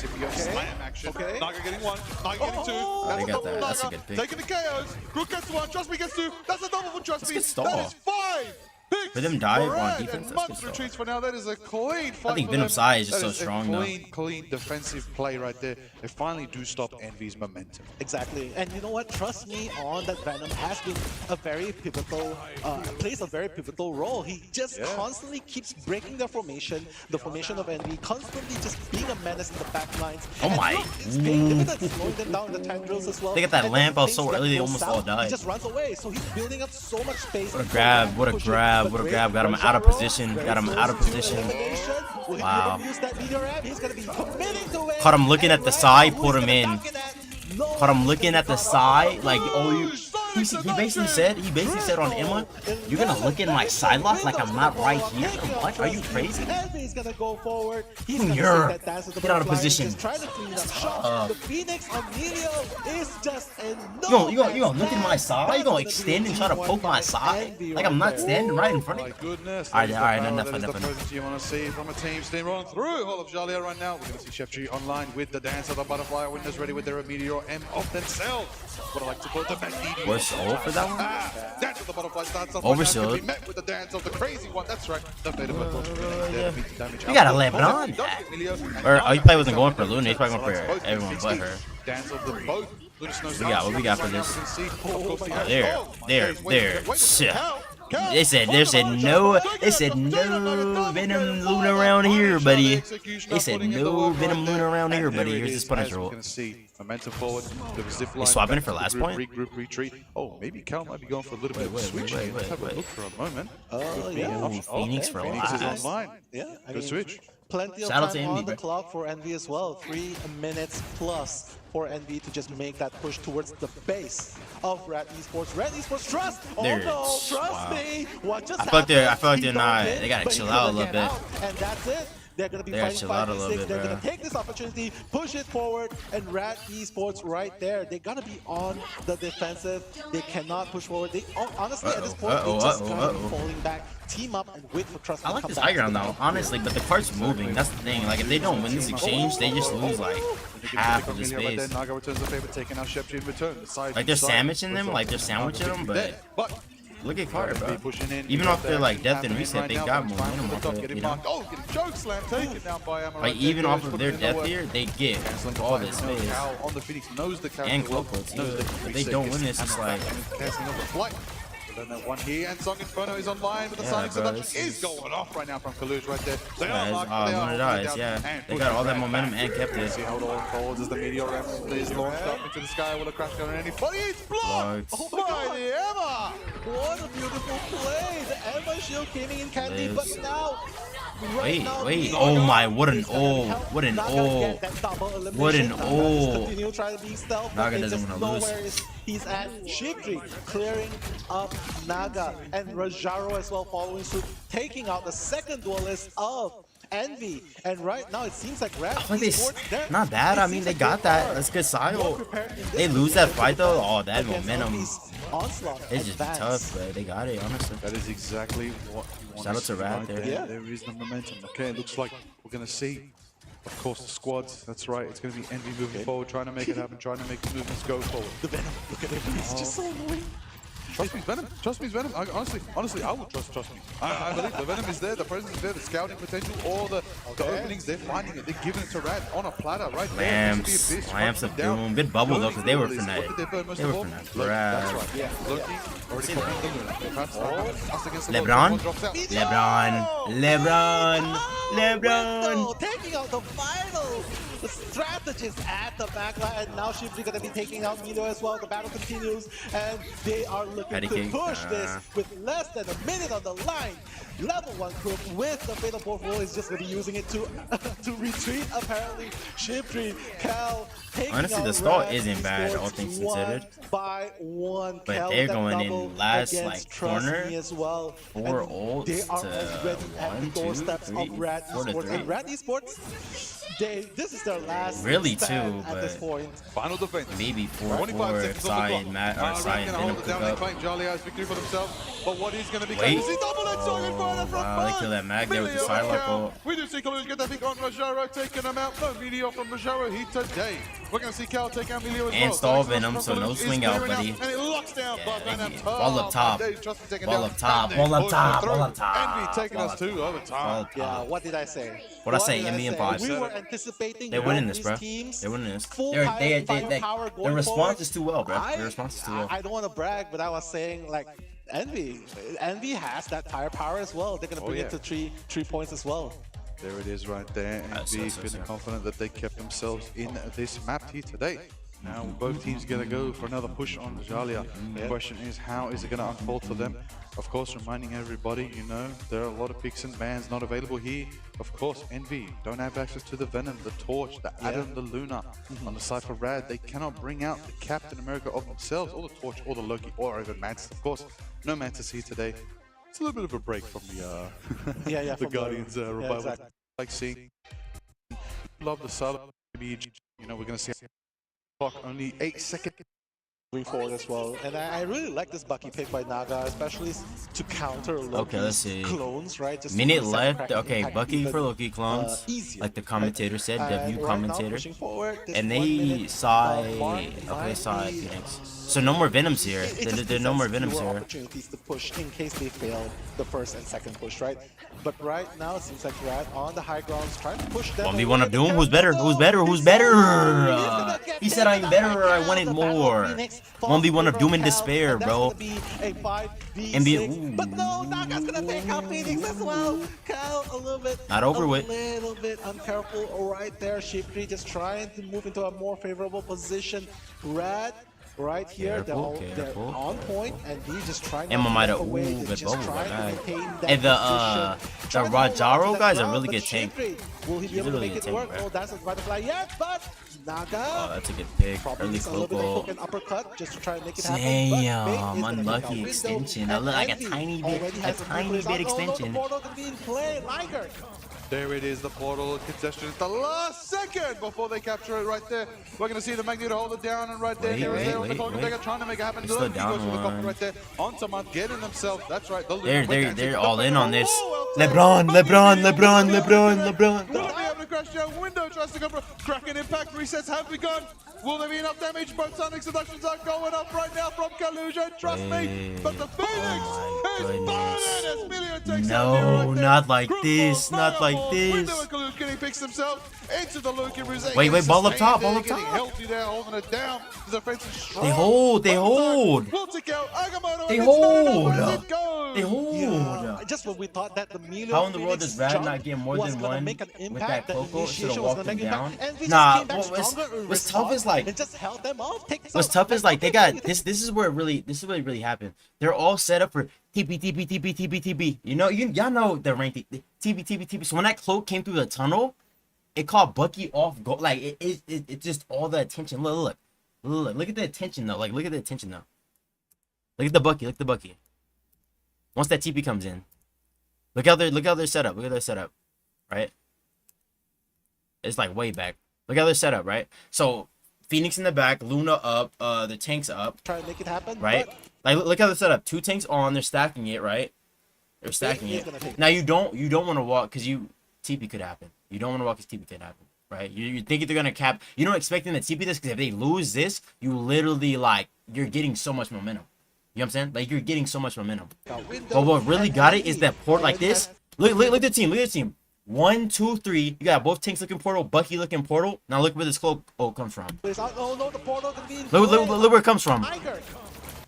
Okay. Naga getting one. Naga getting two. They got that. That's a good pick. Taking the KOs. Crook gets one. Trust me gets two. That's a double for Trust Me. good stall. That is 5 picks. For them dive on Red, defense, and that's Monks good stall. retreats for now. That is a clean fight. I think for Venom's them. side is just That so strong, though. Clean defensive play right there. They finally do stop Envy's momentum. Exactly, and you know what? Trust me on that Venom has been a very pivotal, plays a very pivotal role. He just constantly keeps breaking their formation, the formation of Envy, constantly just being a menace in the back lines. Oh And my. look, it's paying dividends, slowing them down in the tendrils as well. They got that And lamp then out so things that early, they go almost south, all died. He just runs away, so he's building up so much space. What a grab, what a grab, what a grab. Got him out of position, got him out of position. Wow. Caught him looking at the side, pulled him in. Caught him looking at the side, like, oh, you. He basically said on Emma, you're gonna look in my side lock like I'm not right here? What? Are you crazy? He's gonna go forward. He's Get gonna out take that dance with the of butterfly position. and just try to clean up shot. The Phoenix Emilio is just a no. You gonna look at my side? You gonna extend and try to poke my side? Like I'm not standing right in front of you. Goodness. All right, enough. That is the presence you want to see from a team steam rolling through all of Jalia right now. We're going to see Chef G online with the dance of the butterfly. Windows ready with their Meteor M of themselves. What I like to call the Magneto. We're sold for that one? Dance of the butterfly starts off. Oversold. Right now. Can be met with the dance of the crazy one. That's right. The Vader damage. You gotta lamp it on. Or you probably wasn't going for Luna. He's probably going for everyone but her. Dance of the both. What we got for this? There. Shit. They said no Venom Luna around here, buddy. They said no Venom Luna around here, buddy. Here's this Punisher roll. Momentum forward. They swapping it for last point? Regroup, retreat. Oh, maybe Cal might be going for a little bit of switching. Let's have a look for a moment. Phoenix for Phoenix is last. online. Yeah, I Good mean, switch. plenty of Shout out time to on Envy, the bro. clock for Envy as well. 3 minutes plus for Envy to just make that push towards the base of Red Esports. Red Esports trust. Oh There it no, is. trust Wow. me. What just I feel like they're happened? not. He They gotta but chill he out a couldn't little get bit. out, and that's it. They're going to be They gotta fighting chill out a 5v6. little bit, They're going bro. to take this opportunity, push it forward, and Rat Esports right there. They got to be on the defensive. They cannot push forward. They honestly at this point they just gotta be falling back, team up, and wait for Trust. I like this high ground though, honestly, but the cart's moving. That's the thing. Like if they don't win this exchange, they just lose like half of the Right there, space. Naga returns the favor, taking out Shepji in return. Like they're sandwiching them, like they're sandwiching them, but look at Carter, bro. Even off their like death and reset, they got momentum off it, you know. Oh, getting choke slam taken down by Amaranth. Like even off of their death here, they get all this space. Cal on the Phoenix knows the character And well, Coco too. knows the If they don't win this, it's like canceling off the flight. But then that one here, and Song Inferno is online, but the Sonic bro, seduction is going off right now from Kalush right there. They Yeah, are it's, locked, they are one of holding dies, down yeah. and They got all that pushing momentum back. and kept it. See how it all unfolds as the meteor ramp is launched up into the sky with a crash gun and anybody. It's blocked Blocked. by the Emma. What a beautiful play! The Emma Shield came in candy, but Lives. now. Wait, now, wait. Naga Oh my, what an is gonna ult. help What an Naga ult. get that double elimination. What an Naga ult. just continue trying to be stealth, but Naga they doesn't just wanna know lose. where he's at. Shipri clearing up Naga, and Rajaro as well following suit, taking out the second duelist of Envy. And right now it seems like Red I think Esports, they're- not bad. I it mean, seems they like got they that. are That's good more side. prepared in this They lose that fight though. position Oh, that against momentum. Envy's onslaught It's just advance. tough, but they got it, honestly. That is exactly what you want Shout out to see Rad right there. Yeah. There is the momentum. Okay, it looks like we're going to see, of course, the squads. That's right. It's going to be Envy moving forward, trying to make it happen, trying to make the movements go forward. The Venom, look at him, he's just so annoying. Trust me, Venom. Trust me, it's Venom. Honestly, I would trust me. I believe the Venom is there, the presence is there, the scouting potential, all the openings, they're finding it. They're giving it to Rad on a platter right there. Lamps, Lamps of Doom. Good bubble though, because they were Fnatic. They were Fnatic. That's Brad. right. Yeah. Loki already coming in the Luna. Us against the LeBron? Loki. Drops out. LeBron. Window, taking out the final strategist at the backline, and now Shibri gonna be taking out Milo as well. The battle continues, and they are looking Patty to King. push this with less than a minute on the line. Level 1 Crook with the Fatal Portal is just gonna be using it to to retreat. Apparently, Shibri, Cal taking Honestly, out the stall Red isn't bad, all Esports things one considered. by one. But Cal they're with that going in double last, against like, Trust corner. Me as well. 4 And ults they are to already at 1, the 2, doorsteps 3, of Rad 4 to Esports. 3. And Rad Esports, this is their last Really stand too, at this but point. Final defense. Maybe 25 4-4 seconds side on the Matt clock. or side Gonna Venom hold it pick down. They up. claim Jolly has victory for themselves. But what is going to be Wait. is he double that song in front of from Wow, they Bud. kill that Mag there with the Meteor Psylocke count. ult. We do see Kalush get that pick on Rajaro, taking him out. No Meteor from Rajaro here today. We're going to see Cal take out Meteor as And well. stall Sonic Venom, from so no Kalush is swing out, clearing buddy. And it locks down Yeah, Bud Venom. ball up top. Ball up top, ball up top, ball up top. Envy taking Ball us up to top. overtime. Yeah, what did I say? What'd I say? did Envy and say? Five. We were anticipating They're winning both this, bro. these teams They're winning this. full Their firepower going response forward. is too well, bro. Their response is too well. I don't want to brag, but I was saying like Envy has that firepower as well. They're gonna bring yeah. it to three points as well. There it is right there. Envy feeling confident that they kept themselves in this map here today. Now both teams gonna go for another push on Jalia. The question is, how is it gonna unfold for them? Of course, reminding everybody, you know, there are a lot of picks and bans not available here. Of course, Envy don't have access to the Venom, the Torch, the Adam, the Luna. On the side for Rad, they cannot bring out the Captain America of themselves, or the Torch, or the Loki, or even Mantis. Of course, no Mantis here today. It's a little bit of a break from the Yeah, the from Guardians revival. exactly. Like seeing, love the solo. Maybe, you know, we're gonna see clock only 8 seconds. Moving forward as well, and I really like this Bucky pick by Naga, especially to counter Loki's let's see. clones, right? Just Minute to left. crack the Okay, impact Bucky even, for Loki clones. easier, Like the commentator said, And W right now, commentator. pushing forward, this And 1 they minute, side. mark Okay, might side be- Phoenix. So no more Venoms here. It There just are no more presents Venoms fewer here. opportunities to push in case they fail the first and second push, right? But right now it seems like Rad on the high grounds trying to push them. 1v1 away. of Doom. The Who's better? Who's better? Who's He's better? gonna get He said I'm taken better out or I by wanted Cal. The battle more. Phoenix 1v1 of falls Doom and over Cal, despair, and that's bro. gonna be a 5v6. NBA But no, Naga's gonna take out Phoenix as well. Cal a little bit. Not over a with. little bit uncareful right there. Shipri just trying to move into a more favorable position. Rad. Right here, they're on point, and he's just trying to Emma might have away. ooh, They're good just bubble, trying to right. maintain that And the position. Trying to hold on to Rajaro that guys are ground, really but good tank. Shipri, will he be He's able to really make good it tank, work? bro. Oh, that's not butterfly yet, but Naga. Oh, that's a good pick. Probably Early needs a little bit of hook Coco. and uppercut just to try and make it happen. Damn, But Fate is gonna pick out unlucky window, extension. and That looked like a Envy tiny bit- already a has some tiny nucleus bit on. Oh, no, extension. the portal can be in play. Liger There it is, the portal congestion. It's the last second before they capture it right there. We're going to see the Magneto hold it down, and right there, on the Cloak and Dagger trying to make it happen. Still Loki down goes for the one. copy right there. On someone getting themselves. That's right. The They're all in on this. LeBron. LeBron. Will they be able to crash down? Window tries to go for Kraken impact. Resets have begun. Will there be enough damage? Both Sonic seductions are going up right now from Kaluja. Trust me. But the Phoenix is burning as Million takes out Nero right there. Not like Group this. ball, Not like fireball. this. Window and Kaluja picks himself into the Luki Rosé. Wait, ball up top, ball up Getting top. healthy there, holding it down. The defense is strong. They hold. Will take out Agamotto, They and it's not enough hold. as it goes. They hold. Yeah, just when we thought that the Milo How in the world Phoenix does Rad jump not get more was than gonna one make an with impact, that the Coco instead initiation of was gonna walking make an down? impact, and we Nah, just came back what's stronger in tough is response like and just held them off. what's tough is like they got this. This is where it really happened. They're all set up for TP. You know, y'all know the rank TP. So when that Cloak came through the tunnel, it caught Bucky off go. Like it just all the attention. Look at the attention though. Like look at the attention though. Look at the Bucky. Once that TP comes in, look how they're set up. Look at their setup, right? It's like way back. Look how they're set up, right? So Phoenix in the back, Luna up, the tanks up. Try to make it happen, Right? Like look how they're set up. 2 tanks on, they're stacking it, right? They're stacking is it. gonna take- Now you don't want to walk because TP could happen. You don't want to walk because TP could happen, right? You think they're gonna cap. You don't expect them to TP this because if they lose this, you literally like you're getting so much momentum. You know what I'm saying? Like you're getting so much momentum. But what really got it is that port like this. Look at the team. Look at the team. 1, 2, 3. You got both tanks looking portal, Bucky looking portal. Now look where this Cloak comes from. Oh no, the portal can be. Look where it comes from. Tiger.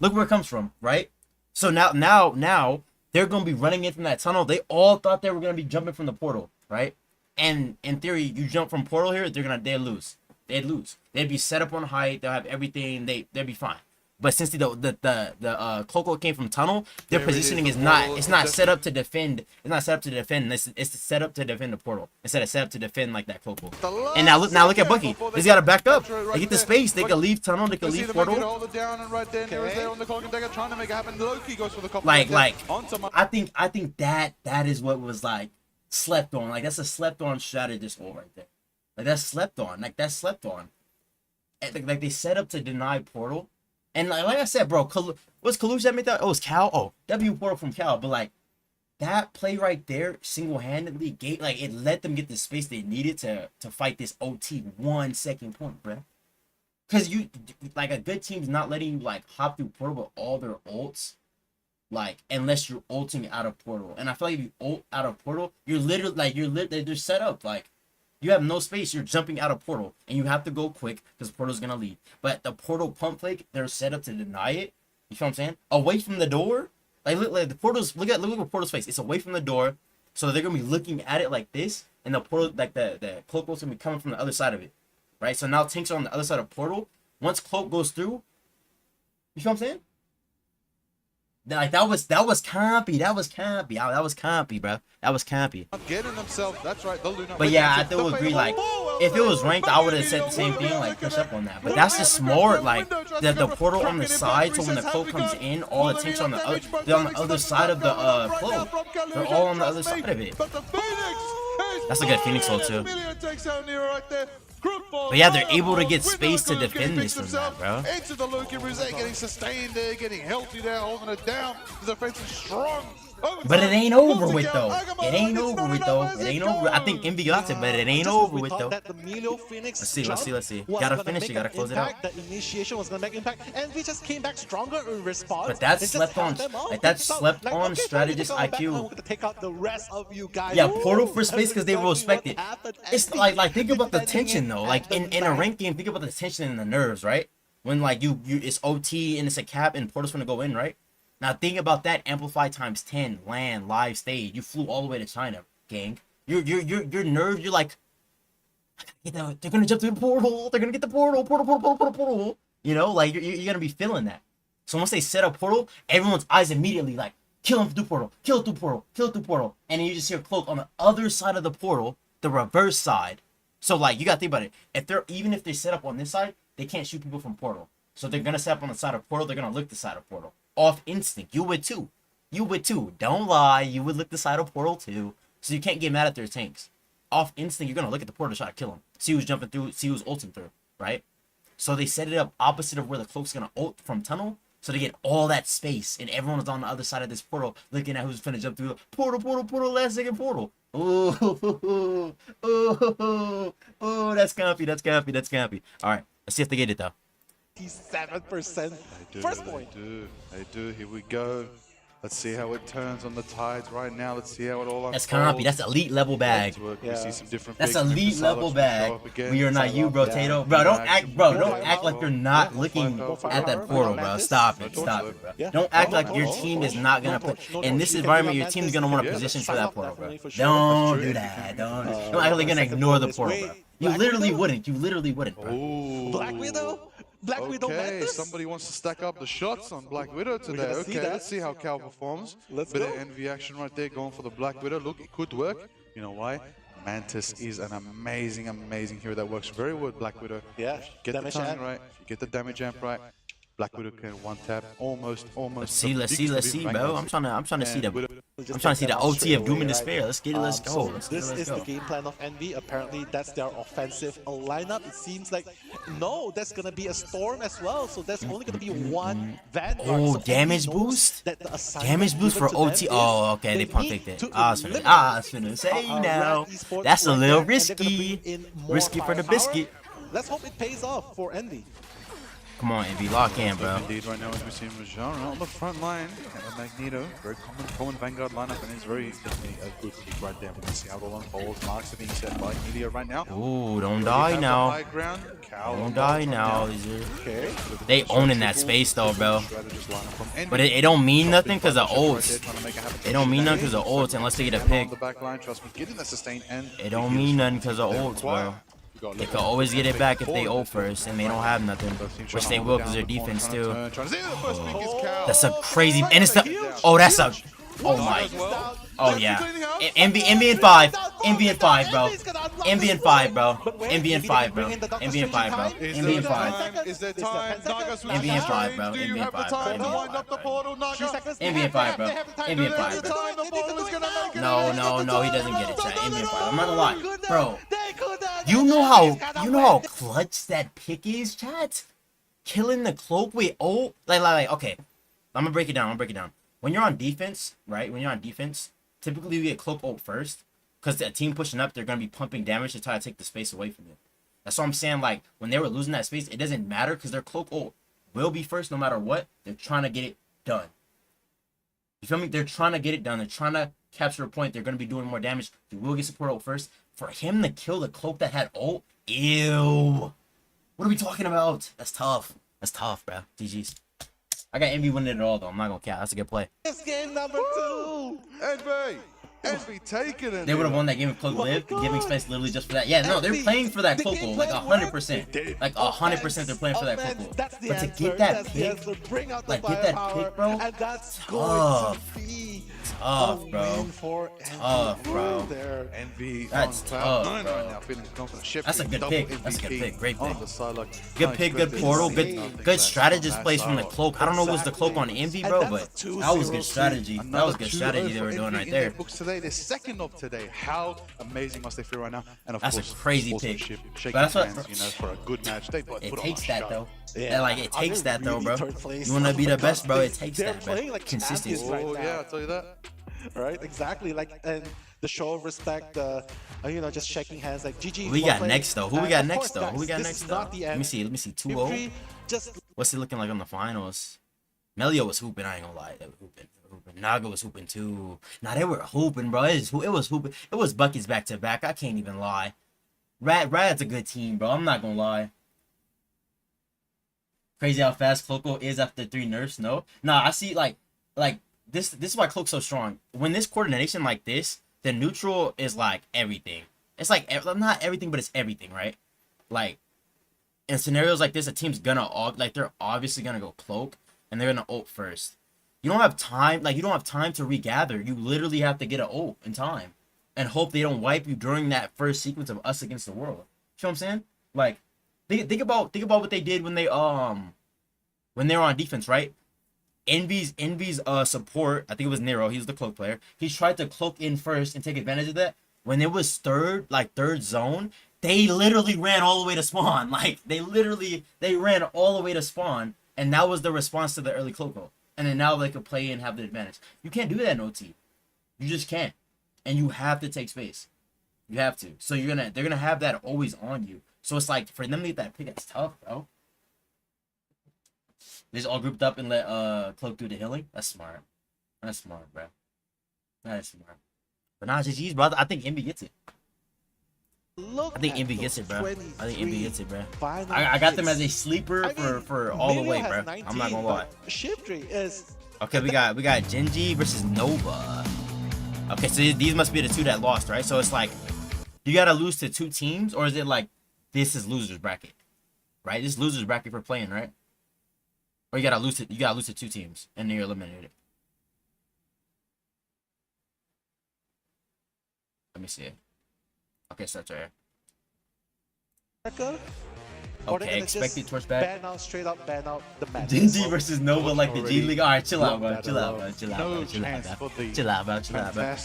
Look where it comes from, right? So now they're gonna be running in from that tunnel. They all thought they were gonna be jumping from the portal, right? And in theory, you jump from portal here, they'd lose. They'd lose. They'd be set up on height. They'll have everything. They'd be fine. But since the Coco came from tunnel, their There it is, positioning the is not. portal It's not is set up to defend. It's not set up to defend. It's set up to defend the portal instead of set up to defend like that Coco. And now look at Bucky. He's got to back up. They get the space. They can leave tunnel. They can leave portal. Hold it down, and right there, Nero's there on the Cloak and Dagger trying to make it happen. Loki goes for the copy. Like on someone. I think that is what was like slept on. Like that's a slept on strategist goal right there. Like that's slept on. Like that's slept on. And, like they set up to deny portal. And like I said, bro, what's Kalush that made that? Oh, it's Cal. Oh, W portal from Cal. But like that play right there, single-handedly it let them get the space they needed to fight this OT 1 second point, bro. Cause you like a good team's not letting you like hop through portal with all their ults, like unless you're ulting out of portal. And I feel like if you ult out of portal, you're literally they're set up like. You have no space. You're jumping out of portal, and you have to go quick because portal's gonna leave. But the portal pump fake, they're set up to deny it. You feel what I'm saying? Away from the door, like the portal's look at portal's face. It's away from the door, so they're gonna be looking at it like this, and the portal like the Cloak gonna be coming from the other side of it, right? So now tanks are on the other side of portal. Once Cloak goes through, you feel what I'm saying? Like that was campy. That was campy, bro. That was campy. Getting themselves. That's right. The Luna. But yeah, I still agree. Like, if it was ranked, I would have said the same thing. Like, push up on that. But that's just smart. Like, the portal on the side, so when the Cloak comes in, all the tanks are on the other. They're on the other side of the Cloak. They're all on the other side of it. That's a good Phoenix ult too. But yeah, they're able to get space to defend this from that, bro. Into the Luki Rosé, getting sustained there, getting healthy there, holding it down. The defense is strong. But it ain't over with though. It ain't over with though. It ain't over. I think Envy got it, but it ain't over with though. Let's see. Gotta finish it. Gotta close it out. The initiation was gonna make impact, and we just came back stronger in response. But that's slept on. Like that's slept on strategist IQ. Take out the rest of you guys. Yeah, portal for space because they will respect it. It's like think about the tension though. Like in a ranked game, think about the tension and the nerves, right? When like you it's OT and it's a cap and portal's gonna go in, right? Now think about that amplified times 10, LAN, live stage. You flew all the way to China, gang. Your nerve. You're like, they're gonna jump through the portal. They're gonna get the portal. You know, like you're gonna be feeling that. So once they set up portal, everyone's eyes immediately like kill him through portal, kill it through portal, kill it through portal, and then you just hear Cloak on the other side of the portal, the reverse side. So like you gotta think about it. Even if they set up on this side, they can't shoot people from portal. So they're gonna set up on the side of portal. They're gonna look the side of portal. Off instinct. You would too. Don't lie. You would look the side of portal too. So you can't get mad at their tanks. off instinct, you're gonna look at the portal, try to kill him. See who's jumping through, see who's ulting through, right? So they set it up opposite of where the cloak's gonna ult from tunnel, so they get all that space, and everyone is on the other side of this portal, looking at who's finna jump through the portal, last second portal. Oh, that's campy. All right, let's see if they get it though. 7% first point. They do. Here we go. Let's see how it turns on the tides right now. Let's see how it all unfolds. That's campy. That's elite level bag. We see some different That's picks. elite level bag. We are not you, bro, Tato. Bro, don't act like you're not looking at that portal, bro. Stop it, bro. Don't act like your team is not gonna put in this environment. Your team's gonna want to position for that portal, bro. Don't do that. Don't act like you're gonna ignore the portal, bro. You literally wouldn't, bro. Black Widow? Black Widow madness? Somebody wants to stack up the shots on Black Widow today. Okay, let's see how Cal performs. Bit of envy action right there, going for the Black Widow. Look, it could work. You know why? Mantis is an amazing hero that works very well with Black Widow. Yeah, Get the timing right, get the damage amp right. Black Widow can one tap, almost. Let's see, bro. I'm trying to see the OT of Doom and Despair. Let's get it. Let's go. This is the game plan of Envy. Apparently, that's their offensive lineup. It seems like that's gonna be a Storm as well. So there's only gonna be one Vanguard. Oh, so damage boost. Damage boost for OT. Oh, okay. They pump faked it. I was finna say now. That's a little risky. Risky for the biscuit. Let's hope it pays off for Envy. Come on, Envy, lock in, bro. Indeed, right now as we see Rajara on the front line, and Magneto, very common Vanguard lineup, and it's very definitely a good pick right there. We can see how it all unfolds. Marks are being set by Media right now. Ooh, don't die now. Don't die now. Okay. They owning that space though, bro. But it don't mean nothing because of ults. It don't mean nothing because of ults unless they get a pick. It don't mean nothing because of ults, bro. They can always get it back if they ult first and they don't have nothing, which they will because their defense too. Oh, that's a crazy, and it's the, oh that's a, oh my, oh yeah, MB and 5, MB and 5, bro, MB and 5, bro, MB and 5, bro, MB and 5, bro, MB and 5, Is there time? MB and 5, bro, MB and 5, MB and 5, bro, MB and 5, bro. No, he doesn't get it, chat. MB and 5. I'm not gonna lie, bro. You know how clutch that pick is, chat? Killing the cloak with ult, like okay. I'm gonna break it down. When you're on defense, right? When you're on defense, typically you get cloak ult first, because the team pushing up, they're gonna be pumping damage to try to take the space away from you. That's what I'm saying. Like when they were losing that space, it doesn't matter because their cloak ult will be first no matter what. They're trying to get it done. You feel me? They're trying to get it done. They're trying to capture a point. They're gonna be doing more damage. You will get support ult first. For him to kill the cloak that had ult, ew. What are we talking about? That's tough. That's tough, bro. GG's. I got Envy winning it all, though. I'm not gonna count. That's a good play. It's game number 2. Envy taking it. They would have won that game if Cloak lived, giving space literally just for that. Yeah, no, they're playing for that Cloak ult, like 100%. Like 100% they're playing for that Cloak ult. But to get that pick, like get that pick, bro, tough, bro. Tough, bro. Envy That's tough, bro. That's a good pick. That's a good pick. Great pick. Good pick, good portal, good strategist plays from the cloak. I don't know if it was the cloak on Envy, bro, but that was good strategy. That was good strategy they were doing right there. The second of today. How amazing must they feel right now? And of that's course, a crazy pick. But that's what for a good match. They it takes that though. Yeah, like it takes that though, bro. You wanna be the best, bro? It takes that, bro. Consistency. Oh yeah, I'll tell you that. Right, exactly. Like, and the show of respect, just shaking hands, like GG. Who we got next though? Who we got next though? Let me see. 2-0. What's it looking like on the finals? Melio was hooping. I ain't gonna lie, they were hooping. Naga was hooping too. Nah, they were hooping, bro. It was hooping. It was buckets back to back. I can't even lie. Rad's a good team, bro. I'm not gonna lie. Crazy how fast Cloco is after 3 nerfs. No, I see like this is why Cloak's so strong. When this coordination like this, the neutral is like everything. It's like not everything, but it's everything, right? Like in scenarios like this, a team's gonna they're obviously gonna go Cloak and they're gonna ult first. You don't have time, you don't have time to regather. You literally have to get an ult in time and hope they don't wipe you during that first sequence of us against the world. You know what I'm saying? Like, think about what they did when they were on defense, right? Envy's support, I think it was Nero, he was the cloak player. He tried to cloak in first and take advantage of that. when it was third zone, they literally ran all the way to spawn. Like they ran all the way to spawn, and that was the response to the early Cloco. And then now they could play and have the advantage. You can't do that in OT. You just can't. And you have to take space. You have to. So they're gonna have that always on you. So it's like for them to get that pick, that's tough, bro. They just all grouped up and let Cloak do the healing. That's smart. That's smart, bro. That is smart. But nah, GG's, bro. I think Envy gets it. I think Envy gets it, bro. I think Envy gets it, bro. I got them as a sleeper for all the way, bro. 19, I'm not gonna lie. Shiftry is okay. We got Gen.G versus Nova. Okay, so these must be the two that lost, right? So it's like you gotta lose to 2 teams, or is it like this is losers bracket, right? This is losers bracket for playing, right? Or you gotta lose to 2 teams and then you're eliminated. Let me see. Okay, so that's right here. Okay, expected torch back. Ban out, straight up ban out the match. Gen.G versus Nova like the G League. Alright, chill out, bro. Chill out, bro. Chill out, bro. Chill out, bro. Chill out, bro. Chill out, bro.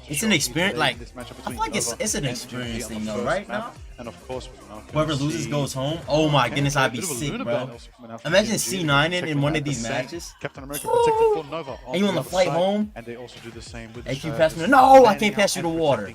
It's an experience, like, I feel like it's an experience thing, though, right now? And of course, whoever loses goes home. Oh my goodness, I'd be sick, bro. Imagine C9 in one of these matches. Captain America protected for Nova. And you want to flight home? And they also do the same with AQ pass me. No, I can't pass you the water.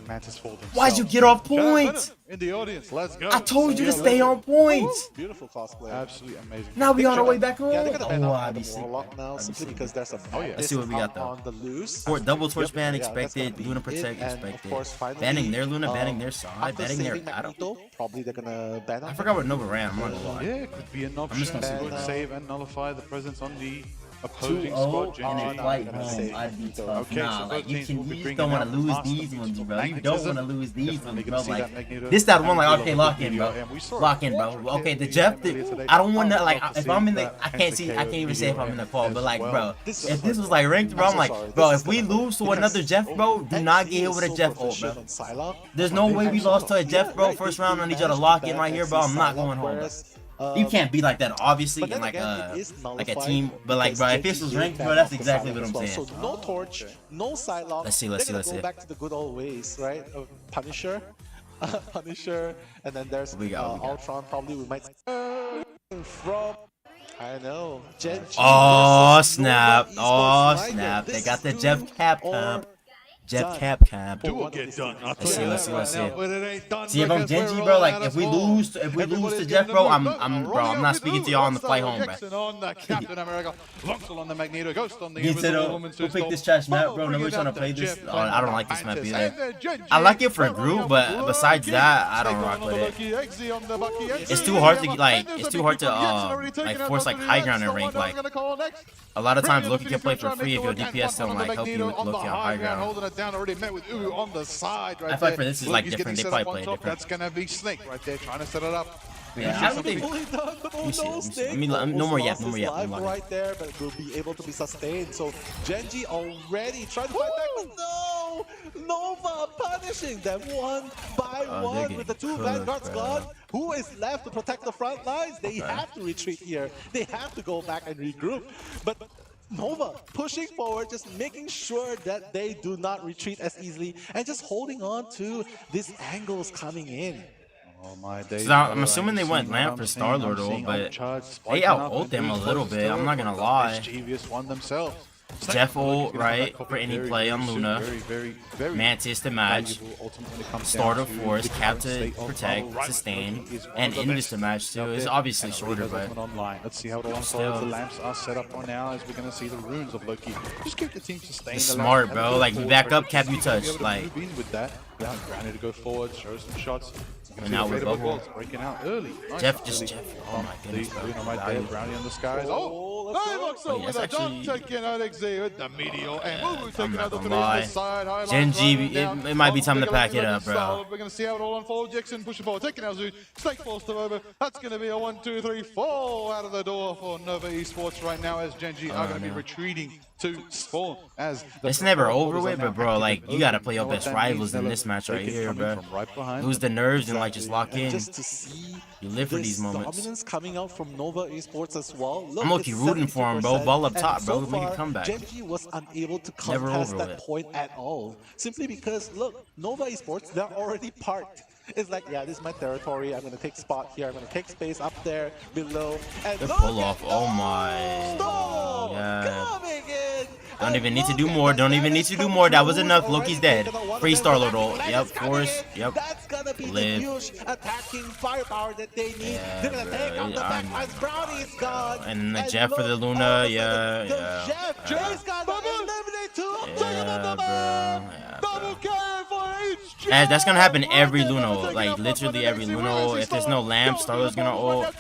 Why'd you get off point? In the audience, let's go. I told you to stay on point. Beautiful cosplay. Absolutely amazing. Now we on our way back home. Yeah, they're gonna ban Oh, out I'd be the sick. Warlock now simply because there's a Let's see what we got though. on the loose. For double torch ban Yeah, that's expected, gonna be Luna it. protect And of expected. course, finally, Banning their Luna, banning their side, after banning their saving Adam. Magneto, probably they're gonna ban out. I forgot what Nova ran. I'm not gonna lie. Yeah, it could be an I'm just option. gonna Would say save and nullify the presence on the opposing 2-0 squad. and Gen.G. then flight gonna home. say I'd be tough. Okay, Nah, so like both you teams will be just bringing don't want out to lose master these ones, bro. You don't magnetism. want to lose these Definitely ones, gonna bro. see Like that Magneto this that one, and like Willow okay, with lock the in, bro. video, and we saw Lock in, bro. Patrick Okay, the in Jeff. earlier today. I don't want to I would like love to if see I'm in the. that I can't see. I can't even say if I'm in the call, as but like, well. bro, This if is this was like ranked, bro, I'm like, sorry, bro, this if we is lose to because another Jeff, bro, do not get hit with a Jeff ult, bro. There's no way we lost to a Jeff, bro. First round, I need y'all to lock in right here, bro. I'm not going home, bro. You can't be like that, obviously, in like a team. But like, bro, if this was ranked, bro, that's exactly what I'm saying. So no torch, no sidelock. Let's see. Go back to the good old ways, right? Of Punisher, Punisher, and then there's We got. Ultron. Probably we might from. I know. Gen.G Oh versus snap! Nova Oh Esports right snap! there. They This got the is Jeff do Cap or comp. Jeff done. Cap comp. Do or get done. Let's see. See if I'm Gen.G, bro. Like if we lose to Jeff, bro, I'm not speaking to y'all on the flight home, bro. He said, "Who picked this trash map, bro? Nobody's trying to play this. Oh, I don't like this map either. I like it for a group, but besides that, I don't rock with it. It's too hard to like. It's too hard to like force like high ground and rank. Like a lot of times, Loki can play for free if your DPS don't like help you with Loki on high ground. Already met with Uwu on the side right I feel like for this is like Loki's different. They getting set probably up play on top. different. That's gonna be Snake right there trying to set it up. Yeah, I don't think. Let me see. No more yet. No more yet. Right there, but will be able to be sustained. So Gen.G already trying to fight back, but no! Nova punishing them one by one with the 2 Vanguard squad. Who is left to protect the front lines? They have to retreat here. They have to go back and regroup. But Nova pushing forward, just making sure that they do not retreat as easily and just holding on to these angles coming in. Oh my days. So I'm assuming they went lamp for Star-Lord ult, but they out-ult them a little bit. I'm not gonna lie. Mischievous one themselves. Jeff ult, right, for any play on Luna. Mantis to match. Starter Force, Cap to protect, sustain, and Indus to match too. It's obviously shorter, but let's see how it all unfolds. The lamps are set up right now as we're gonna see the runes of Loki. Just keep the team sustained. it's smart, bro. Like you back up, Cap, you touch. Like with that, yeah, Granny to go forward, show some shots. And now we're bubble. Breaking out early. Nice Jeff, early. Jeff. Oh my goodness, bro. Right there, Brownie on the skies. Oh, let's go. with a jump taking out XZ with the meteor and Wuwu taking out the gonna lie. side. Gen.G, it might be time to pack it up, bro. We're gonna see how it all unfolds. Jackson pushing forward, taking out Zoo. Snake forced him over. That's gonna be a 1, 2, 3, 4 out of the door for Nova Esports right now as Gen.G are gonna be retreating to spawn as it's never over with, but bro, like you gotta play your best rivals in this match right here, bro. Lose the nerves and like just lock in. Just to see You live for these moments. dominance coming out from Nova Esports as well. I'm low-key rooting rooting for him, bro. 100%, Ball up and top, bro. so Make a far, comeback. Gen.G was unable to Never contest over that with. point at all. Simply because, look, Nova Esports, they're already parked. It's like, yeah, this is my territory. I'm going to take spot here. I'm going to take space up there, below. And The look pull at off. Oh my Stolo god. coming in. Don't And even need to look do at more. that Don't even need to do more. That was enough. Loki's dead. Free Star-Lord ult. Yep, force. Yep. That's gonna be Live. the huge attacking firepower that they need. Yeah, They're gonna take bro. out the I backlines. Brownie's gone. And the Jeff for the look, Luna. all of a Yeah, sudden, the yeah. Jeff, Jay's gonna eliminate two. Yeah, bro. Yeah, Double bro. kill for each That's gonna happen every Luno, Luno. Like, literally every Luno. If there's no lamp, Star-Lord's gonna ult.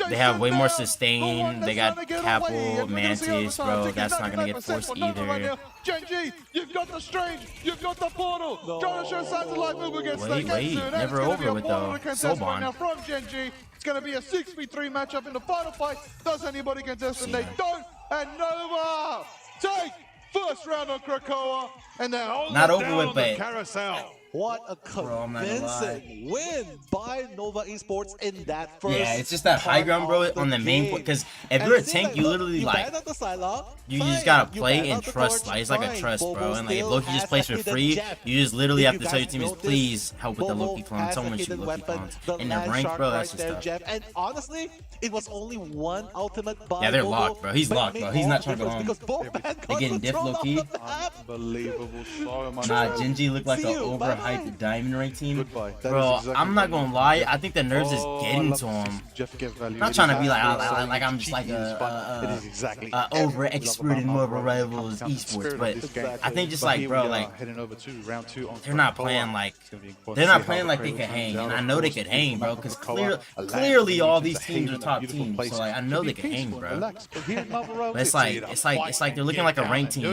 They have way more sustain. They got Capel, Mantis, bro. That's not gonna get forced either. Gen.G, you've got the Strange, you've got the Portal. Trying to show signs of life move against Wait, never over with though. Soban. Now from Gen.G, it's going to be a 6v3 matchup in the final fight. Does anybody contest them? They don't. And Nova take first round on Krakoa, and they're holding Not it over down with, on the but- carousel. What a I'm not gonna convincing win by Nova Esports in that first. Yeah, it's just that high ground, bro, part of on the main point. game. Because if And you're a see, tank, like, you look, literally you like. ban out the Psylocke, You fine. just gotta You play ban and out the trust. Torch, Like, it's like a fine. trust, bro. Bobo And like, if still Loki just has plays a for hidden free, gem. you just literally If have to you tell your guys teammates, notice, please help with the Bobo Loki clone. has Someone a shoot hidden Loki weapon, clones. the In the Land rank, Shark bro, right that's just there, tough. Jeff. And honestly, it was only one ultimate by Yeah, they're Bobo, locked, bro. He's but locked, made bro. He's all not the trying to go difference home. because both They're getting diff control low-key. of the map. Unbelievable. So much. Nah, Gen.G looked like See an you. Bye-bye. overhyped diamond rank team. Goodbye. That Bro, is exactly I'm not what gonna lie. I think the nerves is Oh, I getting love to to see him. Jeff get value. Not It trying is to be like absolutely like I'm just cheeky, like it is fun. It is exactly over everything expert in about Marvel Marvel Rivals comes down to the esports, spirit of but this game. I think just But like, here bro, we are, like heading over to round 2 on they're not Krakoa. playing like It's gonna be important they're to not see playing how like the they Krakoa could hang, turns out. and I Of know they course, could the hang, bro. map of Because Krakoa, a land clearly all that these leads teams to are haven, a top beautiful teams, place so like I know to be they could hang, peaceful and bro. relaxed. But here in Marvel Rivals, But it's like they're looking like a ranked team.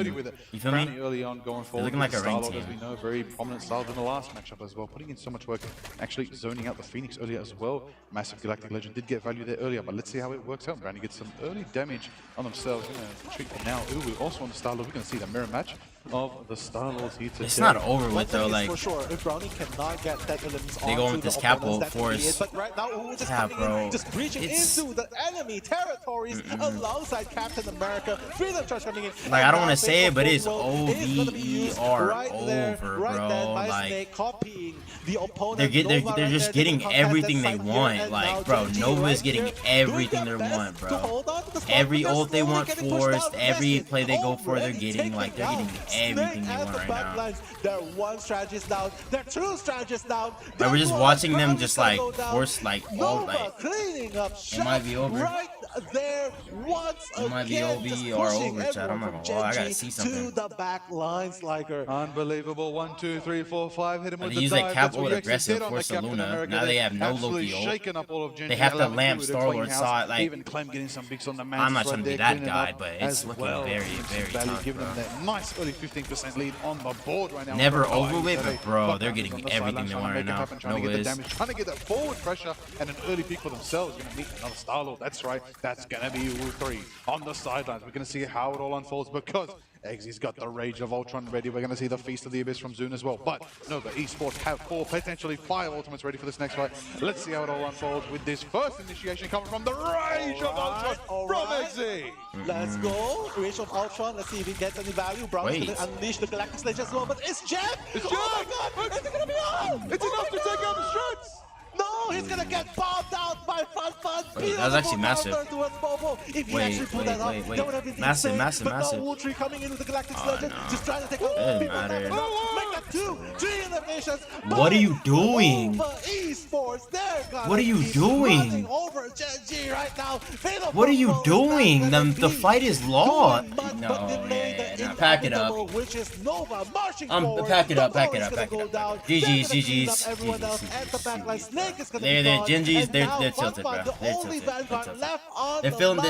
You feel me? Early on, going forward, looking like a ranked Star-Lord, as we team. know, very prominent style in the last matchup as well, putting in so much work, actually zoning out the Phoenix earlier as well. Massive Galactic Legend did get value there earlier, but let's see how it works out. Brownie gets some early damage on themselves. Gonna treat them now. Ooh, also on the Star-Lord, we're gonna see the mirror match of the Star-Lords here today. It's not over One with thing though. is like for sure, if Brownie cannot get that elements They go onto with this the Capel opponents, that would be force. it. But right now, Uwu just Yeah, coming bro. in, just breaching It's- into the enemy territories alongside Captain America. Freedom Charge coming in. Like, I don't wanna And say it, but it's Fatal Football is gonna be used OVER, right there, right bro. then by Like, Snake, copying the opponent. they're Nova they're right just there, getting can contest everything that they side here, want. and Like, now bro, Gen.G Nova's right getting here, everything doing they their want, best to bro. hold on to the spot, Every but they're ult they slowly want getting pushed forced, down. every Messi play they go for, they're already getting. Like, they're taken getting down. everything Snake they at want the right back now. lines. Their one strategist down. Their two strategists down. Like, we're just Their watching them one just gonna like go down. force like all Nova like cleaning up shop might be over. right there once It might be again, OB just or pushing over, chat. I'm everyone not from gonna lie, I gotta Gen.G see to something. the back lines, Liger. Unbelievable. 1, 2, 3, 4, 5. Hit him But with they the use that dive. Cap That's what ult we actually aggressive did on force the Captain Luna. America Now there. they have no Absolutely Loki ult. shaking up all of Gen.G. They have to allowing lamp Drew to Star-Lord clean house. side, like- Even Clem getting some bigs on the man. I'm not trying to be that guy, but it's as looking well. very, Some very value, tough, giving them bro. that nice early 15% lead on the board right now. Never Krakoa over with, today. but bro, Lockdown they're is getting on the everything sidelines, they trying to want make right it now. happen, trying to No get the whiz. damage, trying to get that forward pressure and an early peak for themselves. Going to meet another Star-Lord. That's right. That's going to be Uwu 3 on the sidelines. We're going to see how it all unfolds because Eggsy's got the Rage of Ultron ready. We're going to see the Feast of the Abyss from Zune as well. But Nova Esports have 4, potentially 5 ultimates ready for this next fight. Let's see how it all unfolds with this first initiation coming from the Rage of Ultron from Eggsy. Let's go. Rage of Ultron. Let's see if he gets any value. Brown's Wait. gonna unleash the Galactic Sledge as well. But it's Jeff! It's Oh Jeff! my god! Is it gonna be on? It's enough to take out the Struts. No, he's gonna get bombed out by Fun. Wait, that was actually massive. Towards Bobo. If he Wait, actually pulled that wait, off, wait. that would have been Massive, insane. massive, but massive. no, Wutri coming in with the Galactic Oh, Sledge, no. just trying to take out Doesn't people. matter. Make that 2, 3 eliminations. What are you doing? Nova Esports, they're gonna What are you keep doing? running over Gen.G right now. Fatal What are you Football is not doing? gonna The be fight is lost. doing much, No, but they made yeah, the no, pack it up. inevitable, which is Nova marching forward. Pack it up, The pack ball it is up, gonna pack it go up, down. pack it up. They're GG's, gonna clean up GG's, everyone else GG's, at the back line. GG's. Snake is gonna They're be gone. Gen.G's, And they're now tilted, bro. Fun, the They're only tilted. Vanguard They're tilted. left on They're the feeling line.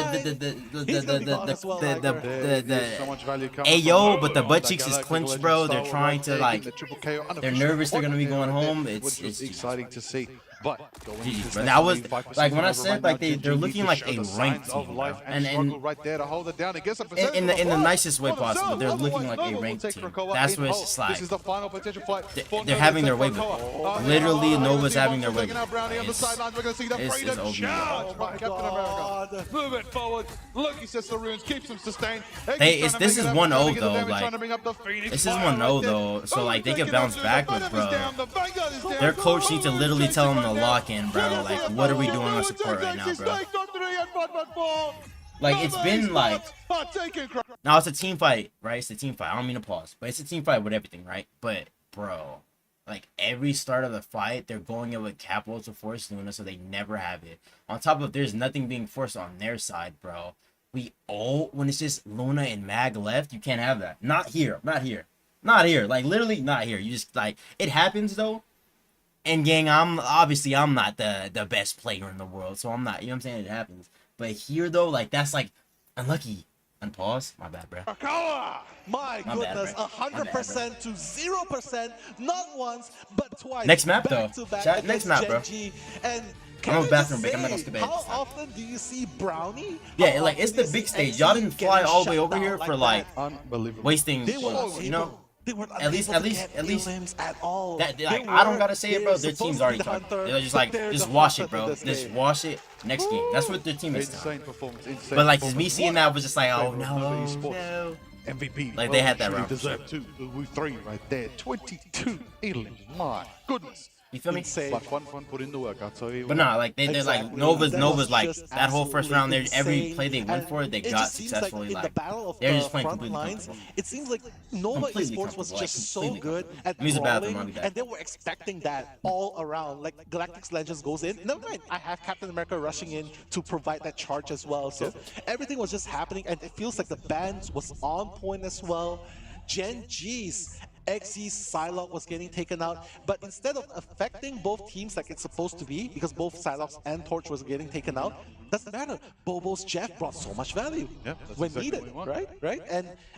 He's gonna be gone as well, Liger. There's so much value coming Hey, yo, from but the Nova. butt That cheeks is Galactic clenched, Legend bro. They're Star-Lord trying right to, there, like, getting the triple KO they're unofficial nervous they're gonna be point going there, home. which It's was exciting to see. But going GG, into bro. this That was next game, 5% like when I over said right like now, they're Gen G looking to like show a the ranked signs of team, life bro. and struggle And right there to hold it down. It gets a possession in the for nicest way for possible, themselves. they're looking Otherwise, like a Nova will ranked take team. Krakoa That's in what it's hold. just like. This is the final potential fight. They're having their way with it. Literally, Nova's having their way with it. Brownie on the sidelines. We're going to see the It's freedom OB. charge Oh from my Captain God. America. Move it forward. Loki sets the runes, keeps them sustained. This is 1-0 though. Like, this is 1-0 though, so like they can bounce back with, bro. Their coach needs to literally tell them to lock in, bro. Like, what are we doing on support right now, bro? Like, it's been like, now it's a team fight, right? It's a team fight. I don't mean to pause, but it's a team fight with everything, right? But bro, like every start of the fight, they're going in with capital to force Luna, so they never have it. On top of there's nothing being forced on their side, bro. When it's just Luna and Mag left, you can't have that. Not here, not here, not here. Like literally not here. You just like it happens though. And gang, I'm not the best player in the world, so I'm not. You know what I'm saying? It happens. But here though, like that's like unlucky. Unpause. My bad, bro. My goodness, 100% to 0%, not once, but twice. Next map, back though. to back Chat, next against map, bro. Gen G. And I'm on can I bathroom just break. I'm not gonna say, skip it. how often do you see Brownie? Yeah, How like often it's do the you big see stage. XZ Y'all didn't fly getting all the way shut over down here like for that? like Unbelievable. wasting, They were you know. They were At least elims at all. That They like I don't were- gotta say it, they bro. were Their supposed team's to be already the talking. hunter, They're just but like, they're just the wash hunter it, bro. to this Just game. wash it. Next game. That's what their team is Insane telling. performance. Insane But like just me performance. seeing that was just like, oh Favor of no, Nova Esports. no. MVP. Like, they had that surely round for deserved too. The Wu 3 right there. 22 elims. My goodness. You feel me? Insane. But fun put in the work, I'll tell you. But what. nah, like they're like Exactly. Nova's That was like just that whole first round there. Every absolutely play they went insane. for, they And got just seems successfully. in the Like battle of they're the just playing front completely lines, comfortable. it seems like Nova Completely Esports was comfortable, like, just so completely good at Use the bathroom, brawling, I'll be back. and they were expecting that all around. Like Galactic's Legends goes in. Never mind, I have Captain America rushing in to provide that charge as well. So everything was just happening, and it feels like the band was on point as well. Gen G's XZ's Psylocke was getting taken out, but instead of affecting both teams like it's supposed to be, because both Psylocke and Torch was getting taken out, doesn't matter. Bobo's Jeff brought so much value Yep, that's when exactly needed, what we want. right?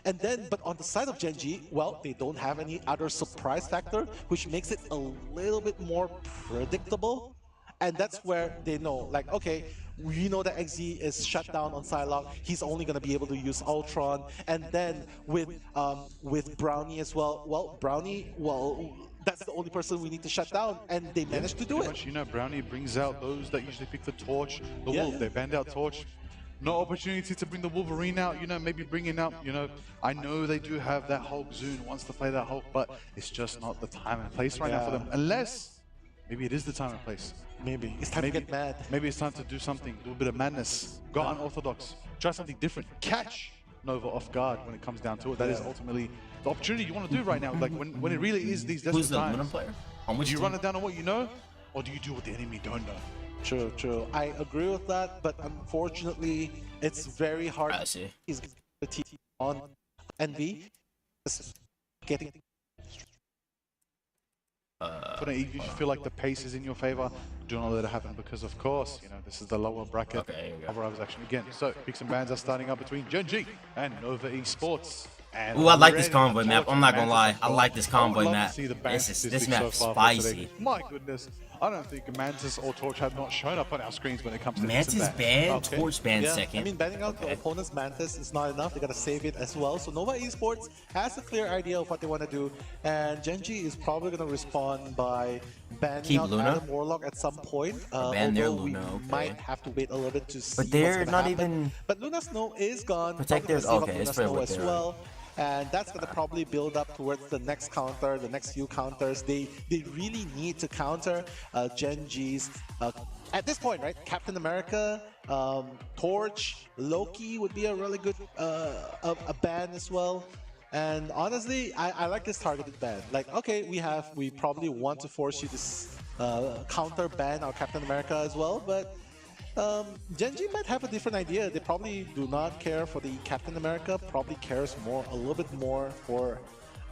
And then, but on the side of Gen G, well, they don't have any other surprise factor, which makes it a little bit more predictable. And that's where they know, like, okay, we know that XZ is shut down on Psylocke. He's only going to be able to use Ultron. And then with Brownie as well, that's the only person we need to shut down. And they managed to do Pretty it. much, you know, Brownie brings out those that usually pick the Torch, the Yeah, Wolf. yeah. They banned out Torch. No opportunity to bring the Wolverine out, you know, maybe bringing out, you know, I know they do have that Hulk. Zune wants to play that Hulk, but it's just not the time and place right now for them. Unless, maybe it is the time and place. Maybe. It's time to get mad. Maybe it's time to do something, do a bit of madness, go unorthodox, try something different, catch Nova off guard when it comes down to it. That is ultimately the opportunity you want to do right now. Like when it really is these desperate Who's the Luna times. player? On which Do you team? run it down on what you know, or do you do what the enemy don't know? True. I agree with that, but unfortunately, it's very hard. I see. He's the team on Envy. Just getting If you feel like the pace is in your favor, do not let it happen because, of course, you know, this is the lower bracket Okay, here we go. of Rivals Action again. So, picks and bans are starting up between Gen G and Nova Esports. And Ooh, I like this already convoy the map. Torch I'm not gonna Mantis lie. are I gone. like this I would convoy love to map. see the bans This statistic map's so far for today. spicy. My goodness, I don't think Mantis or Torch have not shown up on our screens when it comes to Mantis picks and banned, Okay. Torch banned Yeah, second. I mean, banning out the Okay. opponent's Mantis is not enough. They gotta save it as well. So Nova Esports has a clear idea of what they want to do, and Gen G is probably gonna respond by banning Keep out Luna? Adam Warlock at some point. Ban their although we Luna, okay. might have to wait a little bit to see. But they're what's gonna not happen. even- But Luna Snow is gone. Protect Probably theirs- gonna save up okay, Luna it's fair Snow what as they're on. well. And that's going to probably build up towards the next counter, the next few counters. They really need to counter Gen G's, at this point, right? Captain America, Torch, Loki would be a really good a ban as well. And honestly, I like this targeted ban. Like, okay, we probably want to force you to counter ban our Captain America as well, but Gen G might have a different idea. They probably do not care for the Captain America, probably cares a little bit more for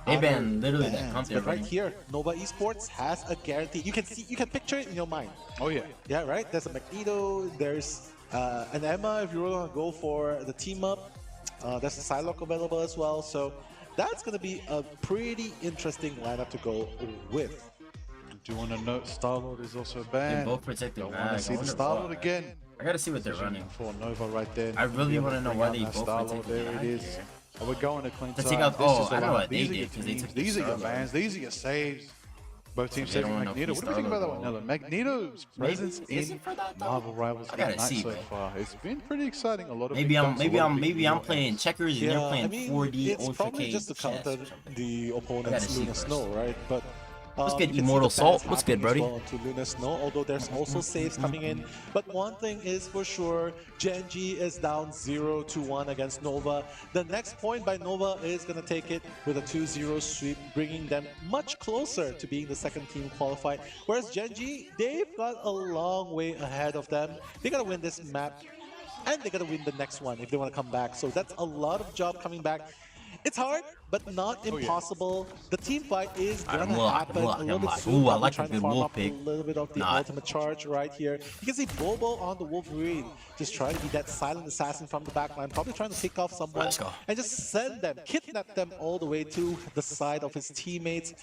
They other ban literally that bands. counter But right running. here, Nova Esports has a guarantee. You can picture it in your mind. Oh yeah. Yeah, right? There's a Magneto, there's an Emma if you really want to go for the team up. There's a Psylocke available as well. So that's going to be a pretty interesting lineup to go with. do want to note Star-Lord is also They banned. both protect their Don't want mag. to see I the wonder Star-Lord why. again. I gotta see what they're running. For Nova right there. I really want to know why they both Star-Lord. protect There their it mag is. here. And we're going to clean To time. take out- This oh, is the I know lineup. what they These are did, your 'cause they teams. took the These are your Star-Lord. bans. These are your saves. Both teams They don't saving want no Magneto. free What do we think about that Star-Lord, one, Nella? Magneto's presence is in it for that, though? Marvel Rivals I gotta Ignite see, so man. far. It's been pretty exciting. A lot of Maybe big I'm dunks, a lot of big I'm real playing ends. checkers and they're playing I mean, 4D it's Ultra probably K just to chess counter or something. the I opponent's gotta see Luna first. Snow, right? But What's you good, can see Immortal the Salt? bans What's good, happening as Brody? well to Luna Snow, although there's also saves coming in. But one thing is for sure, Gen G is down 0-1 against Nova. The next point by Nova is going to take it with a 2-0 sweep, bringing them much closer to being the second team qualified. Whereas Gen G, they've got a long way ahead of them. They got to win this map, and they got to win the next one if they want to come back. So that's a lot of job coming back. It's hard, but not impossible. The team fight is gonna happen a little bit soon. Ooh, I Probably like trying the to good farm wolf up pick. a little bit of the Not. ultimate charge right here. You can see Bobo on the Wolverine, just trying to be that silent assassin from the backline, probably trying to pick off someone Let's go. and just send them, kidnap them all the way to the side of his teammates.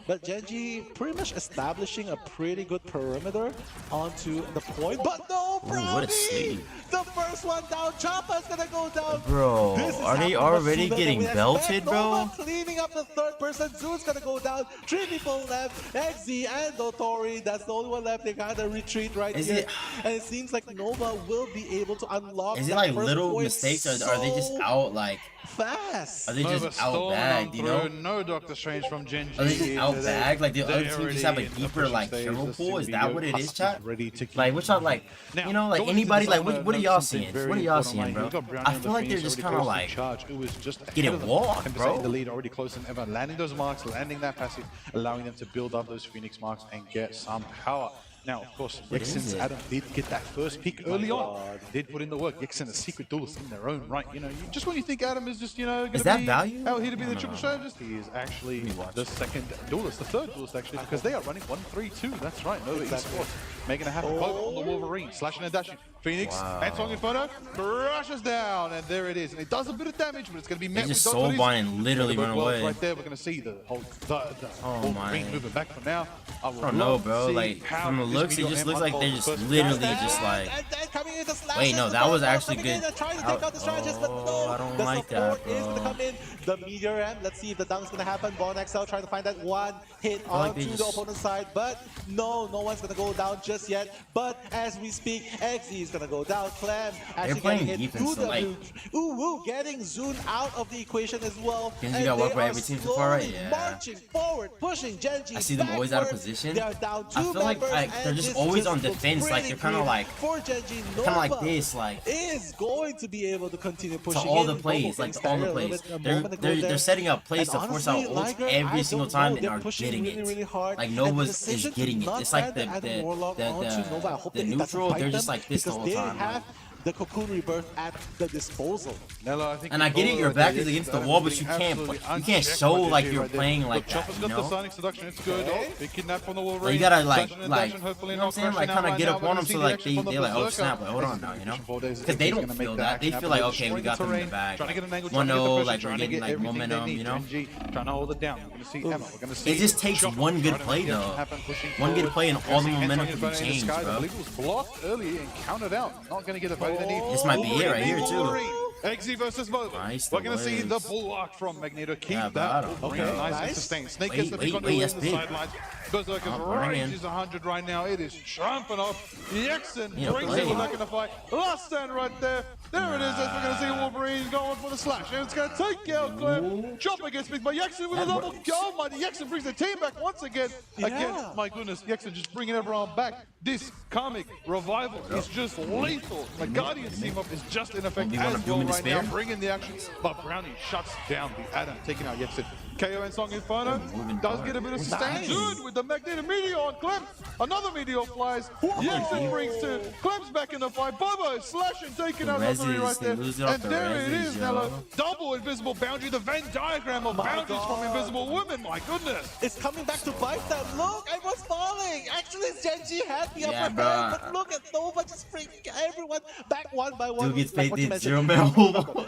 But Gen G pretty much establishing a pretty good perimeter onto the point. But no, what a Brownie! sleeve. The first one down, Choppa's gonna go down. Bro, This is are they happening already sooner than getting we expect. belted, bro? Nova cleaning up the third person. Zoon's gonna go down. 3 people left. XZ and Dotori. That's the only one left. They gotta retreat right Is here. it- And it seems like Nova will be able to unlock Is it that like first little point mistakes or are they just so out like fast? are they Nova just out storming bagged, on you know? through. No Doctor Strange from Gen G. Are they just out bagged? Like the They're other team just have a already in the deeper pushing like stage. hero The pool? Is that what it is, Symbiote chat? ready to keep Like which are like Now, you know, like going anybody into like this what are lineup, y'all something seeing? very What are y'all important, seeing, like, bro? we've got Brownie I on feel the like they're Phoenix just already kind of close to like charge. It was just getting ahead of them, walked, 10% bro. in the lead, already close and ever, landing those marks, landing that passive, allowing them to build up those Phoenix marks and get some power. Now, of course, What is Yixen's it? Adam did get that first pick early on. Did put in the work. Yixen, a secret duelist in their own right. You know, just when you think Adam is just, you know, going Is to that be value? out here to be No, the no, triple no. strategist, he is actually the second duelist, the third duelist actually, because they are running 1-3-2. That's right, Nova Esports making it happen. Both on the Wolverine, slashing and dashing. Phoenix and Song Inferno crashes down, and there it is. And it does a bit of damage, but it's going to be met They just with soul dodges. bind and literally But run well, away. Right there, we're going to see the whole Oh, Wolverine my. moving back for now. I don't know, bro. Like from the looks, it just looks like they're just literally just like. And then coming in the slash Wait, no, is the that was first one actually coming in good. and trying to take out the strategist, but no, I don't the like support that, is gonna bro. come in. The meteor end. Let's see if the dunk's gonna happen. Bon XL trying to find that one hit feel like onto they the just- opponent's side, but no one's gonna go down just yet. But as we speak, XZ is gonna go down. Clem actually playing getting it defense, to so, the like- ooh, getting Zoon out of the equation as well. Genji And got they worked by are every team so far, right? slowly Yeah. marching forward, pushing Gen G I see them always out of backwards. position. They are down I two feel like members, they're and just this always on looks defense, like pretty they're kind of clean like for Gen G. kind of like Nova this, like is going to be able to continue pushing all the in. plays, Bobo like getting all the staggered a plays. little bit a moment ago They're there. setting up plays And to force out honestly, ults Liger, every I single don't time know. and They're are pushing getting really, it. really hard. Like And Nova's the is decision to getting it. not It's like add Adam Warlock onto Nova. I hope the that it doesn't neutral. bite They're just them, like this the because whole they time. have the Cocoon Rebirth at the disposal. Nella, I think And I get it, your back is against the wall, but you can't show like you're playing like that, Chopper's you got the know? Sonic Seduction, it's good. Okay. Oh, big kidnap from the Like Wolverine. you gotta like, Dashing and like, dashing, hopefully you know what I'm not saying? Like crashing kind out of get right up now, on but them see so the like action from the they're like, oh Berserker. snap, like, hold on As now, the you know? Vision 4 days, Because they he's don't gonna make feel that that. They action feel happen. like, They're okay, we destroying got the them in the terrain, bag. trying to get an angle, trying 1-0, to get the like pressure, we're trying to getting get like everything they momentum, need. you know? Gen G trying to hold it down. We're gonna see Emma. We're gonna see It just takes Chopper one good trying to play make the action though. happen, pushing One good forward. play and We're all the gonna see momentum Antonio can be Burning in the changed, skies. I bro. believe it was blocked early and counted out. Not gonna get the value they need. This might be it right here too. Wolverine. XZ versus Nova. Nice, We're going to the see the waves. bulwark from Magneto. Keep Yeah, that got him. Wolverine Okay, nice and nice. sustained. Snake Wait, gets the pick on wait, the that's the big. sidelines. Berserker's Oh, burn range in. is 100 right now. It is chomping off. Yexen Yeah, brings play. it back in the fight. Last stand right there. There it is. As we're going to see Wolverine going for the slash. And it's going to take out Clem. Chopper gets picked by Yexen with a That double works. kill. Mighty Yexen brings the team back once again. Again, Yeah. my goodness, Yexen just bringing everyone back. This comic revival is just lethal. The Guardians team up is just in effect You want as to well doom and right now, despair? bringing the action. But Brownie shuts down the Adam, taking out Yexen. KO and Song Inferno moving does hard. get a bit of sustain. Nice. Good with the Magneto Meteor on Clem. Another Meteor flies. Yexen brings two. Clem's back in the fight. Bobo slashing, taking The out Valkyrie reses, right they there. lose it off And the there it reses, is, yo. Nello. Double invisible boundary. The Venn diagram of boundaries from Invisible Women. My goodness. It's coming back to bite them. Look, everyone's falling. Actually, Gen G had the Yeah, upper bruh. hand, but look at Nova just bringing everyone back one by one. Dude gets Like paid what you the mentioned, 0 mil.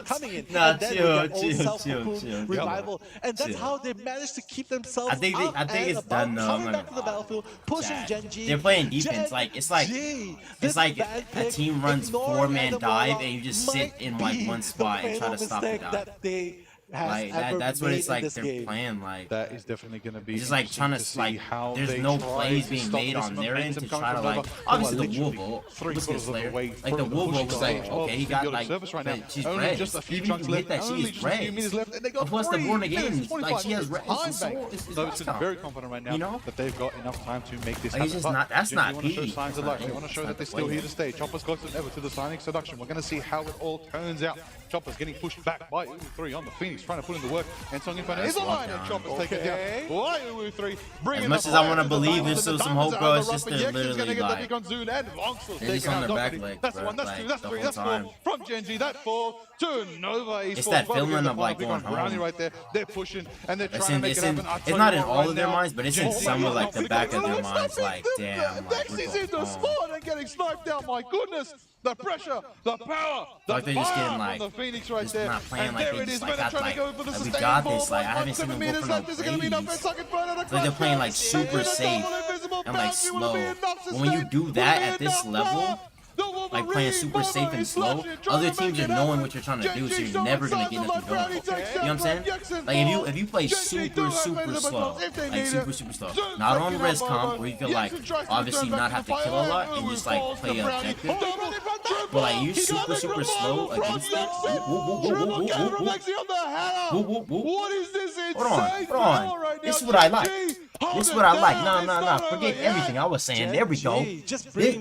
coming in. Nah, and then chill, with their own chill, self-cocoon chill. revival. And that's Chill. how they managed to keep themselves I think up it's and done about, now. coming I'm back not to the gonna lie. battlefield, pushing Chat. Gen.G. They're playing defense. Like it's like a team runs 4-man dive and you just sit in like one spot and try to stop the dive. That they Like that's what it's like. They're playing like. That is definitely going to be Just like trying to see like, how there's they no try plays to being stop made this on their end to momentum try to coming like. from Nova. Obviously Nova the literally Wolvo, three was quarters of the Slayer. way Like the through the Wolvo pushing was like, stage. okay, he got like, service right now. she's Only red. just a few Even chunks if you hit left. that, she Only is just a few red. minutes left, and they got Plus the 3 Born minutes, Again, like 25 she has minutes red. time It's back. so Novice's very confident right now You know? that they've got enough time to make this Like, it's happen. just But not- that's Gen.G not want to show peak. signs of That's life. not They it. want to show That's that they're not still the here way. to stay. Chopper's closer than ever to the Sonic Seduction. We're going to see how it all turns out. Chopper's getting pushed back by Uwu3 on the Phoenix, trying to put in the work. And Song Inferno is aligned, and Chopper's taken down by Uwu3. As much as I want to believe there's still some hope, bro, it's just they're literally like, they're just on their back legs, that's bro. one, that's Like, two, that's the three, whole that's time. 4 from Gen.G, that's 4 to Nova. It's that feeling of like going Brownie home. right there. They're pushing and they're It's trying to make it happen. I'll it's tell not you in what, all right of their now, minds, but it's in Gen.G some of like the back of their Let's minds. not Like, beat damn, them. like Next we're is going in the home. spot and getting sniped down. My goodness. The pressure, the power, the Like they're just fire getting like, from the Phoenix right just there. not playing and like there they it just is, like Venom got trying like, to go for the we sustained got ball. this. Like I haven't seen them go for no Is it going to be enough? plays. Second front of the Like they're playing like clash. super safe and like slow. And when you do that at this level, like playing super safe and slow, other teams are knowing what you're trying to do, so you're never gonna get nothing going. You know what I'm saying? Like if you play super slow, like super slow, not on res comp where you can like obviously not have to kill a lot and just like play objective, but like you super slow against it. What is this insane Hold on. right This is now, what I like. Gen.G? This is what I like. Nah. Forget everything I was saying. There we go.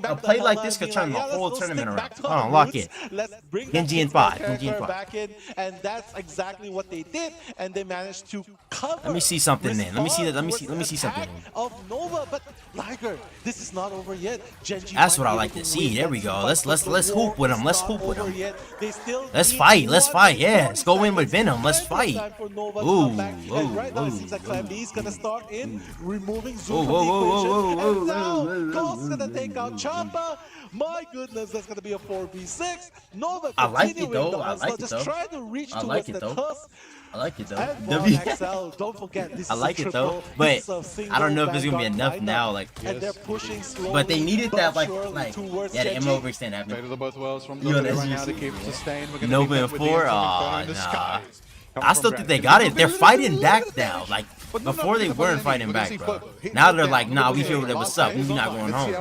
A play like this could turn the whole tournament around. Hold on, lock it. Let's bring Genji in 5. Genji in 5. back in, and that's exactly what they did, and they managed to cover. Let me see something then. Let me see that. Let me see something. Attack of Nova, but Liger, this is not over yet. Genji That's might what I be like able to see. win There that we go. fight, Let's but the war hoop with them. Let's is hoop not with over them. yet. They still Let's need fight. Let's one fight. more Yeah, let's go in with seconds. Venom. Let's Plenty of fight. time for Nova to Ooh, come back. And right now it seems like Clan B is gonna start in removing Zoom from the equation. And now Ghost gonna take out Champa. My goodness, that's gonna be a 4v6. Nova I like it, continuing though. the I onslaught, like it, just though. trying to reach I towards like it, the though. cusp. I like it though. And W. XL, don't forget this I is like a it though, triple. but This is a I don't know if there's gonna be single enough lineup. now. Like, And they're pushing slowly, but they needed that but like surely towards yeah, the Genji. ammo overextend Fate happened. of the both worlds from Yo, Nova that's right now to easy. keep sustained. We're gonna Nova be met and with the 4? Inferno Aw, in the nah. skies. I still think they got it. They're fighting back now. Like before they weren't fighting back, bro. Now they're like, nah, we hear what's up. We're not going home.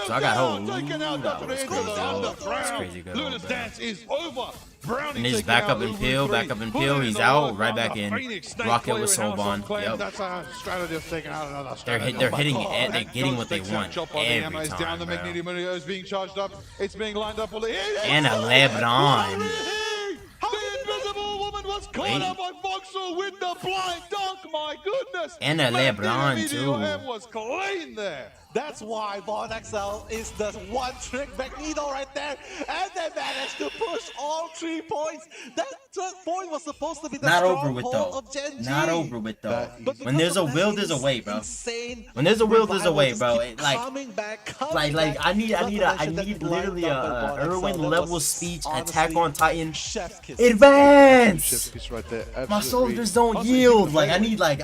So I got hold. That's crazy good. Luna's dance is over. Brownie And he's taking back out up in Peel, Uwu3. back up in Peel. Putting He's the out, lock right on back the in. Phoenix Snake Rocket player with in House of Soulbon. Clans. Yep. That's a strategy of taking out another strategy. They're hitting. Oh, They're getting what they Ghost takes want out Chopper. The ammo every is down. time, The bro. Magneti Mario is being charged up. It's being lined up. And a Lebron. The invisible woman was caught Wait. up by Voxel with the blind dunk. My goodness. And a Magneti LeBron, Video too. M was clean there. That's why Von XL is the one trick Magneto right there. And they managed to push all 3 points. That third point was supposed to be the Not over with stronghold though. of Gen G. Not over with though. But When because there's a of that will, there's a way, bro. insane When there's a will, there's a revival way, just bro. keep It, like, coming back. I need Not to mention that literally blind dunk by a Von XL, Irwin that level was speech honestly Attack on Titan. chef's kiss. Advance! Chef's kiss right there. My Absolute soldiers read. don't Also, yield. keep Like the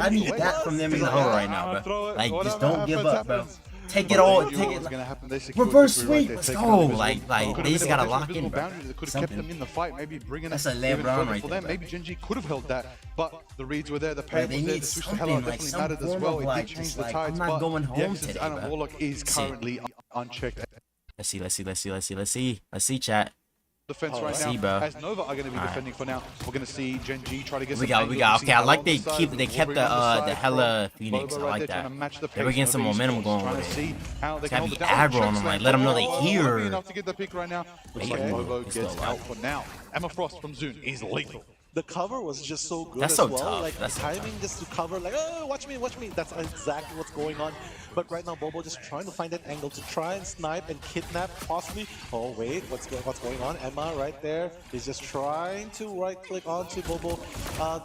I need faith. that from them in the hole right now, bro. Like just Whatever don't give happens, up, bro. happens. Take it all. What Take was it. gonna happen, they secured Reverse victory right sweep. there, Let's taking go. out invisible. Like Could've they just been gotta a lock invisible in, bro. boundary that could have kept them Something. in the fight, maybe bringing That's us a even LeBron further right for there, them. bro. Maybe Gen.G could have held that, but the reads were there, the pain They was there, need the switch to something, Hella like definitely some mattered as form well. of, It like, did change just the like, tides, I'm not but going home Yax's today, Adam bro. Warlock is Let's see. currently unchecked. Let's see, chat. Defense right see, now, bro. as Nova are going to be defending for now. We're going to see Gen.G try to get We some got. angles. Okay, I like they kept the Hella Phoenix. Boba I right like there trying that. to match the They were pace. getting some Nova momentum Esports going trying with to it. see how they Gotta can be hold it down. aggro on them, like, let them know they here. Enough to get the pick right now. Looks like Okay. Movo He's gets still out alive. for now. Emma Frost from Zune is lethal. The cover was just so good That's as so well. tough. Like That's so timing tough. just to cover, like, oh, watch me. That's exactly what's going on. But right now, Bobo just trying to find that angle to try and snipe and kidnap, possibly. Oh wait, what's going on? Emma right there is just trying to right click onto Bobo,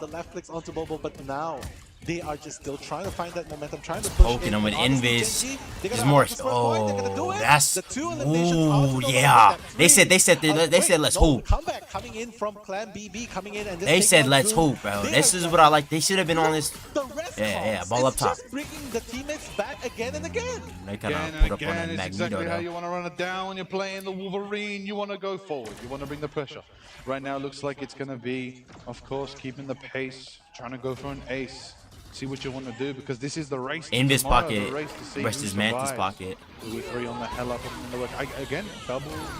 the left clicks onto Bobo, but now They are just still trying to find that momentum, trying to push Poking in. him with Honestly, Invis. Gen G, they're There's gonna more. have this first point, they're gonna do Oh, it. that's. The two eliminations Ooh, out to the yeah. left, that They said wait, let's no, hoop. Comeback coming in from Clan BB, coming in and just They taking said on let's Zoom. hoop, bro. They This are is just- what I like. They should have been on this. The rest Yeah, ball up it's top. just bringing the teammates back again and again. They kind Again of and put up on again, that it's Magneto exactly how though. you want to run it down when you're playing the Wolverine. You want to go forward. You want to bring the pressure. Right now, it looks like it's going to be, of course, keeping the pace, trying to go for an ace. See what you want to do, because this is the race to In this tomorrow, pocket the race to see versus who Mantis survives. pocket. 2v3 on the Hela in the work. Again,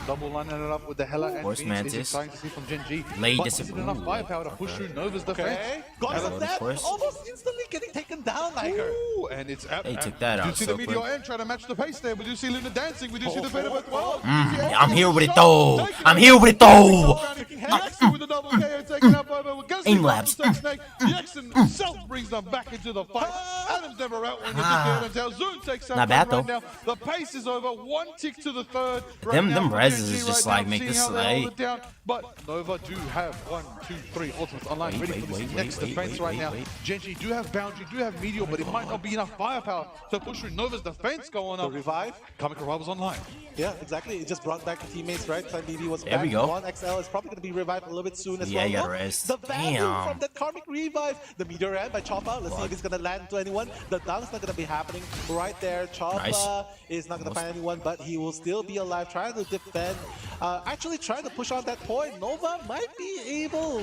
double lining it up with the Hela and course, Phoenix. It's Mantis. exciting to see from Gen G. Late But is it disapproval. enough firepower to push through Nova's defense? Okay, got Hello, some of that, course. almost instantly getting taken down, Liger. Ooh, and it's up. They took that You out see so the Meteor quick. M trying to match the pace there. We do see Luna dancing. We do see the Venom as well. I'm here with it though. I'm here with it though. Jackson with the double KO taken out by Aim labs. Jackson himself brings them back into the fight. Adam's never out when you Ah. until Zoom takes out Not bad, right though. now. The pace is over. One tick to the third. Right Them now for reses Gen G is just right like now, make seeing this how they hold slay. it down. But Nova do have 1, 2, 3 ultimates online, ready for this next defense right now. Gen G do have Boundary, do have Meteor, but it might not be enough firepower to push through Nova's defense going The up. revive. Kamikaze was online. Yeah, exactly. It just brought back the teammates, right? Clan BB was There back. we go. 1XL is probably going to be revived a little bit soon as Yeah, well. you gotta Look, rest. the value Damn. from that Karmic Revive. The Meteor End by Choppa. Let's see if it's going to land to anyone. The dunk's not going to be happening right there. Choppa Nice. is not going to find anyone, but he will still be alive, trying to defend. Actually trying to push on that point. Nova might be able...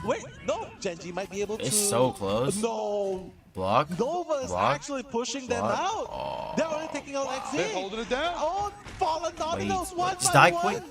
Wait, no. Gen G might be able to... It's so close. No. Block. Nova is Block. actually pushing them Block. out. Oh. They're only taking out XZ. They're holding it down. Oh, fallen dominoes, one Just by die one. quick.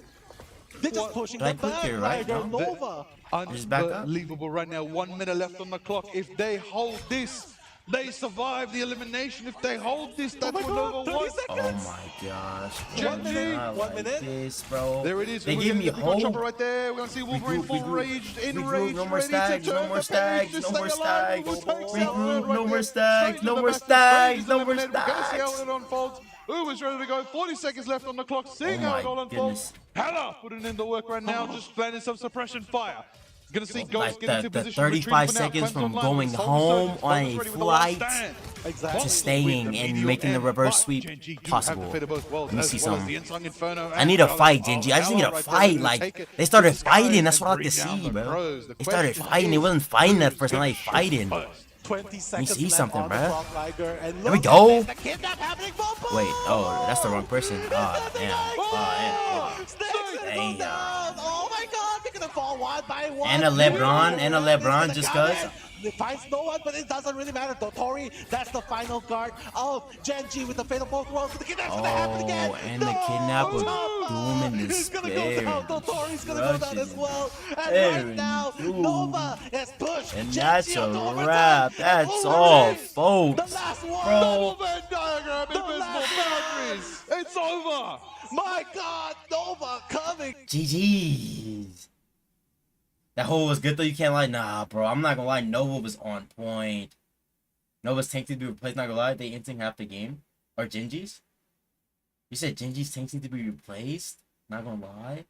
They're just pushing Die them quick back. here, right? Liger, No? Nova. Just back up. Unbelievable right now. 1 minute left on the clock. If they hold this, they survive the elimination. If they hold this, that's my what God, Nova 30 wants. seconds. Oh my gosh. Gen G. Not 1 like minute. This, bro. There it is. They We're give gonna me get the big chopper hope. right there. We're gonna see Wolverine full raged, enraged, no more ready stags, to no turn more the stags, page, to no more stay alive. stags. Who takes out Regroup, right no more there. stags, Strange no in the more back, stags, Strange is no more eliminated. We're gonna see how stags. it unfolds. Who is ready to go? 40 seconds left on the clock. Seeing Oh how my it all unfolds. Hella putting in the work right now, just planning some suppression fire. Gonna see Ghost Like get into the position. 35 retreat for now. seconds Clem's from online going with Soul home Surge. on Focus a ready with the last flight stand. Exactly. to staying and making the reverse sweep possible. Let me see something. I need a fight, Genji. I just need a fight. Like, they started fighting. That's what I like to see, bro. They started fighting. They wasn't fighting at first. Now they fighting. 20 seconds see left something, on the bruh. clock, Liger. And There we look go. at this, the kidnap happening. Boom, boom. Wait, oh, that's the wrong person. Oh, damn. Oh, Snakes gonna go Damn. down. Oh my God, they're gonna fall one by one. And a LeBron, and a It's LeBron gonna just come 'cause. in. It finds no one, but it doesn't really matter. Dotori, that's the final guard of Gen G with the fatal both worlds. The kidnap's gonna happen again. Oh, and the kidnap with Choppa! Doom and He's gonna go Despair. down. Dotori's gonna go down as Crushing well. And Despair right now, and Doom. Nova is pushed. And Gen that's G a on the overtime. wrap. That's Wolverine, all, folks. The last one. Bro. Venn diagram, invisible last boundaries. It's over. My God, Nova coming. GG's. That hole was good though, you can't lie. Nah, bro, I'm not gonna lie. Nova was on point. Nova's tank to be replaced, not gonna lie. They inting half the game. Or Genji's? You said Genji's tank need to be replaced? Not gonna lie.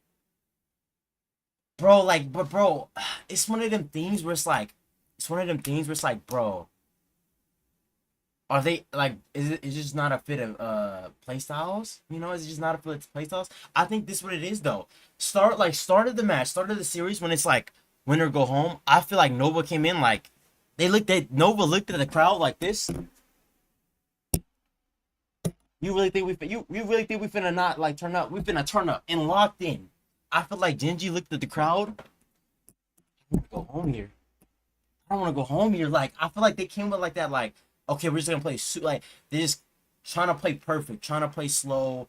Bro, like, but bro, it's one of them things where it's like, bro, are they like, is it just not a fit of play styles? You know, is it just not a fit of play styles? I think this is what it is though. Started the match, started the series when it's like win or go home. I feel like Nova came in like Nova looked at the crowd like this. You really think we finna not like turn up? We finna turn up and locked in. I feel like Genji looked at the crowd. I don't want to go home here. I don't want to go home here. Like, I feel like they came with like that, like, okay, we're just gonna play like they're just trying to play perfect, trying to play slow,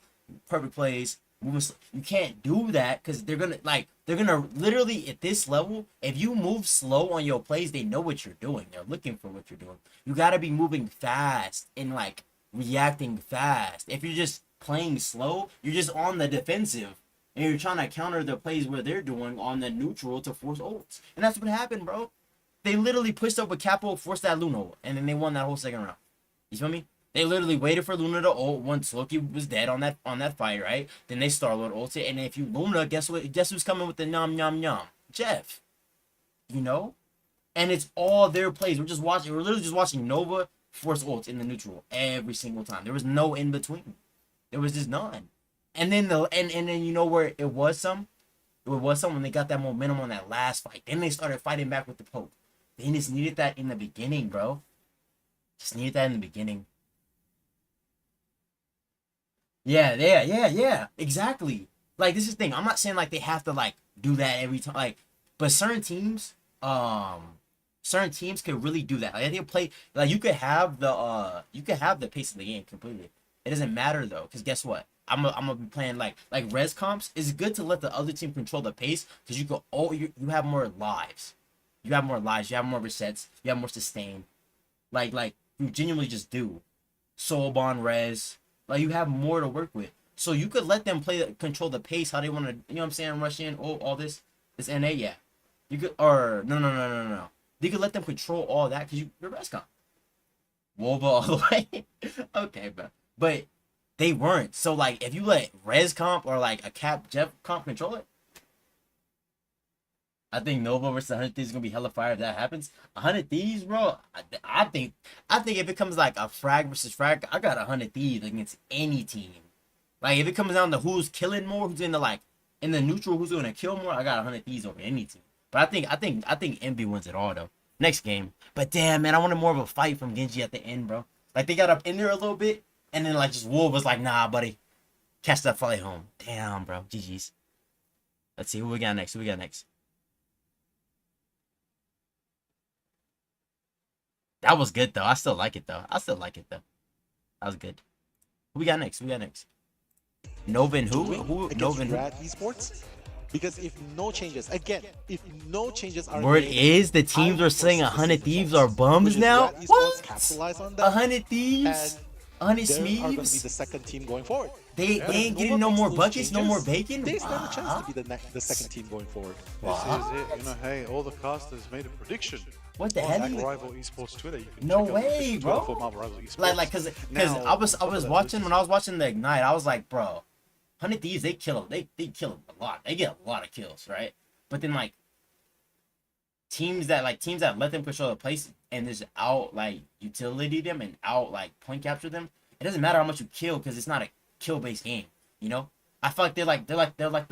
perfect plays. You can't do that because they're gonna literally at this level, if you move slow on your plays, they know what you're doing. They're looking for what you're doing. You gotta be moving fast and like reacting fast. If you're just playing slow, you're just on the defensive. And you're trying to counter the plays where they're doing on the neutral to force ults. And that's what happened, bro. They literally pushed up with Capo, forced that Luna ult, and then they won that whole second round. You feel me? They literally waited for Luna to ult once Loki was dead on that fight, right? Then they Star-Lord ulted, and if you Luna, guess what? Guess who's coming with the nom nom nom? Jeff. You know? And it's all their plays. We're literally just watching Nova force ults in the neutral every single time. There was no in between. There was just none. And then and then you know where it was some? It was some when they got that momentum on that last fight. Then they started fighting back with the Pope. They just needed that in the beginning, bro. Just needed that in the beginning. Yeah. Exactly. Like, this is the thing. I'm not saying like they have to like do that every time. Like, but certain teams could really do that. Like, they play like you could have the pace of the game completely. It doesn't matter though, because guess what? I'm gonna be playing like res comps. It's good to let the other team control the pace because you have more lives. You have more lives. You have more resets. You have more sustain. Like you genuinely just do. Soul Bond res. Like, you have more to work with. So you could let them control the pace how they want to. You know what I'm saying? Rush in. All this NA. Yeah. You could no. You could let them control all that because you're res comp. Wova all the way. Okay, bro. But they weren't. So like, if you let res comp or like a cap Jeff comp control it, I think Nova versus 100 Thieves is gonna be hella fire if that happens. 100 Thieves, bro. I think if it becomes like a frag versus frag, I got 100 Thieves against any team. Like, if it comes down to who's killing more, who's in the neutral, who's gonna kill more, I got 100 Thieves over any team. But I think MB wins it all though. Next game. But damn, man, I wanted more of a fight from Genji at the end, bro. Like, they got up in there a little bit, and then like just Wolf was like, nah, buddy, catch that flight home. Damn, bro. GG's. Let's see who we got next. That was good though. I still like it though. That was good. Who we got next? Nova and who? Nova and who? Rad Esports. Because if no changes are Word made, is the teams are saying 100 Thieves are bums now. Rad Esports What? capitalize on that, 100 Thieves? 100 they are going to be the Smeeves? second team going forward. They ain't getting no more buckets, no more bacon. They stand a chance to be the second team going forward. This is it. You know, hey, all the casters made a prediction. What the On hell? Rival Esports Twitter. You can No check out the way, official bro. Twitter for Marvel Rival Esports. Like, cause Now, I was watching when I was watching the Ignite, I was like, bro, 100 Thieves, they kill a lot. They get a lot of kills, right? But then like teams that let them control the place and just out like utility them and out like point capture them, it doesn't matter how much you kill because it's not a kill based game, you know? I feel like they're like the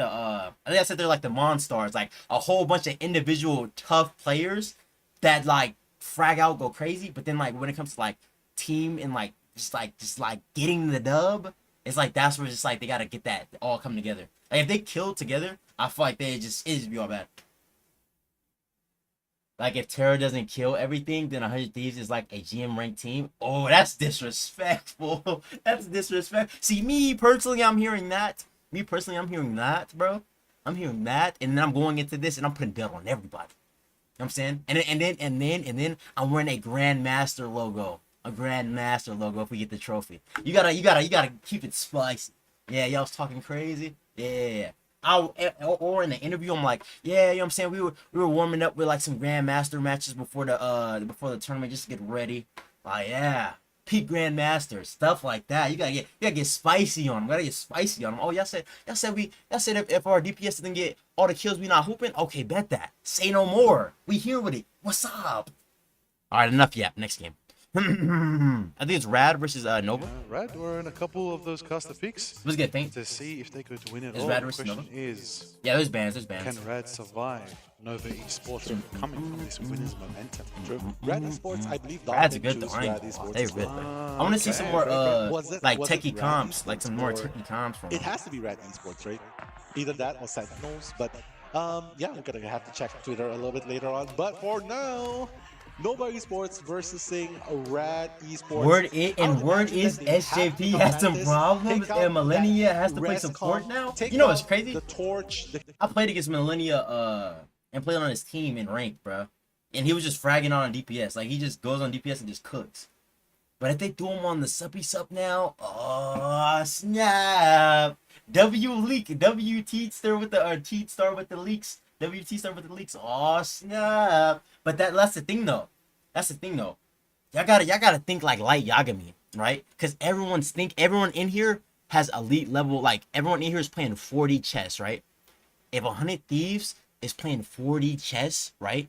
I think I said they're like the Monstars, like a whole bunch of individual tough players that like frag out, go crazy, but then like when it comes to like team and like just like getting the dub, it's like that's where it's like they gotta get that all come together. Like if they kill together, I feel like it just be all bad. Like if Terra doesn't kill everything, then 100 Thieves is like a GM ranked team. Oh, that's disrespectful. That's disrespectful. See, me personally, I'm hearing that, bro. I'm hearing that, and then I'm going into this and I'm putting belt on everybody. You know what I'm saying? And then I'm wearing a Grandmaster logo. A Grandmaster logo if we get the trophy. You gotta keep it spicy. Yeah, y'all was talking crazy. Yeah. Or in the interview, I'm like, yeah, you know what I'm saying? We were warming up with like some Grandmaster matches before the tournament just to get ready. Like, yeah. Peak Grandmaster, stuff like that. You gotta get spicy on them. Oh, y'all said if our DPS doesn't get all the kills, we not hooping. Okay, bet that. Say no more. We here with it. What's up? All right, enough yap. Next game. I think it's Rad versus Nova. Rad were in a couple of those caster picks Let's get faint. to see if they could win it Is all. Rad The versus question Nova? is, Yeah, there's bans. can Rad survive Nova Esports coming from this winner's momentum? True. Rad Esports, I believe, Rad's Donovan good though. chose I ain't Rad gonna lie. Esports They as rip well. it. I want to see some more Was it- like was it techie Rad comps, like some more Esports or- techie comps from. It has to be Rad Esports, right? Either that or Sentinels, but yeah, we're gonna have to check Twitter a little bit later on. But for now, Nova Esports versus Rad Esports. Word imagine is that they have to SJP come has at some this, problems, take and out Millennia that has to play res support comp, now. take You know what's out crazy? The torch. I played against Millennia and played on his team in ranked, bro. And he was just fragging on DPS. Like, he just goes on DPS and just cooks. But if they threw him on the suppy sup now, oh snap! W star with the leaks. WT star with the leaks. Oh snap! But that's the thing though. Y'all gotta think like light Yagami, right? Because everyone in here has elite level. Like everyone in here is playing 40 chess, right? If 100 Thieves is playing 40 chess, right?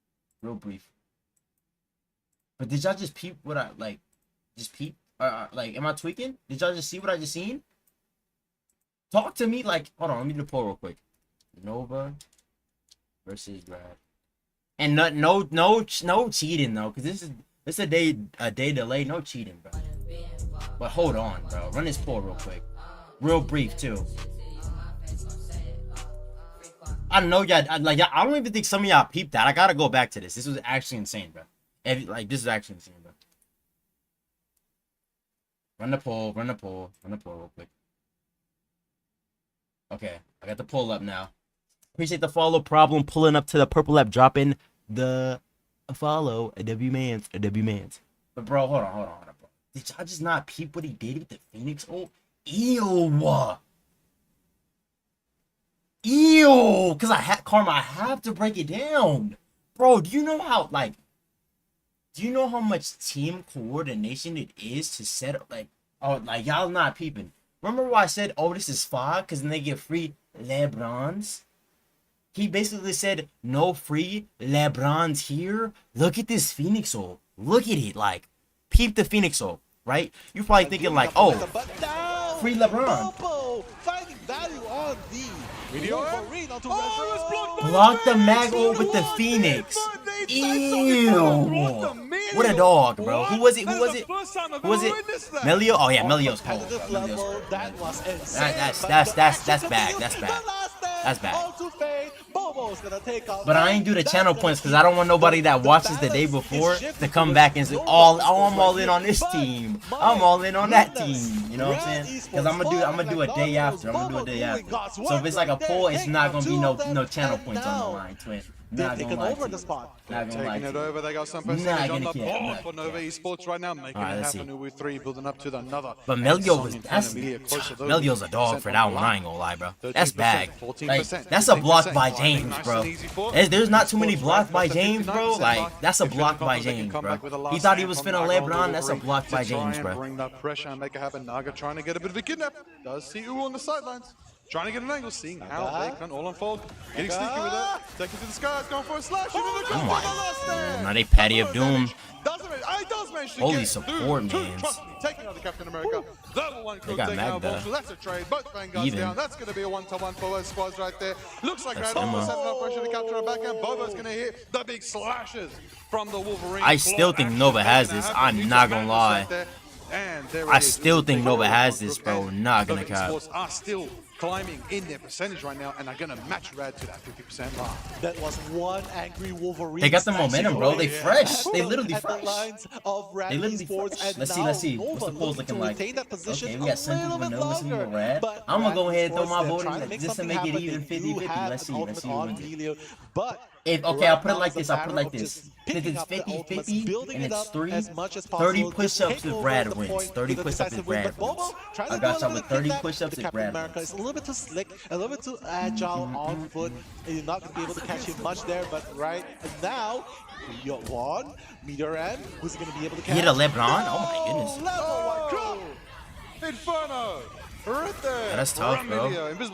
Real brief. But did y'all just peep what I like? Just peep? Like, am I tweaking? Did y'all just see what I just seen? Talk to me. Like, hold on. Let me do the poll real quick. Nova versus Brad. And no cheating though, cause this is a day delay. No cheating, bro. But hold on, bro. Run this poll real quick. Real brief too. I know y'all. I don't even think some of y'all peeped that. I gotta go back to this. This was actually insane, bro. This is actually insane, bro. Run the poll real quick. Okay, I got the poll up now. Appreciate the follow. Problem pulling up to the purple app, dropping the follow. A W Mans. But bro, hold on, bro. Did y'all just not peep what he did with the Phoenix ult? Ew. Cause I had Karma. I have to break it down, bro. Do you know how much team coordination it is to set up like y'all not peeping? Remember why I said, oh, this is fire? Cause then they get free LeBrons. He basically said, no free LeBrons here. Look at this Phoenix ult. Look at it. Like, peep the Phoenix ult, right? You're probably thinking like, oh, free LeBron. Finding value on the block the mag ult with the Phoenix. Ew. What a dog, bro. Who was it? Melio? Oh yeah, Melio's cold. That's bad. That's bad. But I ain't do the channel points because I don't want nobody that watches the day before to come back and say, I'm all in on this team. I'm all in on that team. You know what I'm saying? Because I'm gonna do a day after. So if it's like a poll, it's not gonna be no channel points on the line, twin. Not gonna lie to you. Taking it over, they got some percentage on the board for Nova Esports right now, making it happen with 3, building up to another. But Melio's a dog for that one. I ain't gonna lie, bro. That's bad. Like, that's a block by James, bro. There's not too many blocks by James, bro. Like, that's a block by James, bro. He thought he was finna LeBron. That's a block by James, bro. Bring that pressure and make it happen. Naga trying to get a bit of a kidnap. Does see Uwu on the sidelines. Trying to get an angle, seeing how they can all unfold. Getting sneaky with it. Taking to the skies, going for a slash. Oh my. Now they Patty of Doom. Holy support, man. Taking out the Captain America. Level 1 crew taking out Volks. So that's a trade. Both Vanguards down. That's going to be a 1-to-1 for both squads right there. Looks like Red almost setting up pressure to capture a backhand. Bobo's going to hit the big slashes from the Wolverine. I still think Nova has this. I'm not going to lie. I still think Nova has this, bro. Not going to cap. Are still climbing in their percentage right now and are going to match Rad to that 50% mark. That was one angry Wolverine. They got the momentum, bro. They fresh. They literally fresh. They literally fresh. Let's see. What's the polls looking like? Okay, we got Senju with Nova, Senju with Rad. I'm going to go ahead and throw my vote in just to make it even 50-50. Let's see who wins it. Okay, I'll put it like this. If it's 50-50 and it's 30 push-ups if Brad wins. 30 push-ups if Brad wins. I got y'all with 30 push-ups if Brad wins. It's a little bit too slick, a little bit too agile on foot, and you're not going to be able to catch him much there, but right now, you got one, Meteor M, who's going to be able to catch. He hit a LeBron? Oh Level 1 my goodness. Inferno! Right there. Yeah, that's tough, bro.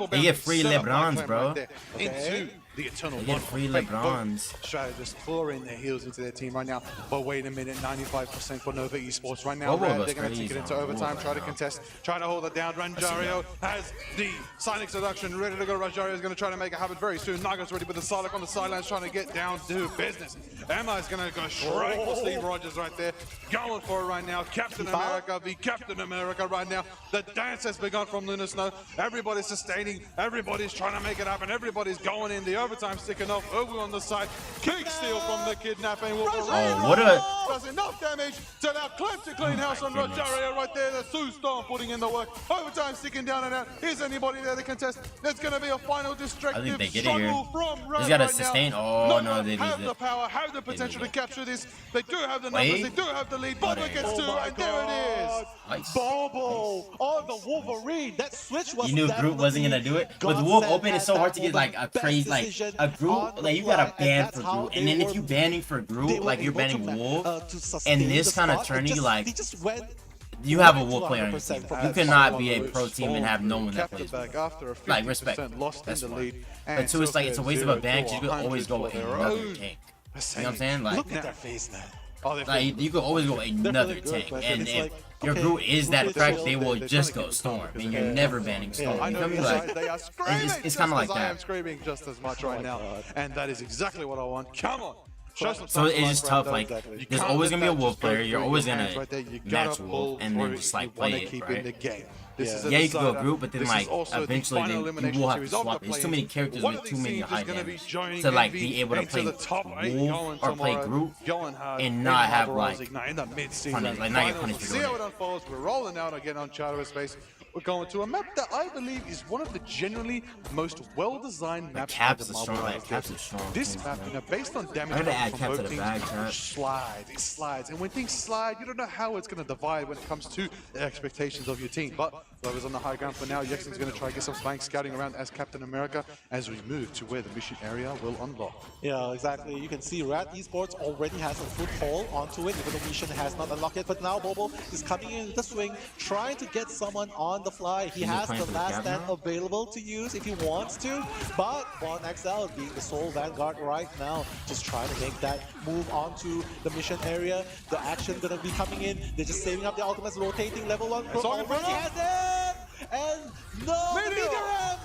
They get free LeBrons, bro. Into the eternal they get free LeBrons. Try to just pouring their heels into their team right now. But wait a minute, 95% for Nova Esports right now. Red, they're going to take it into overtime, try to contest, try to hold it down. Ranjario has the Silent Seduction ready to go. Ranjario is going to try to make it happen very soon. Naga's ready with the Sarlacc on the sidelines, trying to get down to business. Emma is going to go straight for Steve Rogers right there. Going for it right now. Captain America, the Captain America right now. The dance has begun from Lunar Snow. Everybody's sustaining. Everybody's trying to make it happen. Everybody's going in. The overtime sticking off. Ogu on the side. Kick steal from the kidnapping. Oh, what a... Does enough damage to that clip to clean house on Rosario right there. The Sue Storm putting in the work. Overtime sticking down and out. Is anybody there to contest? There's going to be a final destructive struggle from Red. He's got to sustain. Oh, no, they have the power, have the potential to capture this. They do have the numbers. They do have the lead. Bobo gets 2, and there it is. Nice. Bobo on the Wolverine. That switch was. You knew Groot wasn't gonna do it. With Wolf open, it's so hard to get like a crazy, like a Groot. Like you gotta ban for Groot, and then if you banning for Groot, like you're banning Wolf, and this kind of turning, like you have a Wolf player on your team. You cannot be a pro team and have no one that plays Wolf. Like respect. That's fine. But two, it's like it's a waste of a ban because you could always go with another tank. You know what I'm saying? Like, Look at their face, man. Oh, they're like you could always go another really good, tank, but and it's if like, your okay, group is that we'll crack, chill, they will they're just trying go to Storm, get and you're never banning Storm. I You know feel me? these Like, guys, they are screaming it's just kinda as like I that. am screaming just as much Oh right my now. God. And that is exactly what I want. Come on. Show some so signs of it's life just right tough. there. Like, Exactly. there's can't always let gonna be a that wolf just go player. through You're your always hands gonna right there. You match gotta wolf, pull and through then it. just like You wanna play it, keep right? in the game. This is a Yeah, you could go decider. group, but then This is like also the eventually final then you elimination will have to series of swap. the There's too play-ins. many characters One with of too these many teams high is gonna be damage joining to like Envy be able to into play the top 8, wolf going or play tomorrow, group going hard, and in not have Barbaros like Ignite in the mid-season punish, like not get finals. punished for See how doing it it. unfolds. We're rolling out again on Charter Space. We're going to a map that I believe is one of the genuinely most well-designed maps. Caps of the is strong. Marvel Like Rivals. Caps is strong. This too, map, man. you know, based on damage I gotta add from Cap to both the teams, bag, Cap. it slides. And when things slide, you don't know how it's going to divide when it comes to the expectations of your team. But Glover's on the high ground for now. Yexin's going to try to get some flank scouting around as Captain America as we move to where the mission area will unlock. Yeah, exactly. You can see Rat Esports already has a foothold onto it, even though Mission has not unlocked it. But now Bobo is coming in the swing, trying to get someone on the fly. He Is he has playing the for the last cap stand now? available to use if he wants to. But Von XL being the sole Vanguard right now, just trying to make that move onto the mission area. The action gonna be coming in. They're just saving up the ultimates, rotating level 1. It's all Already good. has it! And no, Meteor!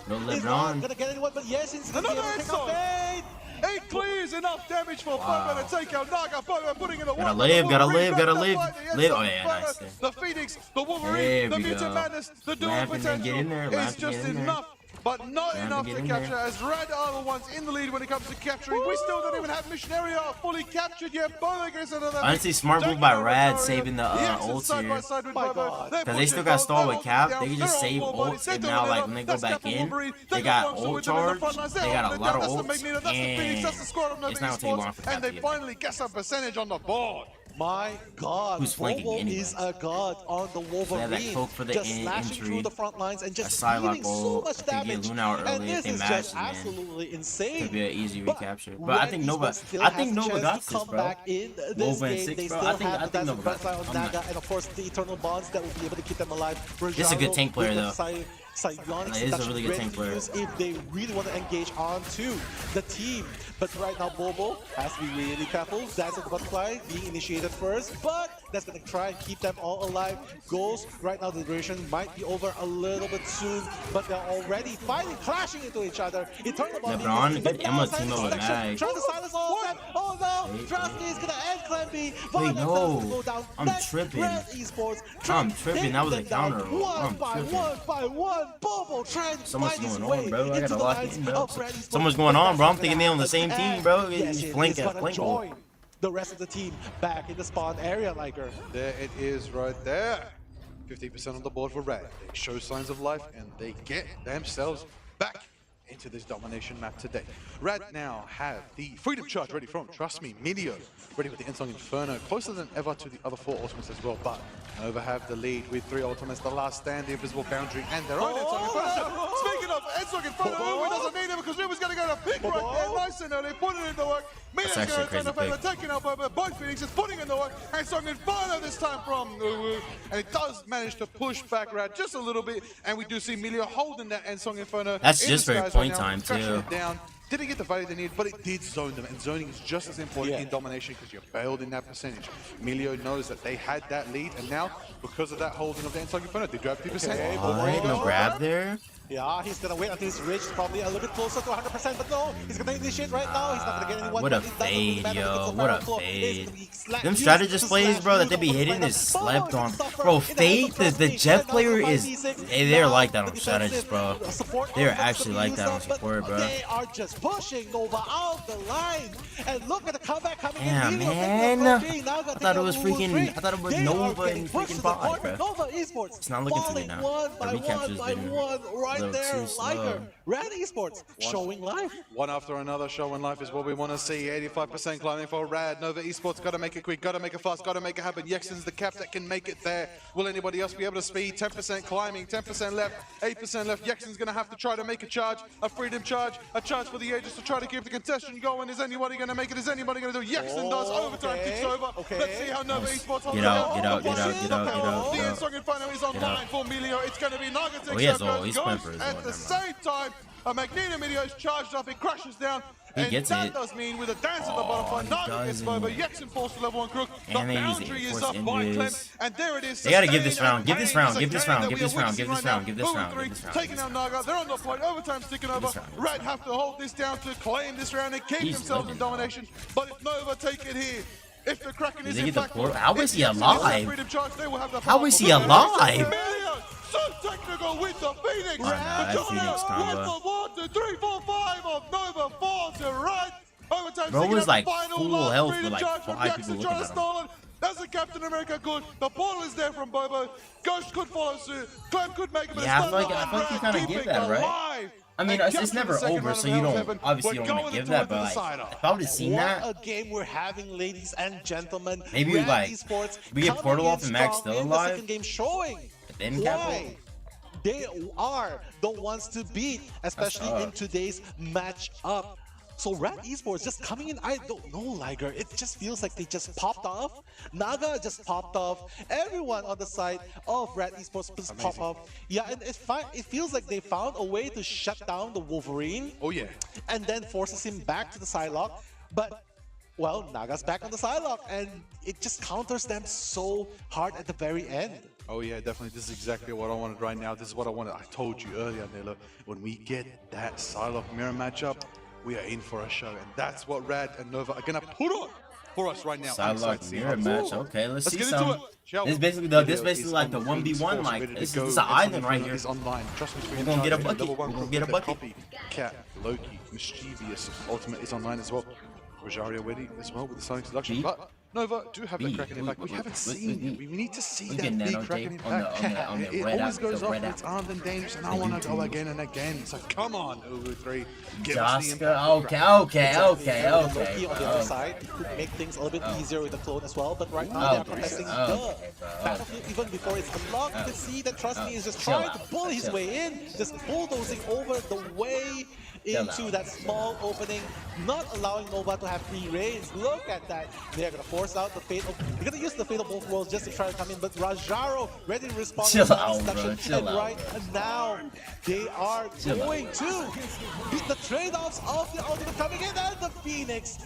No Meteor live is not on. gonna get anyone, but yes, he's gonna be Another able to pick up insult. Fade! It clears enough damage for Boba to take out Naga. Boba putting in a Gotta one. live, gotta Wolverine live, gotta back live. up by the Live. end. Oh, yeah, nice there. The Phoenix, the Wolverine, There the we Mutant go. Madness, the dual Lamp and then potential get in there, is Lamp and just get in there. enough. But not Lamp enough and to get in capture there. as Red are the ones in the lead when it comes to capturing. We still don't even have Mission Area fully captured yet. Boba gets another. Honestly, smart move by Rad saving the ult here. Because they still got stalled with Cap. They can just save ult, and now like when they go back in, they got ult charge. They got a lot of ults, and it's not gonna take long for Cap and to they get finally get some percentage on the board. My God, Who's flanking Bobo anyway? is a god on the Wolverine. that cloak for the just in- slashing entry. through the front lines and just A Psylocke dealing so ult. much If they get damage. Luna out And early, this if they is match, just man, absolutely insane. could be an easy But recapture. But I Red think Nova, Esports still I has think the Nova chance got to this, come bro. back in this Nova and game. 6, They bro. still I think have the Nova got Dazzle this. on Naga, and of course the Eternal Bonds that will be able to keep them alive. This is a good tank player, though. Psionics Like, this is a really good tank player. if they really want to engage onto the team. But right now Bobo has to be really careful. Dazzle the Butterfly being initiated first, but that's going to try and keep them all alive. Ghost, right now the duration might be over a little bit soon, but they're already fighting, clashing into each other. Eternal Bond LeBron, being good but now Emma silence team over selection, Mag. trying to silence all of them. Oh no, Wait, Drasky is going to end Clamby. Wait, no. Go down. I'm Next, tripping. Red Esports I'm trying to tripping. take That was a them down counter. One I'm by tripping. one by one. Bobo trying to So much find his going way on, bro. I into gotta the lock lines in, bro. of Red Esports. So much going on, bro. I'm But thinking they on the same that's team, bro. and Just yes, blink it's at gonna blink. join the rest of the team back in the spawn area, Liker. There it is right there. 50% on the board for Red. They show signs of life and they get themselves back into this domination map today. Red now have the Freedom Charge ready from, trust me, Meteor ready with the Ensong Inferno, closer than ever to the other 4 ultimates as well, but Nova have the lead with 3 ultimates, the last stand, the Invisible Boundary, and their own Ensong Inferno. Speaking of Ensong Inferno, who doesn't need it because River's going to go to pick right there, nice and early, put it in the work. Meteor's actually going to turn the a crazy favor, taking out both Phoenixes, putting in the work, Ensong Inferno this time from Uwu, and it does manage to push back Rad just a little bit, and we do see Meteor holding that Ensong Inferno. That's in just the very skies point right now, time, crashing too. it down. Didn't get the value they needed, but it did zone them, and zoning is just as important in domination because you're bailed in that percentage. Emilio knows that they had that lead, and now, because of that holding of the Ensong Inferno, they grab 50%. Okay, Alright, no grab there. Yeah, he's gonna wait until his reach probably a little bit closer to 100%, but no, he's gonna initiate right now. He's not gonna get anyone. What a but it doesn't fade, matter yo. because the What a Barrel Claw is fade. gonna be slapped, Them used strategist to plays, slash bro, that through they be the hitting right is now. slept Bobo on. is gonna suffer Bro, in Fade, first the game. Jet Right now, player the is... 5v6. Hey, they're Now, like that the on strategist, bro. defensive support They're elements actually to like use that on them, but support, bro. They are just pushing Nova out the line. And look at the comeback coming Damn, in. man. I I thought it was Nova and freaking Bot, bro. Nova Esports. It's not looking too good now. One The by recapture's one by been one, a right little there, too slow. Liker. Red Esports showing life. One after another, show and life is what we want to see. 85% climbing for Rad. Nova Esports got to make it quick, got to make it fast, got to make it happen. Yexin's the cap that can make it there. Will anybody else be able to speed? 10% climbing, 10% left, 8% left. Yexin's going to have to try to make a charge, a freedom charge, a charge for the Aegis to try to keep the contestant going. Is anybody going to make it? Is anybody going to do it? Yexin does. Overtime kicks over. Let's see how Nova Esports holds Get out, it. get out, get out, get out, get out, The get out. Ensong Inferno is online for Emilio. It's going to be Naga takes Oh, he has over, ult. He's goes playing for his At own, the never mind. same time, a Magneto Meteor is charged up, it crashes down. He And gets that it. does mean with a dance of the butterfly, he Naga gets doesn't. Boba, Yexen falls to level 1 Crook, the And then he's boundary is force up by Clem, invis. and there it is. They gotta give sustained this round, and give this pain round, is give a this game round, that give we are this round, witnessing give this right round, now. give this Over round, three, give this round, taking give out this Naga, they're on the point, overtime's ticking over. This round, this Red have to hold this down to claim this round and keep He's themselves in living. domination, but if Nova take it here, if the Kraken Does is he get the impactful, portal? How is he if Yexen is alive? that freedom charge, they will have the How is he power. alive? Million, so technical with the Phoenix. Oh, no, that Phoenix combo. With the 1, 2, 3, 4, 5 of Nova falls to Red. Overtime Bro taking was up like final full last health freedom with like charge from 5 Jackson people trying looking to at him. stall it. That's a Captain America good. The portal is there from Bobo. Ghost could follow suit. Clem could make it, but Yeah, I it's feel like- not I feel like you Red kinda get keeping that, right? alive. I mean, And it's capturing never the second over, round so of you Hell's don't Heaven. obviously We're you don't want to going give to that, it but to like, decide on. if I would have seen What that, a game we're having, ladies and gentlemen. Maybe, Red like, Esports we get coming Portal in off and Max strong still in the alive, second game, showing then why Capital. they are the ones to beat, especially in up. today's matchup. So Red Esports just coming in, I don't know, Liger. It just feels like they just popped off. Naga just popped off. Everyone on the side of Red Esports just popped off. Yeah, and it feels like they found a way to shut down the Wolverine. Oh yeah. And then forces him back to the Psylocke. But, well, Naga's back on the Psylocke, and it just counters them so hard at the very end. Oh yeah, definitely. This is exactly what I wanted right now. This is what I wanted. I told you earlier, Nilo. When we get that Psylocke mirror matchup, we are in for a show, and that's what Rad and Nova are gonna put on for us right now. Psylocke mirror match. Okay, let's see get some. into it. Shall This we? basically like the 1v1. Like this is an island right here. Is online. Trust me, We're gonna get a bucket. We're gonna get a bucket. Copy. Cat, Loki, Mischievous, Ultimate is online as well. Rosario ready as well with the Sonic Seduction. B. But Nova do have the B. Kraken impact. We haven't seen it. We need to see We that get big Nano Kraken Tape on the- impact. on the It red always app, goes the off red when it's app. armed and dangerous, and I The want to go YouTube. again and again. So come on, Uwu3. Give us the Jaska. impact. Okay. Loki on the other side could make things a little bit easier with the clone as well, but right now they are contesting the battlefield even before it's unlocked. You can see that Trust Me is just trying to pull his way in, just bulldozing over the way into that small opening, not allowing Nova to have free reigns. Look at that. They're gonna force out the Fatal. They're gonna use the Fatal Both Worlds just to try to come in, but Rajaro ready to respond Chill to out, the bro. seduction. Chill And out, right now, they are going to beat the trade-offs of the Ultimate coming in, and the Phoenix,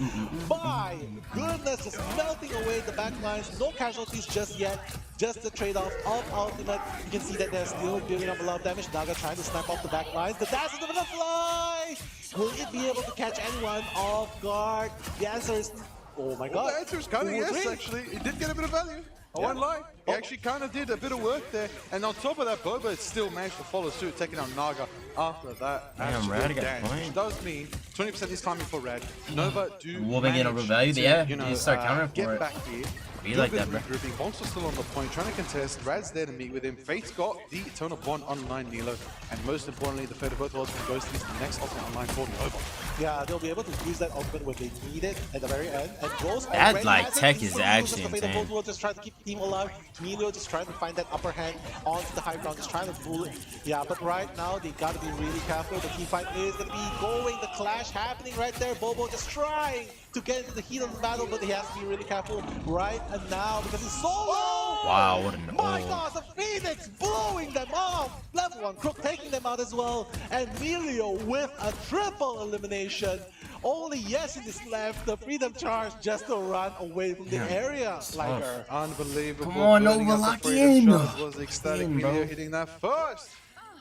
my goodness, just melting away the backlines. No casualties just yet. Just the trade-off of Ultimate. You can see that they're still building up a lot of damage. Naga trying to snap off the backlines. The dash of the butterfly! Will it be able to catch anyone off guard? The answer is, oh my god. The answer is kind of yes, Wolverine. actually. It did get a bit of value. I won't lie. He actually kind of did a bit of work there. And on top of that, Boba still managed to follow suit, taking out Naga after that. Damn, absolute Rad got dash, point. which does mean 20% is timing for Red. Nova do Wolving in manage overvalue, to, yeah, you know, you start countering for get it. back here. Be Do a like bit that, of bro. regrouping. Bonks are still on the point, trying to contest. Rad's there to meet with him. Fate's got the Eternal Bond online, Nilo. And most importantly, the Fate of both worlds can go to the next ultimate online for Nova. Yeah, they'll be able to use that ultimate when they need it at the very end. And Rose That, already like, has it. tech He's is gonna use actually the Fate of insane. both worlds, just trying to keep the team alive. Emilio just trying to find that upper hand onto the high ground, just trying to pull it. Yeah, but right now they gotta be really careful. The team fight is gonna be going. The clash happening right there. Bobo just trying to get into the heat of the battle, but he has to be really careful right and now because he's so low. Wow, what an My ult. God, the Phoenix blowing them off. Level 1 Crook taking them out as well. And Emilio with a triple elimination. Only Yesin is left. The Freedom Charge just to run away from the area. Like her. Unbelievable. Come on, Burning Nova, up the lock Freedom in. Charge was ecstatic. In, bro. Emilio hitting that first.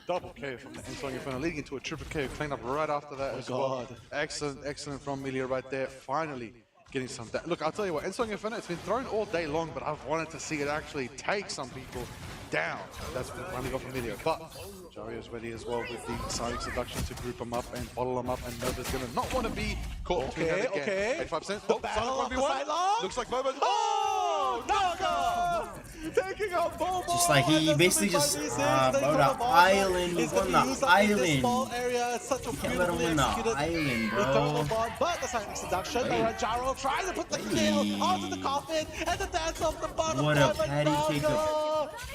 Double KO from the Ensong Inferno, leading into a triple KO cleanup right after that as well. God. Excellent from Emilio right there. Finally getting some. Look, I'll tell you what, Ensong Inferno, it's been thrown all day long, but I've wanted to see it actually take some people down. That's what we finally got from Emilio. But Jario's ready as well with the Sonic Seduction to group them up and bottle them up, and Nova's gonna not want to be caught between that again. Okay. 85%. The Oh, battle of Sonic the 1v1. Psylocke. Looks like Boba's. Oh, Naga! Taking out Bobo! Just like he And basically that's just, the 5v6. bro, They the got a bomb. island, It's we gonna won be the used up in this island. small area. It's such a Can't let him beautifully win the executed island, bro. Eternal Bond, but the Sonic Seduction, the Ranjaro trying to put the kill onto the coffin, and the dance of the bottom. What a patty cake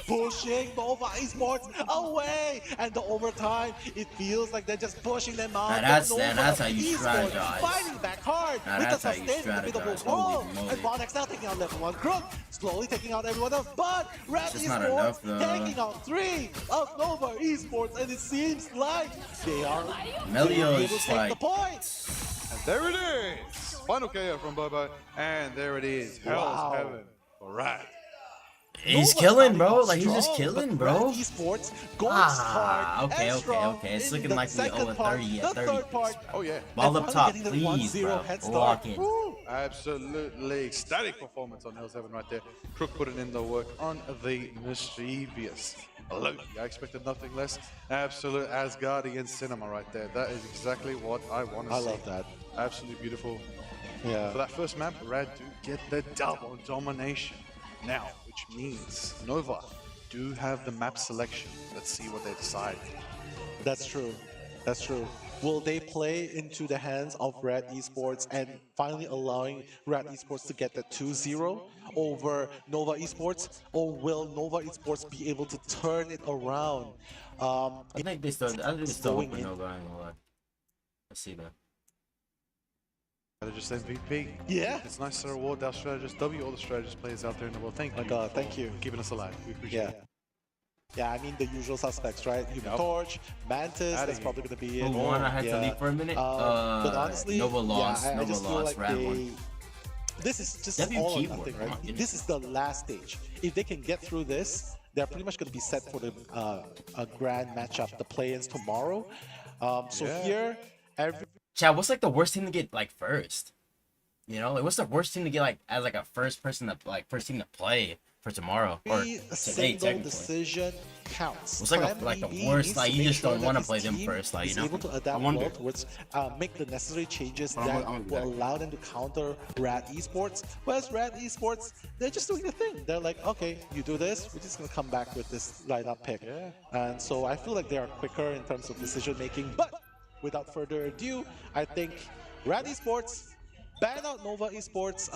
Pushing Nova Esports away, and the overtime, it feels like they're just pushing them out. Now that's- but Nova that's how you Esports strategize. fighting back card Nah, with the that's how you sustain in the middle of strategize. the wall. Holy moly. And Vonex now taking out level 1 Crook, slowly taking out everyone else. But Red just not Esports enough, though. taking out 3 of Nova Esports, and it seems like they are Melio able is to just take like, the points. And there it is. Final KO from Bobo. And there it is. Wow. Hell's Heaven for Rad. he's Nova killing, starting bro. off Like, he's just strong, killing, but bro. Red Esports going Ah, hard okay, and okay, strong okay. It's in looking the like we second owe a part. 30 The at 30. third part. Oh, yeah. Ball And up finally top, getting the please, 1-0 bro. head start. Lock in. Woo. Absolutely ecstatic performance on Hell's Heaven right there. Crook putting in the work on the mischievous Loki. I expected nothing less. Absolute Asgardian cinema right there. That is exactly what I want to see. I love that. Absolutely beautiful. Yeah. For that first map, Rad do get the double domination now, which means Nova do have the map selection. Let's see what they decide. That's true. That's true. Will they play into the hands of Red Esports and finally allowing Red Esports to get the 2-0 over Nova Esports? Or will Nova Esports be able to turn it around? I think they still going open in. Nova, I ain't gonna lie. Let's see that. Strategist MVP. Yeah. It's nice to reward our strategist W, all the strategist players out there in the world. Thank My you. God, for thank you. keeping us alive. We appreciate Yeah. it. Yeah, I mean the usual suspects, right? Human Torch, Mantis, Outta that's here. probably going to be it. Who won? I had to Yeah. leave for a minute. But honestly, Nova lost. yeah, I Nova just feel lost. like Rad they... won. This is just W all or keyboard, nothing, oh my right? goodness. This is the last stage. If they can get through this, they're pretty much going to be set for the a grand matchup, the play-ins tomorrow. So Yeah. here, Chad, what's like the worst team to get like first? You know, like what's the worst team to get like as like a first person to like first team to play for tomorrow or every today single technically? decision counts. What's like Plan a, like the BB worst? needs Like to you make just sure don't that want to his play them team first. Like you is know, able to I adapt wonder. well towards make the necessary changes I'm that gonna do will that. allow them to counter Rad Esports. Whereas Rad Esports, they're just doing the thing. They're like, okay, you do this, we're just gonna come back with this lineup pick. Yeah. And so I feel like they are quicker in terms of decision making. But without further ado, I think Rad Esports ban out Nova Esports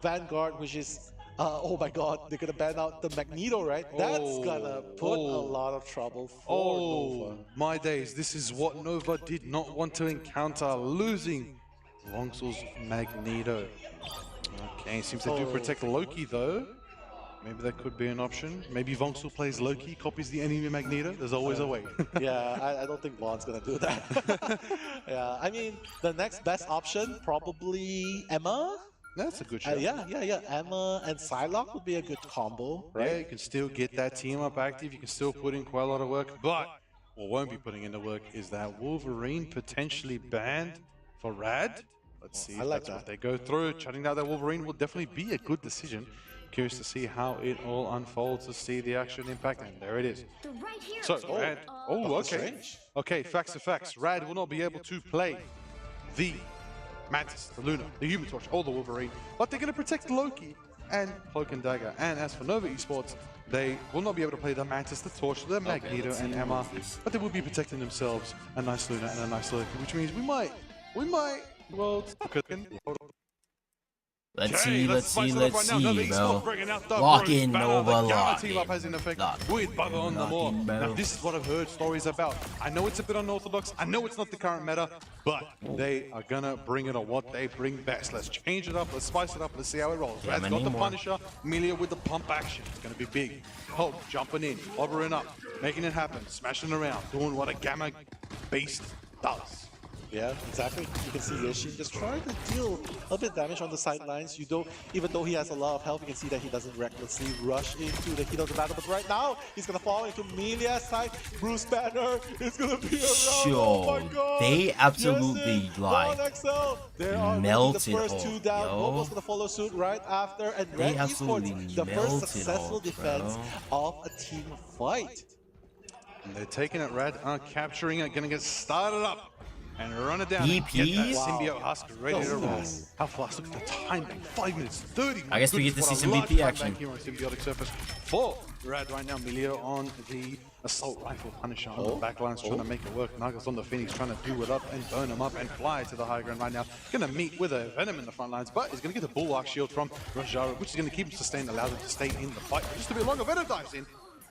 Vanguard, which is oh my god, they're gonna ban out the Magneto, right? That's gonna put a lot of trouble for Nova. My days. This is what Nova did not want to encounter, losing Vongsul's Magneto. Okay, seems they do protect Loki though. Maybe that could be an option. Maybe Vongsul plays Loki, copies the enemy Magneto. There's always a way. Yeah, I don't think Vaughn's gonna do that. Yeah, I mean, the next best option, probably Emma? That's a good shot. Yeah. Emma and Psylocke would be a good combo, Yeah, right? you can still get that team up active. You can still put in quite a lot of work. But what won't be putting in the work is that Wolverine potentially banned for Rad. Let's see I if like that's what that. they go through. Shutting down that Wolverine will definitely be a good decision. Curious to see how it all unfolds, to see the action impact. And there it is. So, Rad. Oh, okay. Strange. Okay, facts are facts. Rad will not be able to play the Mantis, the Luna, the Human Torch, or the Wolverine, but they're going to protect Loki and Cloak and Dagger. And as for Nova Esports, they will not be able to play the Mantis, the Torch, the Magneto, let's and see Emma, what this- but they will be protecting themselves a nice Luna and a nice Loki, which means we might, well, Let's Okay, see, let's spice see, it up let's right now. Nova see, Esports bro. bringing out the Lock Bruce in, Banner. Nova, The Gamma lock team up in. has an effect Lock with Bubba on the Lock wall. in, bro. Now, this is what I've heard stories about. I know it's a bit unorthodox. I know it's not the current meta, but they are gonna bring it on what they bring best. Let's change it up. Let's spice it up. Let's see how it rolls. Yeah, Rad's man, got need the more. Punisher. Amelia with the pump action. It's gonna be big. Hope jumping in, hovering up, making it happen, smashing around, doing what a Gamma beast does. Yeah, exactly. You can see Yashin just trying to deal a bit of damage on the sidelines. You don't, even though he has a lot of health, you can see that he doesn't recklessly rush into the heat of the battle. But right now, he's gonna fall into Melia's side. Bruce Banner is gonna be around. Oh my god! They absolutely, Yashin, like, Non-XL. They are melted the first two Hulk, down. yo. Momo's gonna follow suit right after, and They Red absolutely Esports, the first melted successful Hulk, defense bro. of a team fight. And they're taking it, Rad, capturing it, gonna get started up and run it down. EP? And get that Wow. symbiote husk ready So to roll. fast. How fast? Look at the timing. 5 minutes 30. I guess we get to Goodness, see what a some large VP time action. back here on symbiotic surface for Rad right now. Milio on the assault rifle Punisher on the back lines, trying to make it work. Nagas on the Phoenix, trying to do it up and burn him up and fly to the high ground right now. Gonna meet with a Venom in the front lines, but he's gonna get the Bulwark shield from Rajaro, which is gonna keep him sustained, allow him to stay in the fight. Just a bit longer. Venom dives in.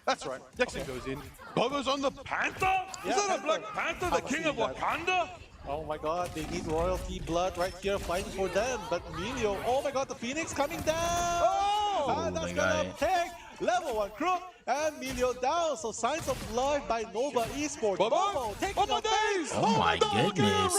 That's right. Jackson goes in. Bobo's on the Panther? Is that a Black Panther, the king of Wakanda? Oh my god, they need royalty blood right here fighting for them. But Emilio, oh my god, the Phoenix coming down! Oh, And that's they gonna got it. take level 1 Crook and Emilio down. So signs of life by Nova Esports. Bobo taking out days! Oh my goodness.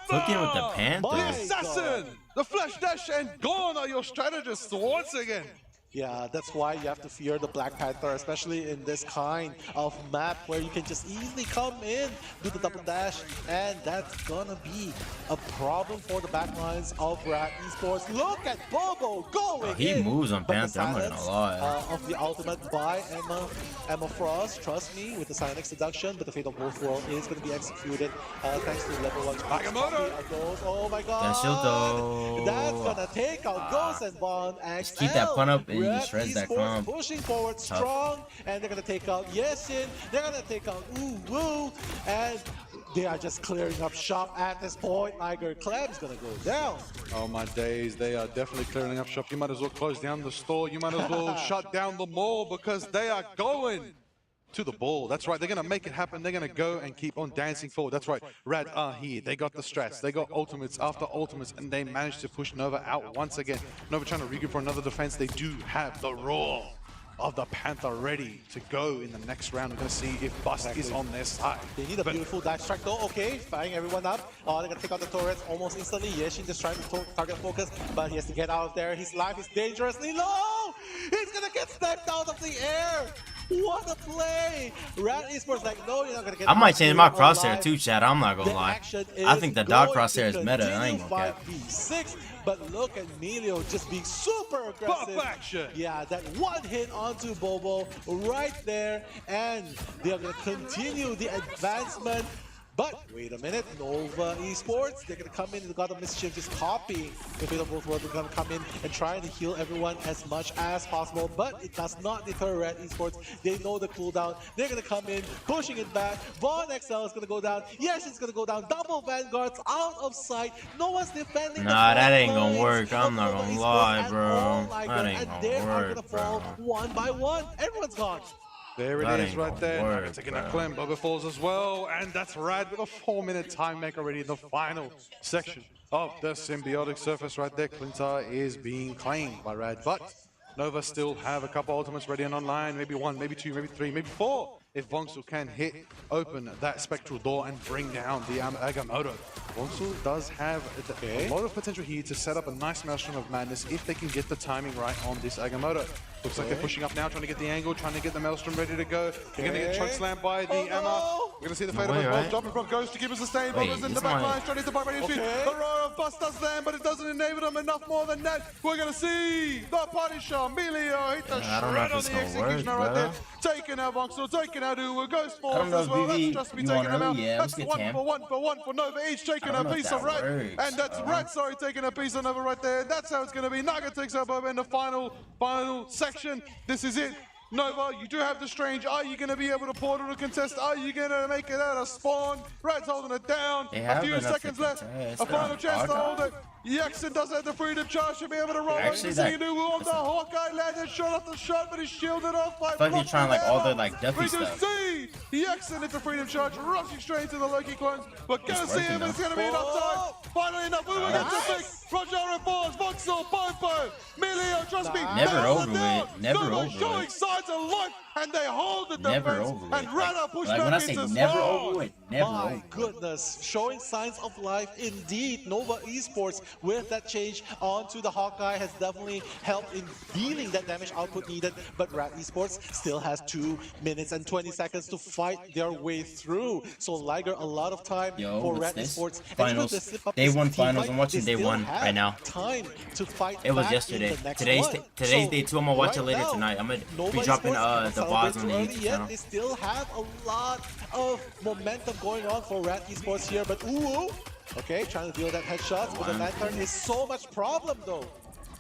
Cooking with the Panther. My The assassin, the flash dash, and gone are your strategists once again. Yeah, that's why you have to fear the Black Panther, especially in this kind of map where you can just easily come in, do the double dash, and that's gonna be a problem for the backlines of Rat Esports. Look at Bobo going He in, moves on but the Panther, I'm not gonna silence, lie. of the ultimate by Emma Frost, trust me, with the Silent seduction, but the Fate of Wolf World is gonna be executed thanks to level 1. Agamotto! Oh my god! That's Shilto. That's gonna take out Ghost and Bond XL. keep that pun up and you Red shred that Esports comp. pushing forward strong, and they're gonna take out Yeshin. They're gonna take out Uwu, and they are just clearing up shop at this point. Liger Cleb's gonna go down. Oh my days, they are definitely clearing up shop. You might as well close down the store. You might as well shut down the mall because they are going to the ball. That's right, they're going to make it happen. They're going to go and keep on dancing forward. That's right, Rad are here. They got the strats. They got ultimates after ultimates, and they managed to push Nova out once again. Nova trying to regroup for another defense. They do have the roar of the Panther ready to go in the next round. We're going to see if Bust is on their side. They need a beautiful dash strike though. Okay, firing everyone up. Oh, they're gonna take out the turrets almost instantly. Yeshin just trying to target focus, but he has to get out of there. His life is dangerously low. He's gonna get sniped out of the air. What a play! Rat Esports like, no, you're not gonna get. I might change my crosshair alive. too, Chad. I'm not gonna The lie. action I is think the dog going crosshair is to meta. I ain't continue gonna cap. 5v6, but look at Emilio just being super aggressive. Buff action. Yeah, that one hit onto Bobo right there, and they are gonna continue the advancement. But wait a minute, Nova Esports, they're gonna come in and God of Mischief just copying the Fate of Both Worlds. They're gonna come in and try to heal everyone as much as possible, but it does not deter Red Esports. They know the cooldown. They're gonna come in, pushing it back. Vaughn XL is gonna go down. Yes, it's gonna go down. Double Vanguards out of sight. No one's defending. Nah, the that ain't gonna flanks work. I'm of not Nova gonna Esports lie, at bro. all, That Liger, ain't and gonna they are gonna work, fall bro. one by one. Everyone's gone. There it That is ain't right gonna there. work, Nugget taking a bro. climb. Boba falls as well. And that's Rad with a 4-minute time make already in the final section of the symbiotic surface right there. Clintar is being claimed by Rad. But Nova still have a couple ultimates ready and online. Maybe 1, maybe 2, maybe 3, maybe 4. If Vongsel can open that spectral door and bring down the Agamotto. Vongsel does have a lot of potential here to set up a nice Maelstrom of Madness if they can get the timing right on this Agamotto. Looks like they're pushing up now, trying to get the angle, trying to get the Maelstrom ready to go. They're going to get chunk slammed by the Emma. We're going to see the fate of way, it. right? Dropping from Ghost to keep us sustained. Wait, Boba's in the it's back not- line, trying to bite right into The roar of Bust does land, but it doesn't enable them enough more than that. We're going to see the Punisher, Emilio, hit the I don't know shred if on it's the gonna executioner work, right there. bro. Taking out Voxel, taking out Uwu, Ghost I don't Force know as if well. BB That's just me you taking want them out. early, yeah, That's let's get 1 Tam. for Nova, each taking I a don't know piece if of that Red. works, And that's bro. Red, sorry, taking a piece of Nova right there. That's how it's going to be. Naga takes out Boba in the final section. This is it. Nova, you do have the Strange. Are you going to be able to portal to contest? Are you going to make it out of spawn? Red's holding it down. They A have few enough to seconds left. contest. A final They're chance to on hold it. Yaxon does have the freedom charge to be able to roll. Actually, You that- see Uwu on the Hawkeye landed shot off the shot, but he's shielded off by I feel like they're trying like all the like Duffy we do stuff. see Yaxon at the freedom charge, rushing straight to the Loki clones. We're gonna It's see working him, and it's gonna be though. enough time. Finally enough. We will get to pick. Roger and Force, Voxel, Popo, Milio, trust me. Never they hold over it down. with. Never Nova over showing with. signs of life, and they hold the Never defense. over with. And Rada push Like back when I say into never spawn. over with, never My over with. goodness, showing signs of life indeed. Nova Esports with that change onto the Hawkeye has definitely helped in dealing that damage output needed, but Rat Esports still has 2 minutes and 20 seconds to fight their way through. So Liger, a lot of time Yo, for what's Rat this? Esports. Finals. And even to slip up Day this 1 team finals. fight, I'm watching they day still 1 have right now. time to fight It was back yesterday. in the next Today's one. today's day 2. I'm gonna watch right it later now, tonight. I'm gonna Nova be dropping Esports the celebrate VODs on the too early YouTube yet. channel. They still have a lot of momentum going on for Rat Esports here, but ooh, okay, trying to deal that headshots, but the Lantern is so much problem though.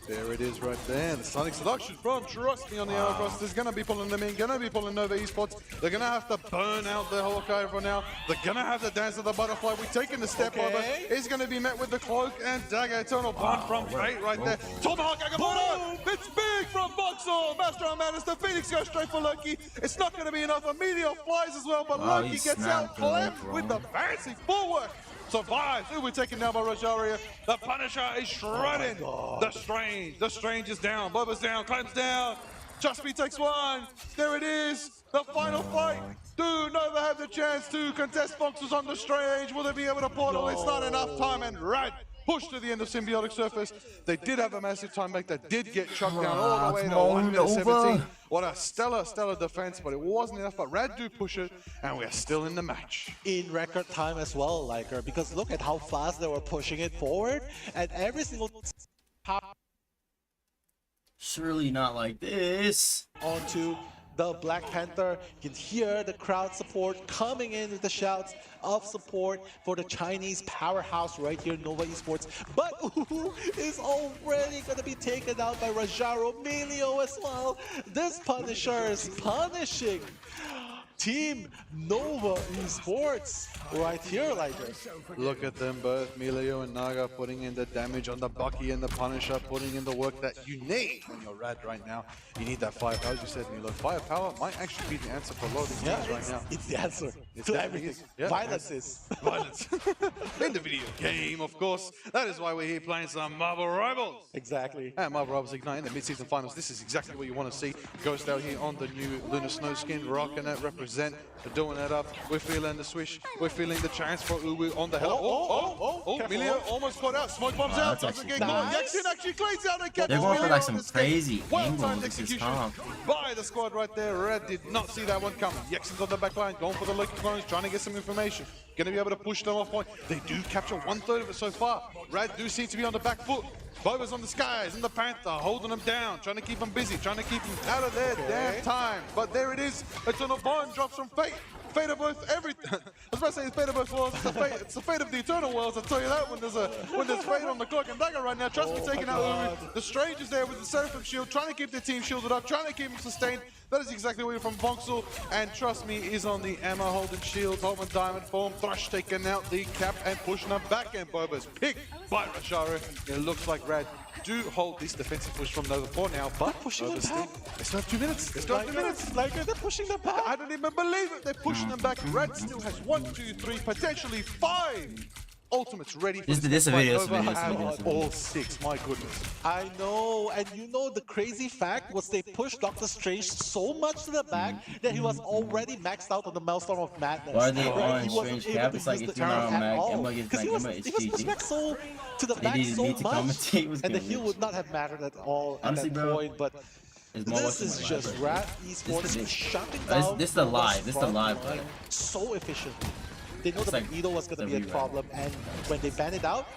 There it is right there. The Sonic Seduction from Trust Me on the Arrow Cross is going to be pulling them in, going to be pulling Nova Esports. They're going to have to burn out the Hawkeye for now. They're going to have to dance with the butterfly. We're taking the step over. He's going to be met with the cloak and dagger. Eternal Bond from Fate right there. Tomahawk Agamotto! It's big from Voxel. Master of Madness. The Phoenix goes straight for Loki. It's not going to be enough. Emilio flies as well, but Wow, Loki he gets snapped out clamped the with the fancy footwork survives. Ooh, we're taken down by Rosario. The Punisher is shredding. The Strange is down. Bubba's down, Clem's down. Just Me takes one. There it is. The final fight. Do Nova have the chance to contest Boxers on the Strange? Will they be able to portal? It's not enough time, and Rad pushed to the end of Symbiotic Surface. They did have a massive time back that did get chucked down all the way to 1 minute 17. What a stellar defense, but it wasn't enough. But Rad do push it, and we're still in the match. In record time as well, Liker, because look at how fast they were pushing it forward, and every single Surely not like this. onto the Black Panther. You can hear the crowd support coming in with the shouts of support for the Chinese powerhouse right here, Nova Esports. But Uhu is already going to be taken out by Rajaro. Melio as well. This Punisher is punishing Team Nova Esports right here, Liker. Look at them both, Melio and Naga, putting in the damage on the Bucky and the Punisher, putting in the work that you need when you're Rad right now. You need that firepower, as you said, Milo. Firepower might actually be the answer for a lot of these games right now. It's the answer It's to that- everything. yeah. Violence is. Violence. In the video game, of course. That is why we're here playing some Marvel Rivals. Exactly. And Marvel Rivals Ignite in the mid-season finals. This is exactly what you want to see. Ghost out here on the new Lunar Snow skin, rocking it, represent, doing that up. We're feeling the swish. We're feeling the chance for Uwu on the hell. Careful. Melio almost caught out. Smoke bombs out. that's Doesn't actually get caught. nice. Jackson actually cleans out and catches They're going for Melio like on some the stick. crazy Well-timed angles with this execution comp. by the squad right there. Red did not see that one coming. Jackson's on the back line, going for the Loki clones, trying to get some information. Going to be able to push them off point. They do capture 1/3 of it so far. Rad do seem to be on the back foot. Boba's on the skies and the Panther holding them down, trying to keep them busy, trying to keep them out of their damn time. But there it is. Eternal Bond drops from Fate. Fate of both everything. I was about to say it's Fate of both worlds. It's the fate of the Eternal Worlds. I'll tell you that when there's Fate on the clock. And Dagger right now, trust me, taking out Uru. The Strange is there with the Seraphim shield, trying to keep their team shielded up, trying to keep them sustained. That is exactly what you're from Voxel. And trust me, is on the ammo holding shield, holding diamond form. Thrush taking out the cap and pushing them back. And Boba's picked by Rashara. It looks like Rad do hold this defensive push from Nova 4 now, but pushing them Nova back. They still have 2 minutes. They still have 2 minutes. Liker, they're pushing them back. I don't even believe it. They're pushing them back. Red still has 1, 2, 3, potentially 5 ultimates ready for This is a video, this is a video, this is a Nova video, have this is a video. all 6. My goodness. I know, and you know the crazy fact was they pushed Doctor Strange so much to the back that he was already maxed out on the Maelstrom of Madness. Why are they Right? on He wasn't Strange able Cap? to It's like use if the you're not turret on at Mag, all. Emma against 'Cause he was Magma, it's pushed GG. back so to the back didn't so need to much, commentate, it was and the gonna heal lose. would not have mattered at all Honestly, at that bro, point. But It's more this watching is my just live, Rad Esports this- shutting this- down. this is the Nova's live, this is the front live line play. so efficiently. They know It's the like Magneto was going to the be a rerun. problem, and when they ban it out,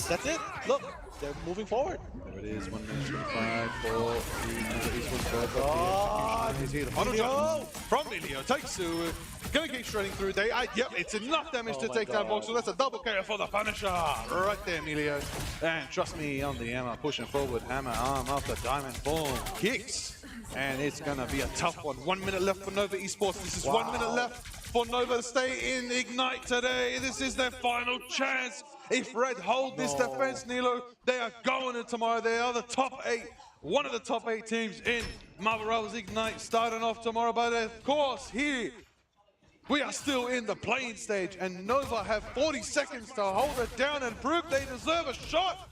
that's it. Look, they're moving forward. There it is. 1 minute 25 for the Nova Esports. Oh, He's here. The final Emilio. shot from Emilio. Takes Uwu. Gonna keep shredding through. Yep, it's enough damage to my take down God. Voxel. That's a double KO for the Punisher. Right there, Emilio. And trust me on the hammer. Pushing forward. Hammer arm after diamond form. Kicks. And it's gonna be a tough one. 1 minute left for Nova Esports. This is 1 minute left for Nova to stay in Ignite today. This is their final chance. If Red hold this defense, Nilo, they are going in tomorrow. They are the top 8. One of the top 8 teams in Marvel Rivals Ignite starting off tomorrow. But of course, here we are still in the playing stage, and Nova have 40 seconds to hold it down and prove they deserve a shot.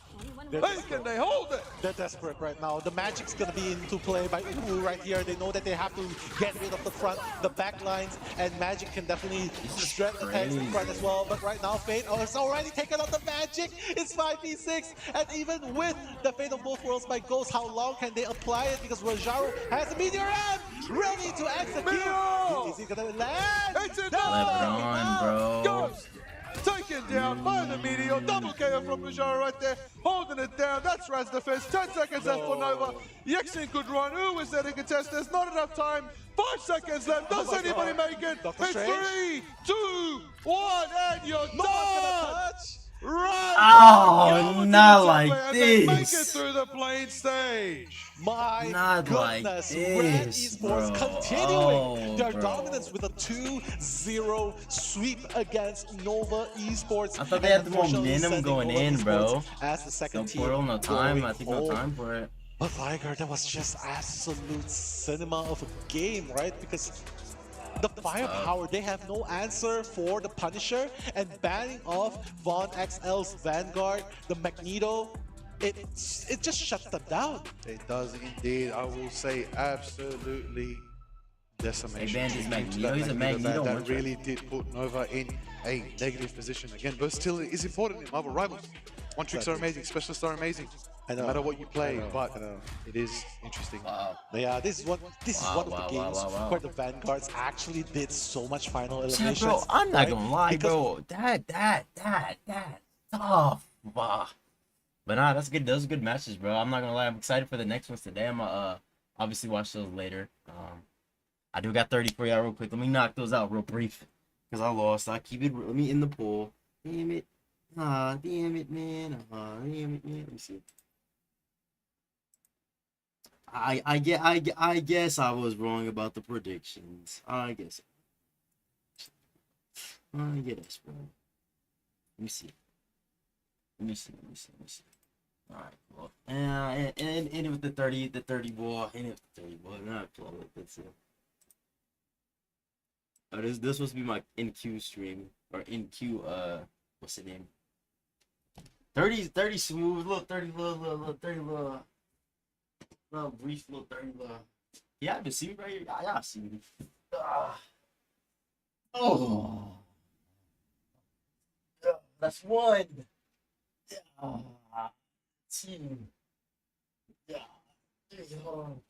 Hey, can they hold it? They're desperate right now. The Magic's gonna be into play by Uwu right here. They know that they have to get rid of the front, the back lines, and Magic can definitely shred the tanks in front as well. But right now, Fate has already taken out the Magic. It's 5v6, and even with the Fate of Both Worlds by Ghost, how long can they apply it? Because Rajaro has a Meteor M ready to execute. Meteor! Is he gonna land? It's a LeBron, bro. Ghost taken down by the Meteor. Double KO from Rajaro right there, holding it down. That's Rad's defense. 10 seconds left for Nova. Yexin could run. Who is there to contest? There's not enough time. 5 seconds left. Does anybody make it? Doctor It's Strange? 3, 2, 1, and you're No one's gonna done. touch. Right. Oh, Over to not the like top lane, and they make it this. through the playing stage. My Not like goodness, this, Red Esports bro. continuing Oh, their bro. dominance with a 2-0 sweep against Nova Esports. I thought they had the Unfortunately, momentum sending going Nova in, bro. Esports as the second No team portal, no time. going I think no home. time for it. But Liger, that was just absolute cinema of a game, right? Because the firepower, they have no answer for the Punisher, and banning off Von XL's Vanguard, the Magneto, it just shuts them down. It does indeed. I will say absolutely decimation. They banned his to Magneto. that He's a Magneto that one-shot. really did put Nova in a negative position. Again, versatility is important in Marvel Rivals. One tricks are amazing, specialists are amazing. I know. No matter what you play, but I know. it is interesting. Yeah, this is one of the games where the Vanguards actually did so much final eliminations. Bro, I'm not right? gonna lie, Because bro. That tough. But nah, that's good. Those are good matches, bro. I'm not gonna lie. I'm excited for the next ones today. I'm gonna obviously watch those later. I do got 30 for y'all real quick. Let me knock those out real brief because I lost. I keep it. Let me in the pool. Damn it. Damn it, man. Damn it, man. Let me see. I guess I was wrong about the predictions. I guess, bro. Let me see. All right, cool. And it with the 30 ball. And it with the 30 ball. Not close. Let's see. Oh, this supposed to be my NQ stream or NQ. What's the name? 30 smooth. Little 30 little 30 little. Little brief, little 30 little. Yeah, I can see me right here. Y'all see me. Oh. That's one. Two. Yeah. Hold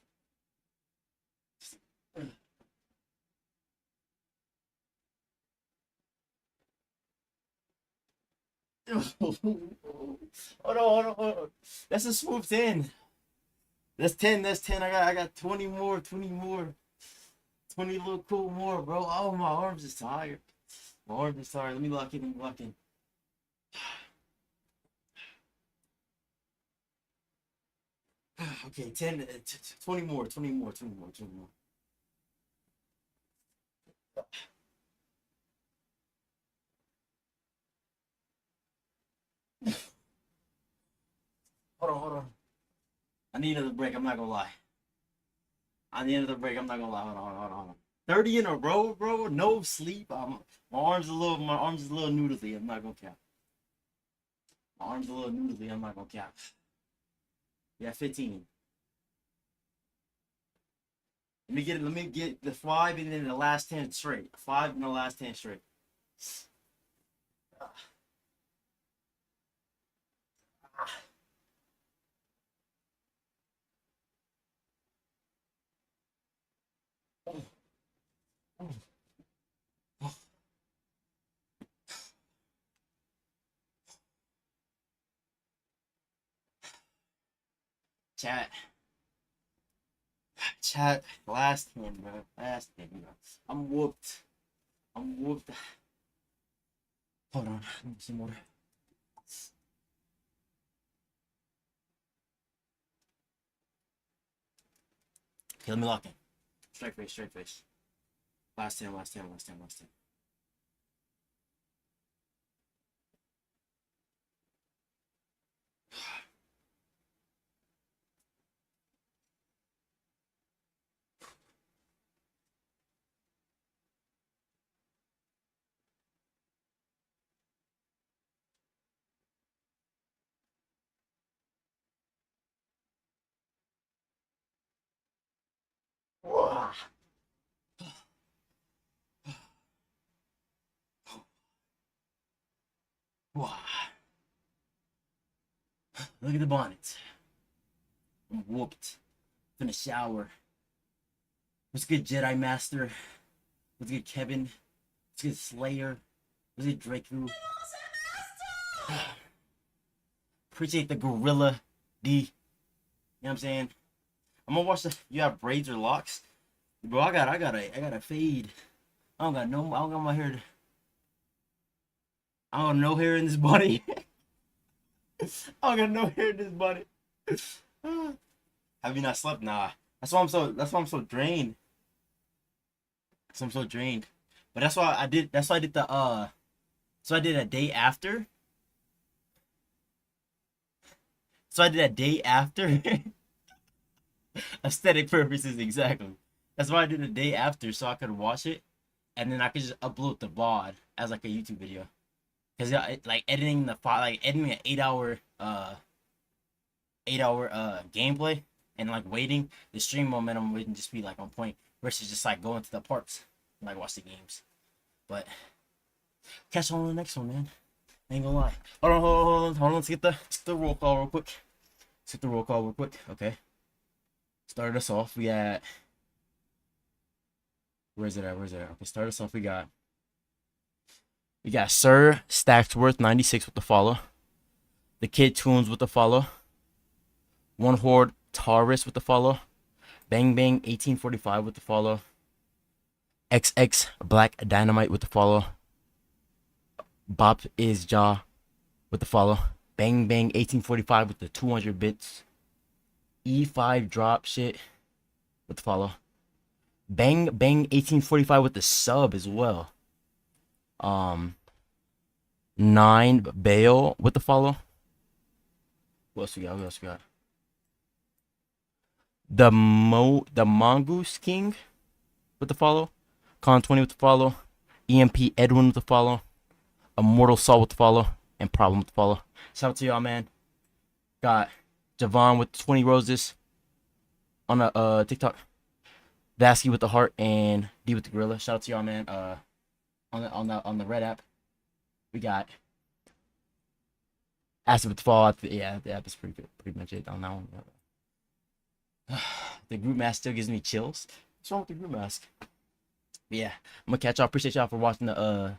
on. That's a smooth 10. That's 10. I got 20 more. 20 little cool more, bro. Oh, my arms is tired. Let me lock in. Okay, 10, 20 more. Hold on. I need another break. I'm not gonna lie. Hold on. 30 in a row, bro. No sleep. My arms is a little noodly. I'm not gonna cap. Yeah, 15. Let me get the 5 and then the last 10 straight. 5 and the last 10 straight. Chat, last 10, bro. I'm whooped. Hold on, let me see more. Okay, let me lock in. Straight face. Last 10. Look at the bonnet. I'm whooped. Finna shower. What's good, Jedi Master? What's good, Kevin? What's good, Slayer? What's good, Drakeru? Appreciate the Gorilla D. You know what I'm saying? I'm gonna watch the. You have braids or locks, bro? I got a fade. I don't got my hair. I don't got no hair in this body. I don't got no hair in this body. Have you not slept? Nah. That's why I'm so drained. I'm so drained. But that's why I did the so I did a day after. Aesthetic purposes, exactly. That's why I did a day after so I could watch it and then I could just upload the VOD as like a YouTube video. Cause like editing the file, like editing an 8-hour gameplay and like waiting, the stream momentum wouldn't just be like on point versus just like going to the parks and like watch the games. But catch on the next one, man. Ain't gonna lie. Hold on. Let's get the roll call real quick. Okay. Start us off. We got. Where's it at? Okay, start us off. We got Sir Stacksworth 96 with the follow. The Kid Tunes with the follow. One Horde Taurus with the follow. Bang Bang 1845 with the follow. XX Black Dynamite with the follow. Bop is Jaw with the follow. Bang Bang 1845 with the 200 bits. E5 drop shit with the follow. Bang Bang 1845 with the sub as well. 9 Bale with the follow. What else we got? The Mongoose King with the follow. Con 20 with the follow. EMP Edwin with the follow. Immortal Saul with the follow. And Problem with the follow. Shout out to y'all, man. Got Javon with 20 roses on a TikTok. Vasky with the heart and D with the gorilla. Shout out to y'all, man. On the red app. We got Acid with the fall. Yeah, the app is pretty good. Pretty much it on that one. The group mask still gives me chills. What's wrong with the group mask? But yeah, I'm gonna catch y'all. Appreciate y'all for watching the